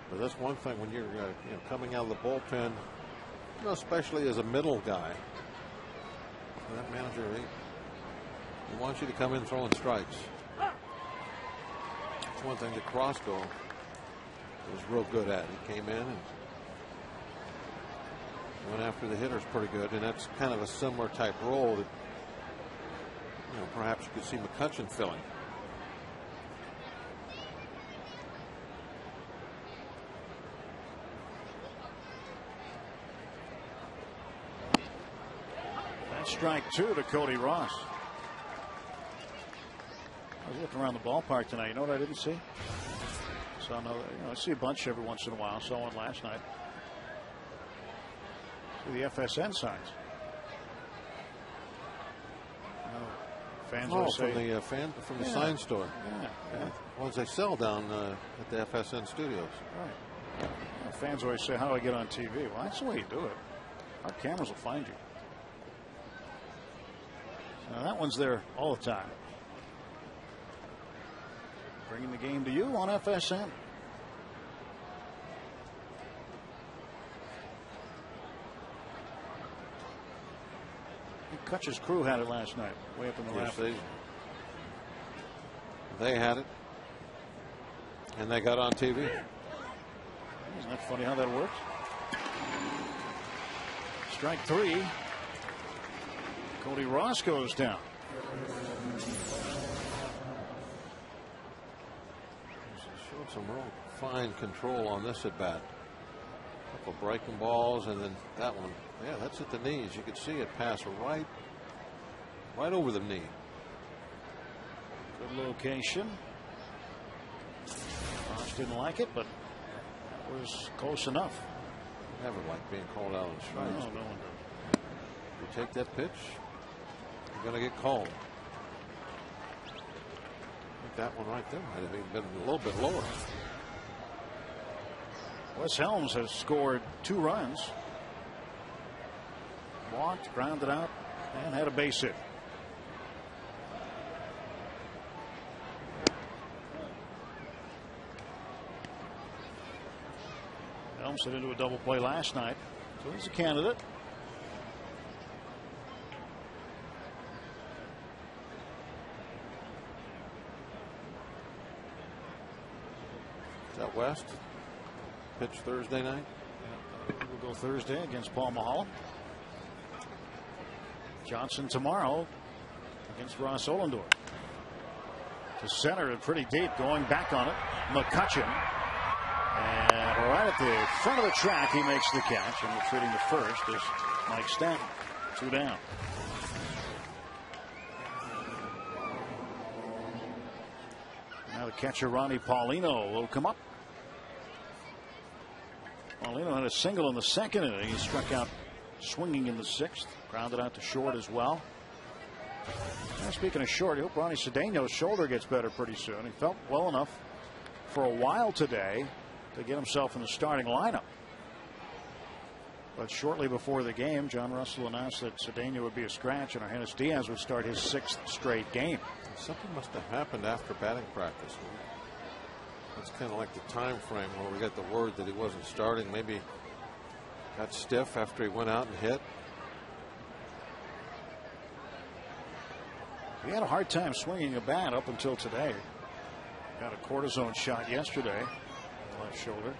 Speaker 4: But that's one thing when you're coming out of the bullpen, especially as a middle guy. That manager, he wants you to come in throwing strikes. That's one thing that Crosco was real good at. He came in and went after the hitters pretty good, and that's kind of a similar type role that perhaps you could see McCutchen filling.
Speaker 1: That's strike 2 to Cody Ross. I was looking around the ballpark tonight. You know what I didn't see? Saw another. I see a bunch every once in a while. Saw one last night. See the FSN signs. Fans will say
Speaker 4: from the sign store. Yeah. Ones they sell down at the FSN studios.
Speaker 1: Right. Fans always say, "How do I get on TV?" Well, that's the way you do it. Our cameras will find you. Now that one's there all the time. Bringing the game to you on FSN. Kutch's crew had it last night, way up in the left.
Speaker 4: They had it, and they got on TV.
Speaker 1: Isn't that funny how that works? Strike 3. Cody Ross goes down.
Speaker 4: Showed some real fine control on this at bat. A couple of breaking balls, and then that one. Yeah, that's at the knees. You could see it pass right over the knee.
Speaker 1: Good location. Ross didn't like it, but that was close enough.
Speaker 4: Never liked being called out on strikes.
Speaker 1: No one does.
Speaker 4: You take that pitch, you're going to get called. I think that one right there might have even been a little bit lower.
Speaker 1: Wes Helms has scored 2 runs. Walked, grounded out, and had a base hit. Helms hit into a double play last night, so he's a candidate.
Speaker 4: Is that West? Pitch Thursday night?
Speaker 1: We'll go Thursday against Paul Mulholland. Johnson tomorrow against Ross Ollendorf. To center and pretty deep, going back on it. McCutchen. And right at the front of the track, he makes the catch. And retreating to first is Mike Stanton. 2 down. Now the catcher, Ronnie Paulino, will come up. Paulino had a single in the 2nd inning. He struck out swinging in the 6th. Grounded out to short as well. Now, speaking of short, I hope Ronnie Cedeno's shoulder gets better pretty soon. He felt well enough for a while today to get himself in the starting lineup. But shortly before the game, John Russell announced that Cedeno would be a scratch and Argenis Diaz would start his 6th straight game.
Speaker 4: Something must have happened after batting practice. It's kind of like the time frame where we got the word that he wasn't starting. Maybe got stiff after he went out and hit.
Speaker 1: He had a hard time swinging a bat up until today. Got a cortisone shot yesterday on the left shoulder.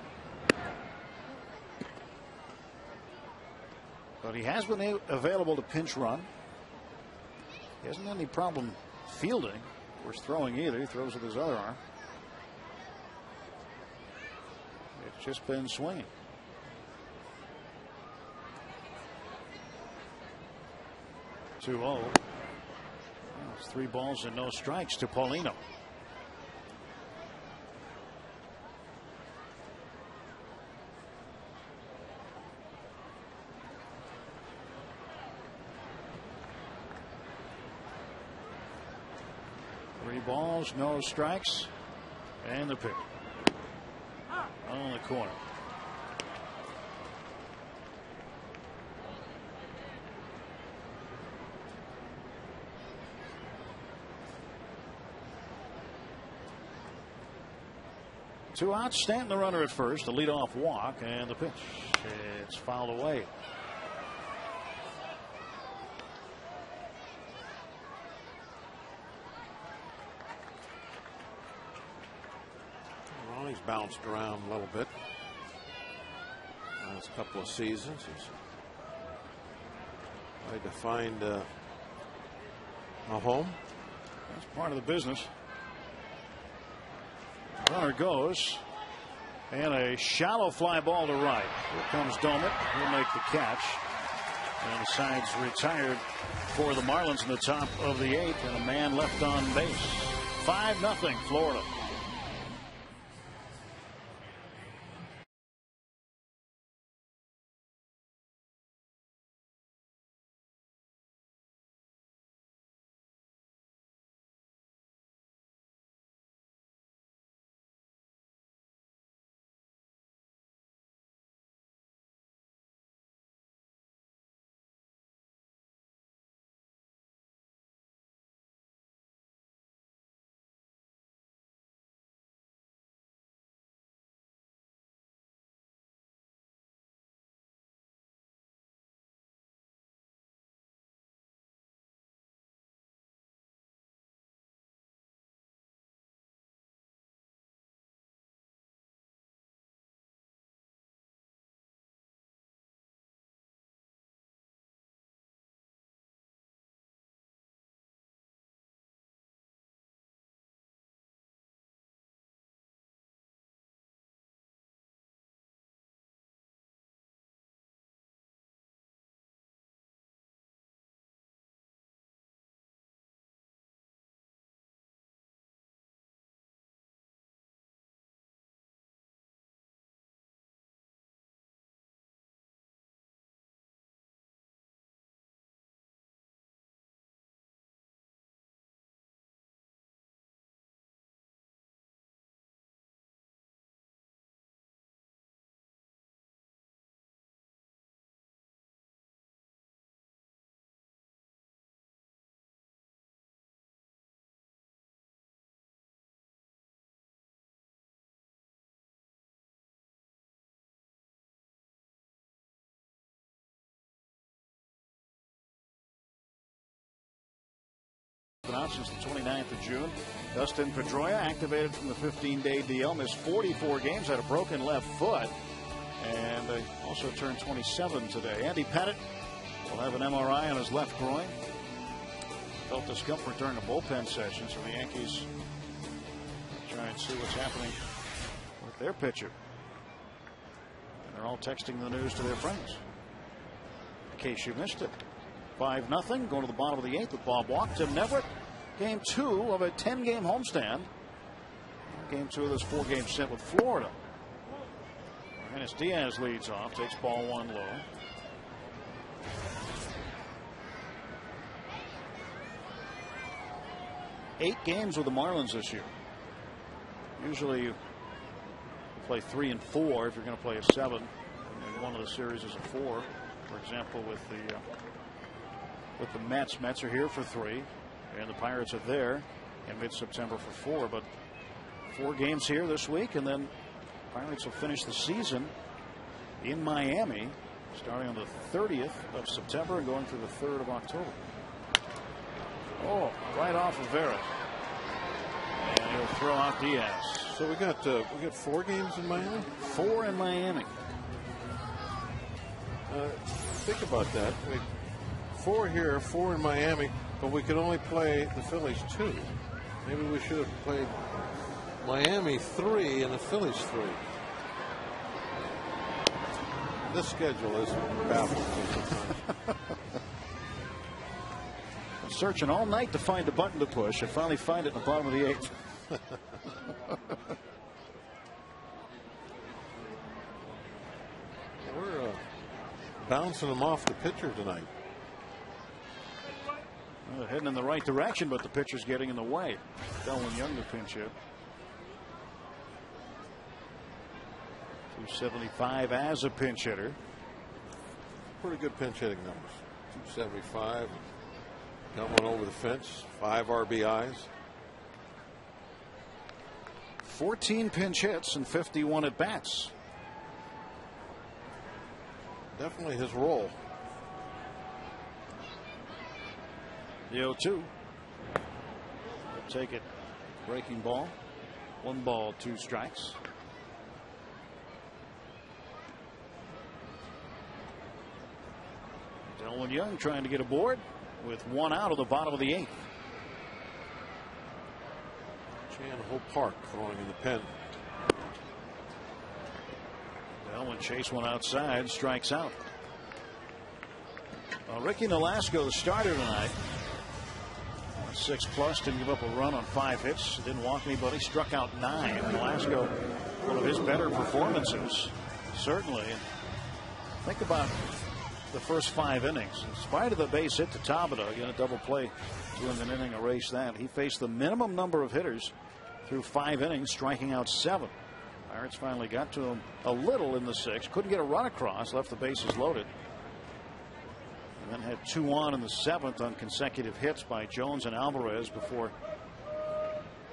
Speaker 1: But he has been available to pinch run. He hasn't had any problem fielding. Of course, throwing either. He throws with his other arm. It's just been swinging. Well, it's 3 balls and no strikes to Paulino. Three balls, no strikes, and the pitch on the corner. Two outs, Stanton the runner at first, a leadoff walk, and the pitch. It's fouled away.
Speaker 4: Well, he's bounced around a little bit. Last couple of seasons, he's tried to find a home.
Speaker 1: That's part of the business. Runner goes, and a shallow fly ball to right. Here comes Domit. He'll make the catch. And the side's retired for the Marlins in the top of the 8th, and a man left on base. 5-0 Florida. Out since the 29th of June. Dustin Pedroia activated from the 15-day DL, missed 44 games, had a broken left foot, and also turned 27 today. Andy Pettit will have an MRI on his left groin. Felt discomfort during a bullpen session, so the Yankees try and see what's happening with their pitcher. And they're all texting the news to their friends, in case you missed it. 5-0, going to the bottom of the 8th with Bob Walk. Tim Neverett, game 2 of a 10-game homestand. Game 2 of this 4-game stint with Florida. Argenis Diaz leads off, takes ball 1 low. Eight games with the Marlins this year. Usually you play 3 and 4 if you're going to play a 7. And one of the series is a 4. For example, with the Mets. Mets are here for 3, and the Pirates are there in mid-September for 4. But 4 games here this week, and then Pirates will finish the season in Miami, starting on the 30th of September and going through the 3rd of October. Oh, right off of Vera. And he'll throw out Diaz.
Speaker 4: So we got 4 games in Miami?
Speaker 1: 4 in Miami.
Speaker 4: Think about that. 4 here, 4 in Miami, but we could only play the Phillies 2. Maybe we should have played Miami 3 and the Phillies 3. This schedule is baffling.
Speaker 1: I'm searching all night to find a button to push. I finally find it in the bottom of the 8th.
Speaker 4: We're bouncing them off the pitcher tonight.
Speaker 1: Well, heading in the right direction, but the pitcher's getting in the way. Delwin Young the pinch hit. 275 as a pinch hitter.
Speaker 4: Pretty good pinch hitting numbers. 275. Got one over the fence. 5 RBIs.
Speaker 1: 14 pinch hits and 51 at bats.
Speaker 4: Definitely his role.
Speaker 1: The 0-2. They'll take it. Breaking ball. 1 ball, 2 strikes. Delwin Young trying to get aboard with 1 out of the bottom of the 8th.
Speaker 4: Chan Ho Park throwing in the pen.
Speaker 1: Delwin chase one outside, strikes out. Ricky Nolasco, the starter tonight. 6+, didn't give up a run on 5 hits, didn't walk anybody, struck out 9. Nolasco, one of his better performances, certainly. And think about the first 5 innings. In spite of the base hit to Tabata, again a double play to win an inning, erase that. He faced the minimum number of hitters through 5 innings, striking out 7. Pirates finally got to him a little in the 6th. Couldn't get a run across, left the bases loaded. And then had 2 on in the 7th on consecutive hits by Jones and Alvarez before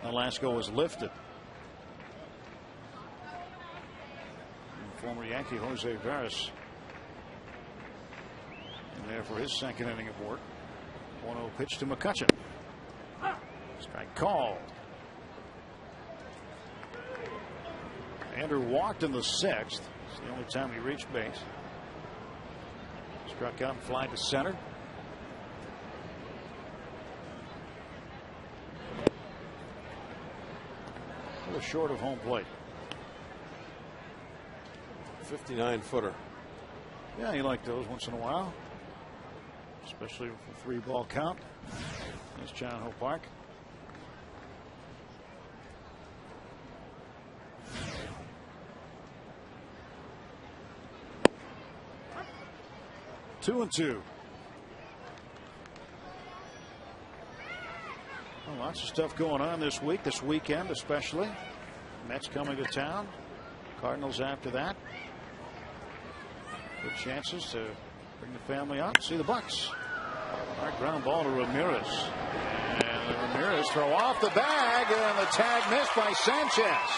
Speaker 1: Nolasco was lifted. And former Yankee Jose Veras in there for his 2nd inning of work. 1-0 pitch to McCutchen. Strike called. Andrew walked in the 6th. It's the only time he reached base. Struck out and fly to center. A little short of home plate.
Speaker 4: 59-footer.
Speaker 1: Yeah, you like those once in a while, especially with a 3-ball count. There's Chan Ho Park. Two and 2. Well, lots of stuff going on this week, this weekend especially. Mets coming to town. Cardinals after that. Good chances to bring the family out and see the Bucks. Hard ground ball to Ramirez. And Ramirez throw off the bag, and the tag missed by Sanchez.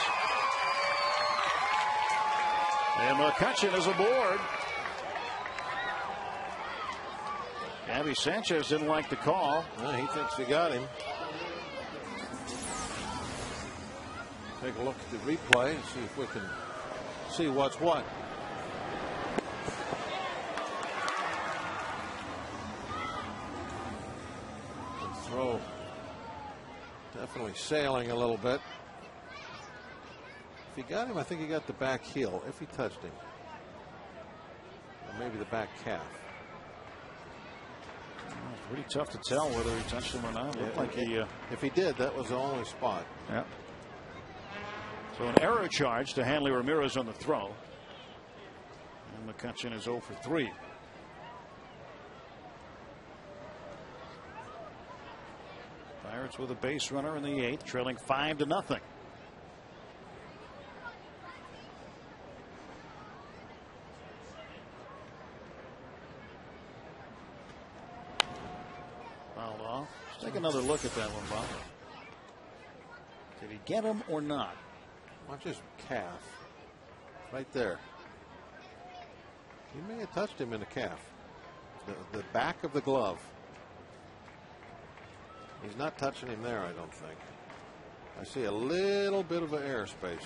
Speaker 1: And McCutchen is aboard. Gabby Sanchez didn't like the call.
Speaker 4: Well, he thinks he got him. Take a look at the replay and see if we can see what's what. The throw definitely sailing a little bit. If he got him, I think he got the back heel, if he touched him. Or maybe the back calf.
Speaker 1: Pretty tough to tell whether he touched him or not. Looked like he.
Speaker 4: If he did, that was the only spot.
Speaker 1: Yeah. So an error charge to Hanley Ramirez on the throw. And McCutchen is 0 for 3. Pirates with a base runner in the 8th, trailing 5-0. Let's take another look at that one, Bob. Did he get him or not?
Speaker 4: Watch his calf. Right there. He may have touched him in the calf. The back of the glove. He's not touching him there, I don't think. I see a little bit of an airspace.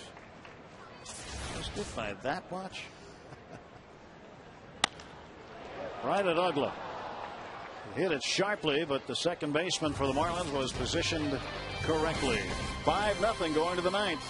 Speaker 1: Just hit by that much. Right at Ugla. Hit it sharply, but the second baseman for the Marlins was positioned correctly. 5-0 going to the ninth.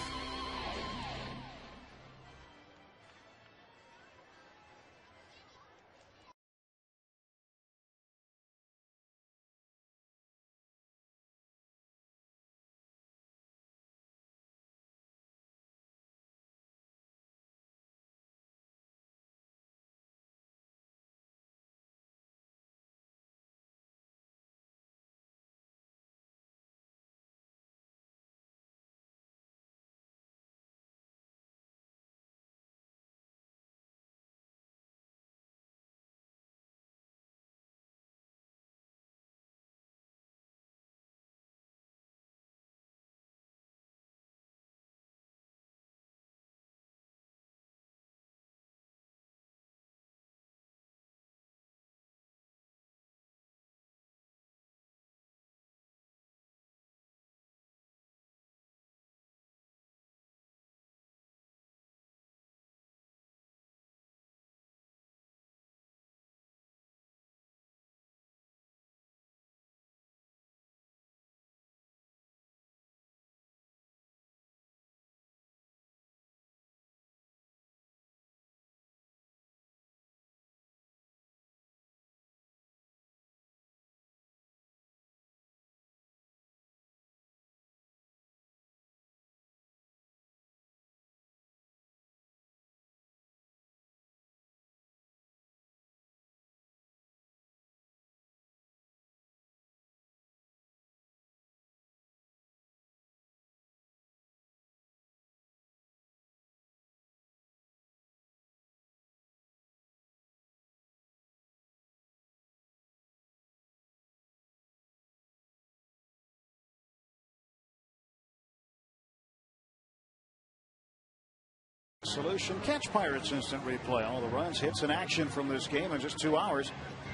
Speaker 1: Solution. Catch Pirates instant replay. All the runs, hits, and action from this game in just 2 hours.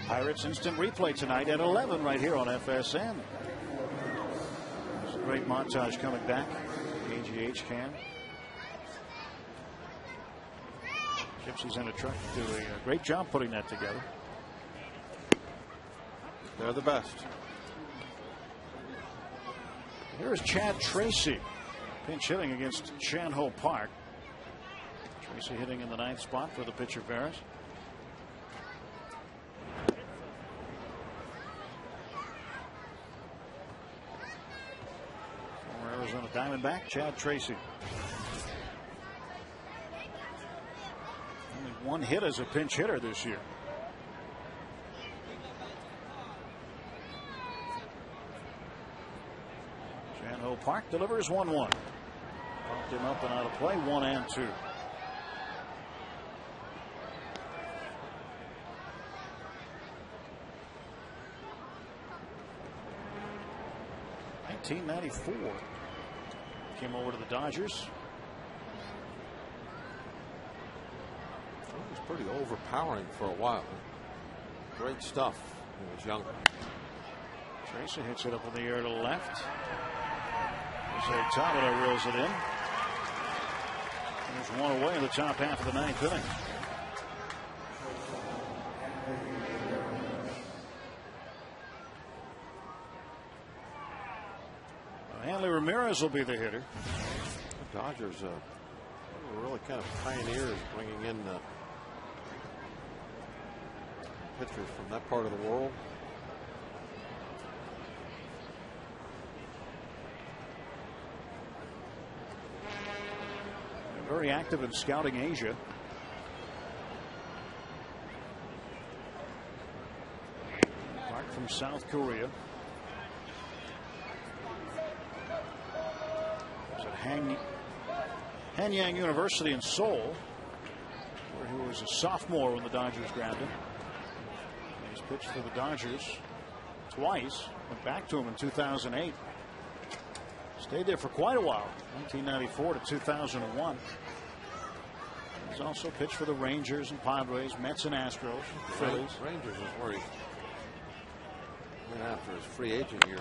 Speaker 1: Pirates instant replay tonight at 11 right here on FSN. There's a great montage coming back. AGH can. Gypsy's in a truck do a great job putting that together.
Speaker 4: They're the best.
Speaker 1: Here's Chad Tracy. Pinch hitting against Chan-Ho Park. Tracy hitting in the ninth spot for the pitcher Ferris. Former Arizona Diamondback Chad Tracy. Only one hit as a pinch hitter this year. Chan-Ho Park delivers 1-1. Popped him up and out of play, 1-2. '94 came over to the Dodgers.
Speaker 4: He was pretty overpowering for a while. Great stuff when he was younger.
Speaker 1: Tracy hits it up in the air to left. Jose Tabata reels it in. There's one away in the top half of the ninth inning. Hanley Ramirez will be the hitter.
Speaker 4: The Dodgers were really kind of pioneers bringing in pitchers from that part of the world.
Speaker 1: They're very active in scouting Asia. Park from South Korea. Hanyang University in Seoul, where he was a sophomore when the Dodgers grabbed him. He's pitched for the Dodgers twice. Went back to him in 2008. Stayed there for quite a while, 1994 to 2001. He's also pitched for the Rangers and Padres, Mets and Astros, Phillies.
Speaker 4: Rangers is where he went after his free agent year.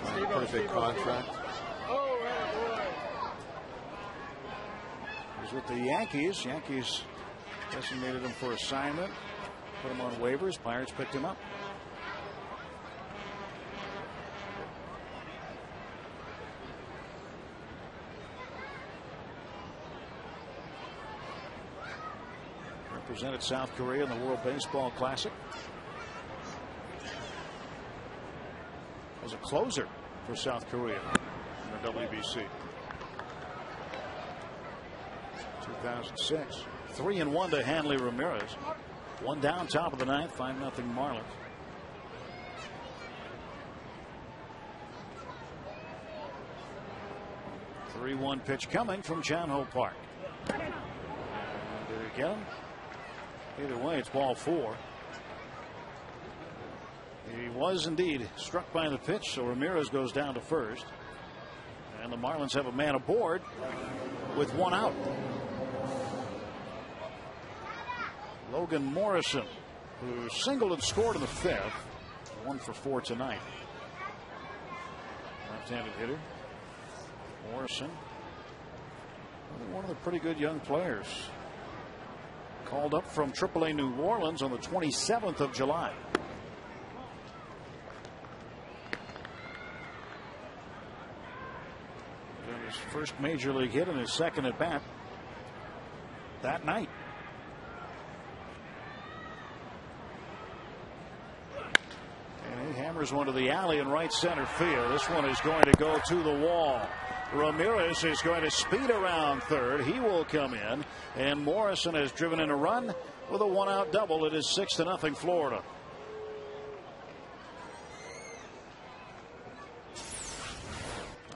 Speaker 4: Signed a pretty big contract.
Speaker 1: He's with the Yankees. Yankees designated him for assignment, put him on waivers. Pirates picked him up. Represented South Korea in the World Baseball Classic. As a closer for South Korea in the WBC. 2006. 3-1 to Hanley Ramirez. One down, top of the ninth, 5-0 Marlins. The 3-1 pitch coming from Chan-Ho Park. Did he get him? Either way, it's ball 4. He was indeed struck by the pitch, so Ramirez goes down to first. And the Marlins have a man aboard with one out. Logan Morrison, who singled and scored in the 5th. 1 for 4 tonight. Left-handed hitter. Morrison, one of the pretty good young players. Called up from AAA New Orleans on the 27th of July. And his first major league hit in his second at bat that night. And he hammers one to the alley in right center field. This one is going to go to the wall. Ramirez is going to speed around third. He will come in. And Morrison has driven in a run with a one-out double. It is 6-0 Florida.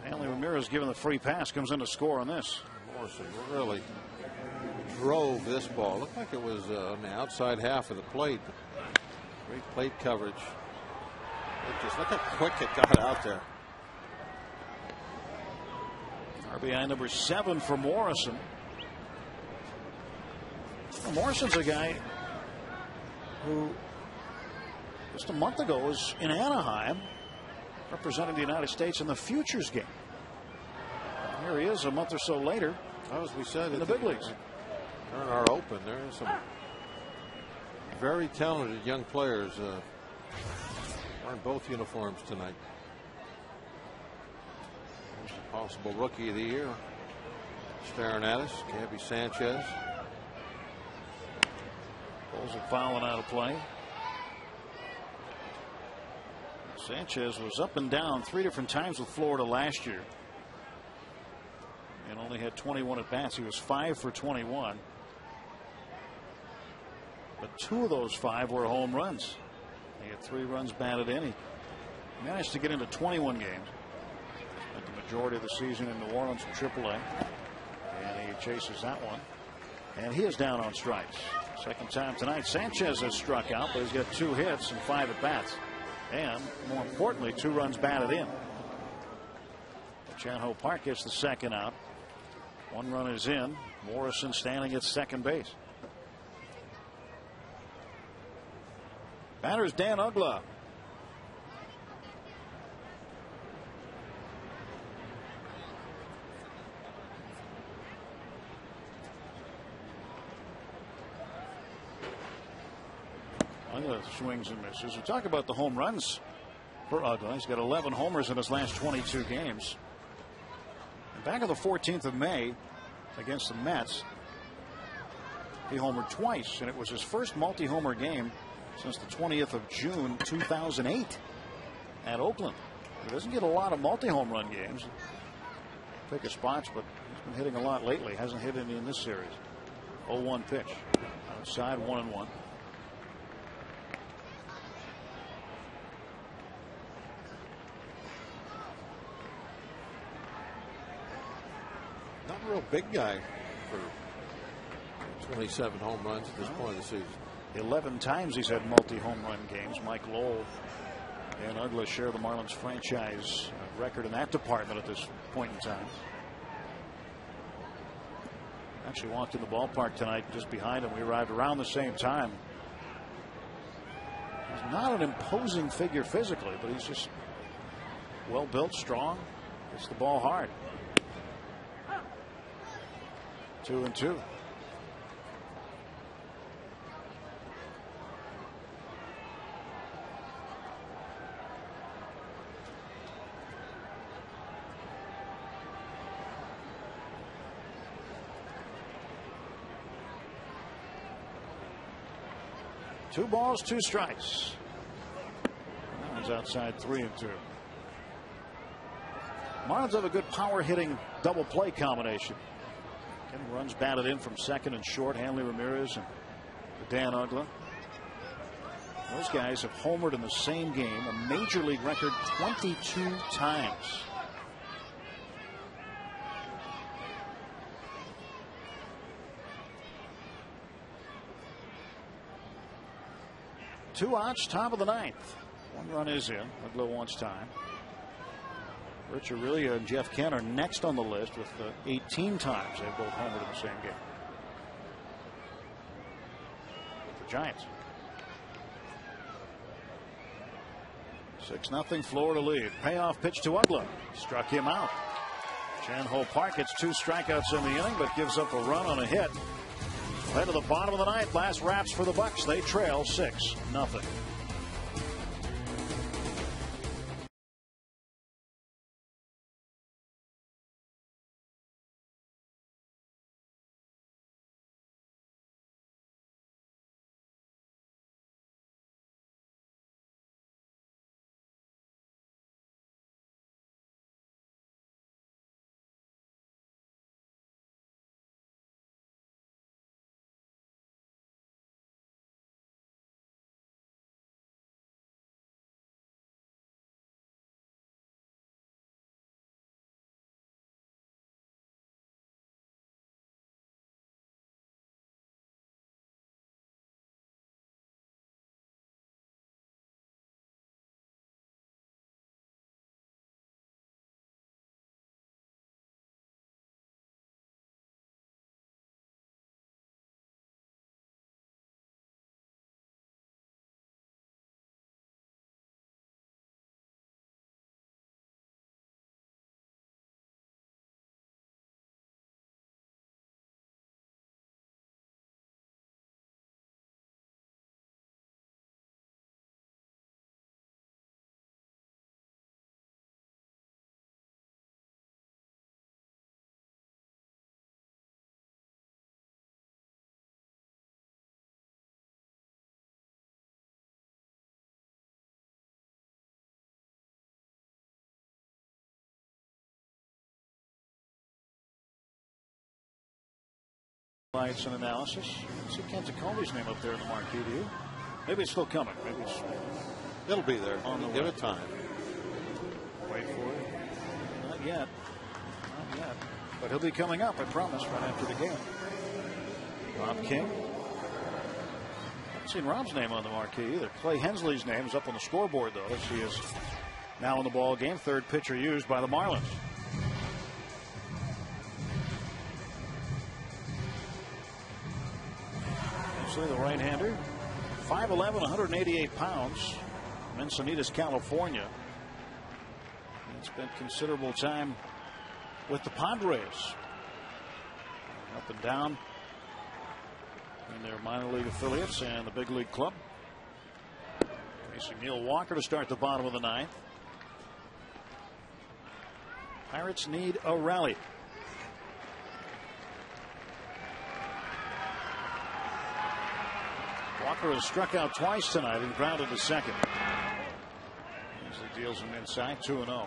Speaker 1: Hanley Ramirez, given the free pass, comes in to score on this.
Speaker 4: Morrison really drove this ball. Looked like it was on the outside half of the plate. Great plate coverage. Just look how quick it got out there.
Speaker 1: RBI number 7 for Morrison. Well, Morrison's a guy who just a month ago was in Anaheim representing the United States in the Futures game. Here he is a month or so later.
Speaker 4: As we said,
Speaker 1: in the big leagues.
Speaker 4: During our open, there are some very talented young players wearing both uniforms tonight. Possible rookie of the year staring at us, Gabby Sanchez.
Speaker 1: Balls are fouling out of play. Sanchez was up and down 3 different times with Florida last year and only had 21 at bats. He was 5 for 21, but 2 of those 5 were home runs. He had 3 runs batted in. He managed to get into 21 games. The majority of the season in New Orleans in AAA, and he chases that one, and he is down on strikes. Second time tonight. Sanchez has struck out, but he's got 2 hits and 5 at bats, and more importantly, 2 runs batted in. Chan-Ho Park gets the second out. 1 run is in. Morrison standing at second base. Batter's Dan Uggla. Swings and misses. We talk about the home runs for Uggla. He's got 11 homers in his last 22 games. And back on the 14th of May against the Mets, he homered twice, and it was his first multi-homer game since the 20th of June 2008 at Oakland. He doesn't get a lot of multi-home run games. Pick his spots, but he's been hitting a lot lately. Hasn't hit any in this series. 0-1 pitch. Outside, 1-1.
Speaker 4: Not a real big guy for 27 home runs at this point of the season.
Speaker 1: 11 times he's had multi-home run games. Mike Lowell and Uggla share the Marlins franchise record in that department at this point in time. Actually walked in the ballpark tonight just behind him. We arrived around the same time. He's not an imposing figure physically, but he's just well built, strong, hits the ball hard. 2-2. Two balls, two strikes. Marlins outside 3-2. Marlins have a good power hitting double play combination. Getting runs batted in from second and short. Hanley Ramirez and Dan Uggla. Those guys have homered in the same game a major league record 22 times. Two outs, top of the ninth. One run is in. Uggla wants time. Rich Aurelia and Jeff Kent are next on the list with 18 times they've both homered in the same game. The Giants. 6-0 Florida lead. Payoff pitch to Uggla. Struck him out. Chan-Ho Park gets 2 strikeouts in the inning, but gives up a run on a hit. Head to the bottom of the ninth. Last wraps for the Bucks. They trail 6-0. Lights and analysis. See Ken Tacomi's name up there in the marquee, do you? Maybe it's still coming. Maybe
Speaker 4: it'll be there.
Speaker 1: On the
Speaker 4: Give it time.
Speaker 1: Wait for it. Not yet. Not yet. But he'll be coming up, I promise, right after the game. Rob King. Haven't seen Rob's name on the marquee either. Clay Hensley's name is up on the scoreboard, though, as he is now in the ball game. Third pitcher used by the Marlins. The right-hander, 5'11", 188 pounds, from Encinitas, California. He spent considerable time with the Padres, up and down in their minor league affiliates and the big league club. Facing Neil Walker to start the bottom of the ninth. Pirates need a rally. Walker has struck out twice tonight and grounded to second. Usually deals him inside. 2-0.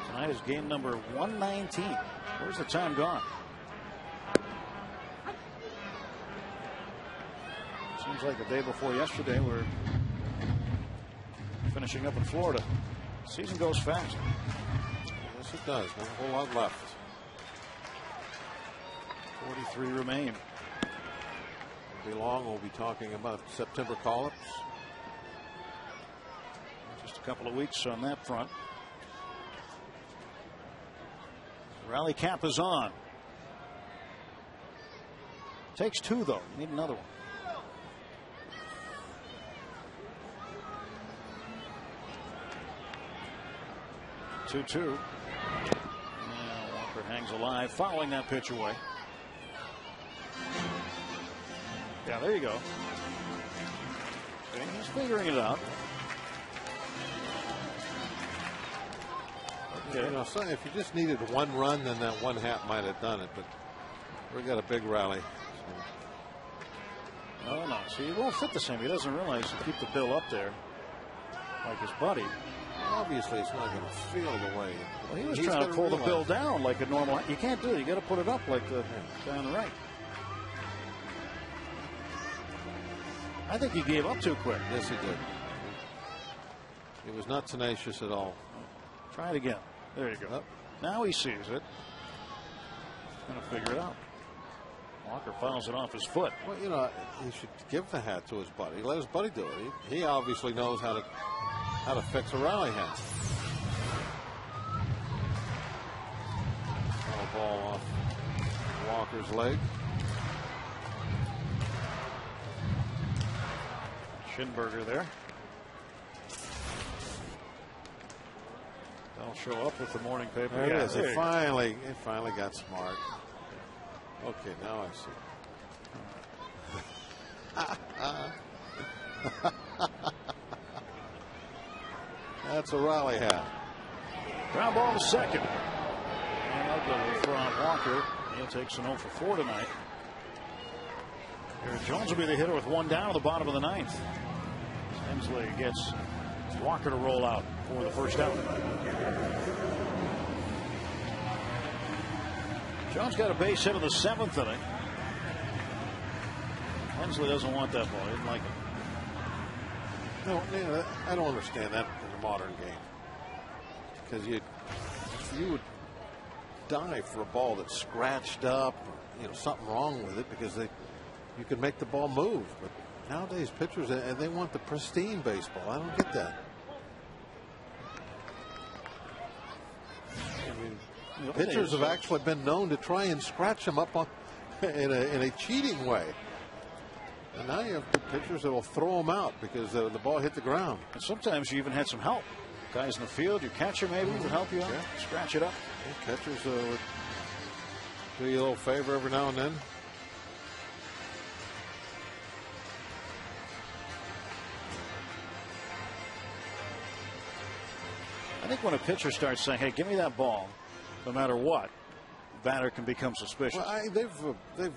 Speaker 1: Tonight is game number 119. Where's the time gone? Seems like the day before yesterday. We're finishing up in Florida. Season goes fast.
Speaker 4: Yes, it does. Not a whole lot left.
Speaker 1: 43 remain.
Speaker 4: Won't be long. We'll be talking about September call-ups.
Speaker 1: Just a couple of weeks on that front. Rally cap is on. Takes two, though. Need another one. 2-2. Walker hangs alive, fouling that pitch away. Yeah, there you go. Okay, he's figuring it out.
Speaker 4: Okay. You know, so if you just needed one run, then that one hat might have done it. But we got a big rally. So.
Speaker 1: Oh no! See, he won't fit the same. He doesn't realize to keep the bill up there, like his buddy.
Speaker 4: Obviously, it's not going to feel the way.
Speaker 1: Well, he was trying to pull the bill down like a normal. You can't do it. You got to put it up like the guy on the right. I think he gave up too quick.
Speaker 4: Yes, he did. He was not tenacious at all.
Speaker 1: Try it again. There you go. Now he sees it. He's going to figure it out. Walker fouls it off his foot.
Speaker 4: Well, you know, he should give the hat to his buddy. Let his buddy do it. He obviously knows how to fix a rally hat. Foul ball off Walker's leg.
Speaker 1: Schinberger there. They'll show up with the morning paper.
Speaker 4: There it is. It finally got smart. Okay, now I see. That's a rally hat.
Speaker 1: Ground ball to second. And ugly from Walker. He'll take some 0 for 4 tonight. Aaron Jones will be the hitter with one down at the bottom of the ninth. Hensley gets Walker to roll out for the first out. Jones got a base hit in the 7th inning. Hensley doesn't want that ball. He didn't like it.
Speaker 4: No, I don't understand that in the modern game. Because you would die for a ball that's scratched up, or, something wrong with it, because you could make the ball move. But nowadays pitchers, and they want the pristine baseball. I don't get that. I mean, pitchers have actually been known to try and scratch them up in a cheating way. And now you have pitchers that will throw them out because the ball hit the ground.
Speaker 1: And sometimes you even had some help. Guys in the field, your catcher maybe would help you out, scratch it up.
Speaker 4: Yeah, catchers would do you a little favor every now and then.
Speaker 1: I think when a pitcher starts saying, "Hey, give me that ball," no matter what, batter can become suspicious.
Speaker 4: Well, they've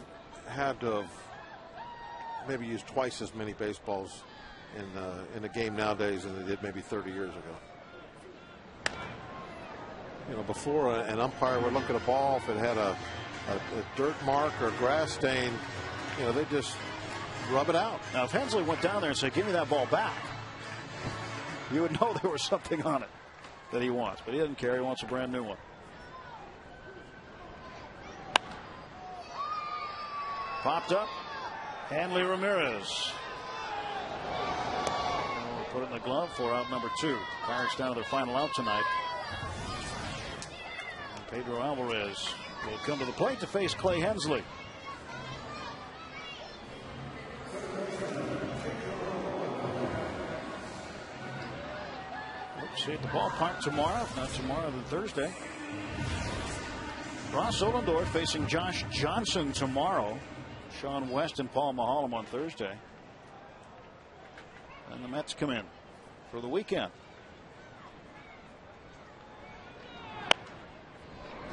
Speaker 4: had to have maybe used twice as many baseballs in a game nowadays than they did maybe 30 years ago. Before an umpire would look at a ball, if it had a dirt mark or a grass stain, they just rub it out.
Speaker 1: Now, if Hensley went down there and said, "Give me that ball back," you would know there was something on it that he wants, but he doesn't care. He wants a brand new one. Popped up. Hanley Ramirez. Put it in the glove for out number 2. Pirates down to their final out tonight. And Pedro Alvarez will come to the plate to face Clay Hensley. See at the ballpark tomorrow, if not tomorrow, then Thursday. Ross Ollendorf facing Josh Johnson tomorrow. Sean West and Paul Maholm on Thursday. And the Mets come in for the weekend.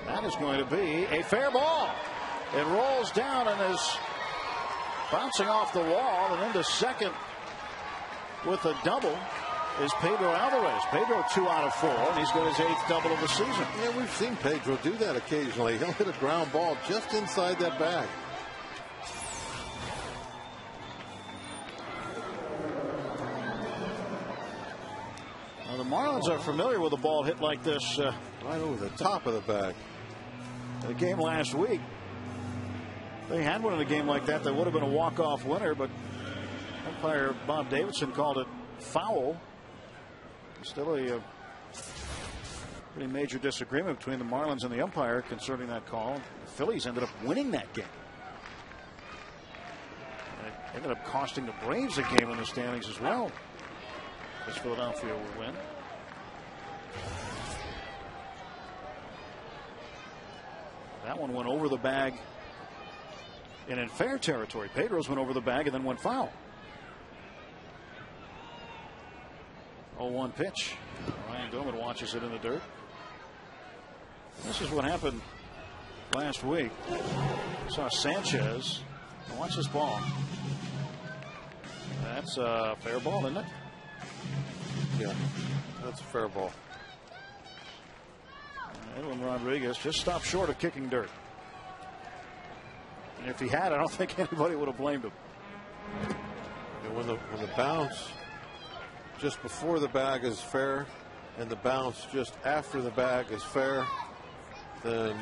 Speaker 1: That is going to be a fair ball. It rolls down and is bouncing off the wall and into second with a double is Pedro Alvarez. Pedro 2 out of 4, and he's got his 8th double of the season.
Speaker 4: Yeah, we've seen Pedro do that occasionally. He'll hit a ground ball just inside that bag.
Speaker 1: Now, the Marlins are familiar with a ball hit like this.
Speaker 4: Right over the top of the bag.
Speaker 1: The game last week. They had one in a game like that would have been a walk-off winner, but umpire Bob Davidson called it foul. Still a pretty major disagreement between the Marlins and the umpire concerning that call. The Phillies ended up winning that game. And it ended up costing the Braves a game in the standings as well, because Philadelphia will win. That one went over the bag and in fair territory. Pedro's went over the bag and then went foul. 0-1 pitch. Ryan Doman watches it in the dirt. This is what happened last week. Saw Sanchez. Watch this ball. That's a fair ball, isn't it?
Speaker 4: Yeah, that's a fair ball.
Speaker 1: Edwin Rodriguez just stopped short of kicking dirt. And if he had, I don't think anybody would have blamed him.
Speaker 4: And when the bounce just before the bag is fair and the bounce just after the bag is fair, then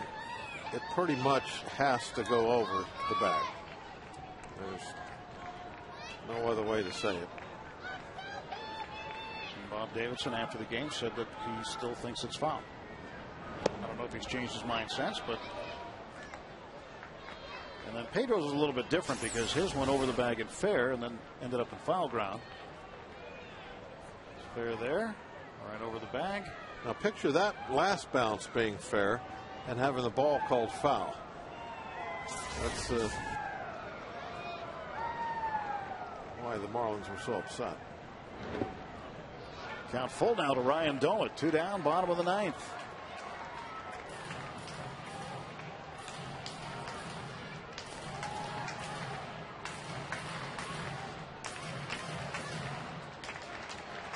Speaker 4: it pretty much has to go over the bag. There's no other way to say it.
Speaker 1: And Bob Davidson after the game said that he still thinks it's foul. I don't know if he's changed his mind since, but. And then Pedro's was a little bit different because his went over the bag and fair and then ended up in foul ground. Fair there, right over the bag.
Speaker 4: Now picture that last bounce being fair and having the ball called foul. That's why the Marlins were so upset.
Speaker 1: Count full now to Ryan Dolan. 2 down, bottom of the 9th.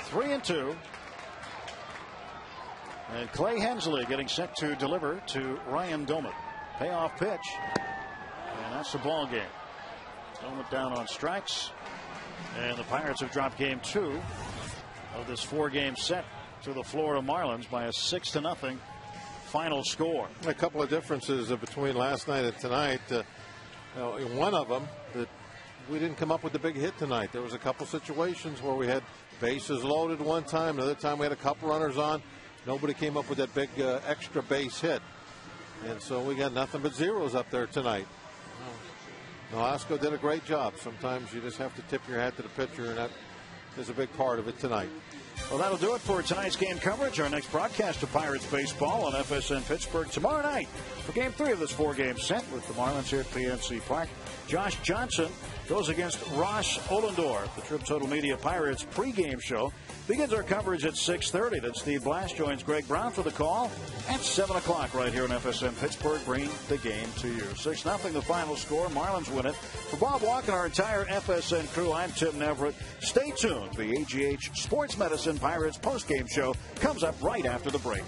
Speaker 1: Three and 2. And Clay Hensley getting set to deliver to Ryan Doman. Payoff pitch. And that's the ball game. Doman down on strikes. And the Pirates have dropped game 2 of this 4-game set to the Florida Marlins by a 6-0 final score.
Speaker 4: A couple of differences between last night and tonight. One of them, that we didn't come up with the big hit tonight. There was a couple situations where we had bases loaded one time. Another time we had a couple runners on. Nobody came up with that big extra base hit. And so we got nothing but zeros up there tonight. Nolasco did a great job. Sometimes you just have to tip your hat to the pitcher, and that is a big part of it tonight.
Speaker 1: Well, that'll do it for tonight's game coverage. Our next broadcast of Pirates baseball on FSN Pittsburgh tomorrow night for game 3 of this 4-game set with the Marlins here at PNC Park. Josh Johnson goes against Ross Ollendorf. The Trip Total Media Pirates pregame show begins our coverage at 6:30. Then Steve Blass joins Greg Brown for the call at 7 o'clock right here on FSN Pittsburgh. Bring the game to you. 6-0 the final score. Marlins win it. For Bob Walk and our entire FSN crew, I'm Tim Neverett. Stay tuned. The AGH Sports Medicine Pirates postgame show comes up right after the break.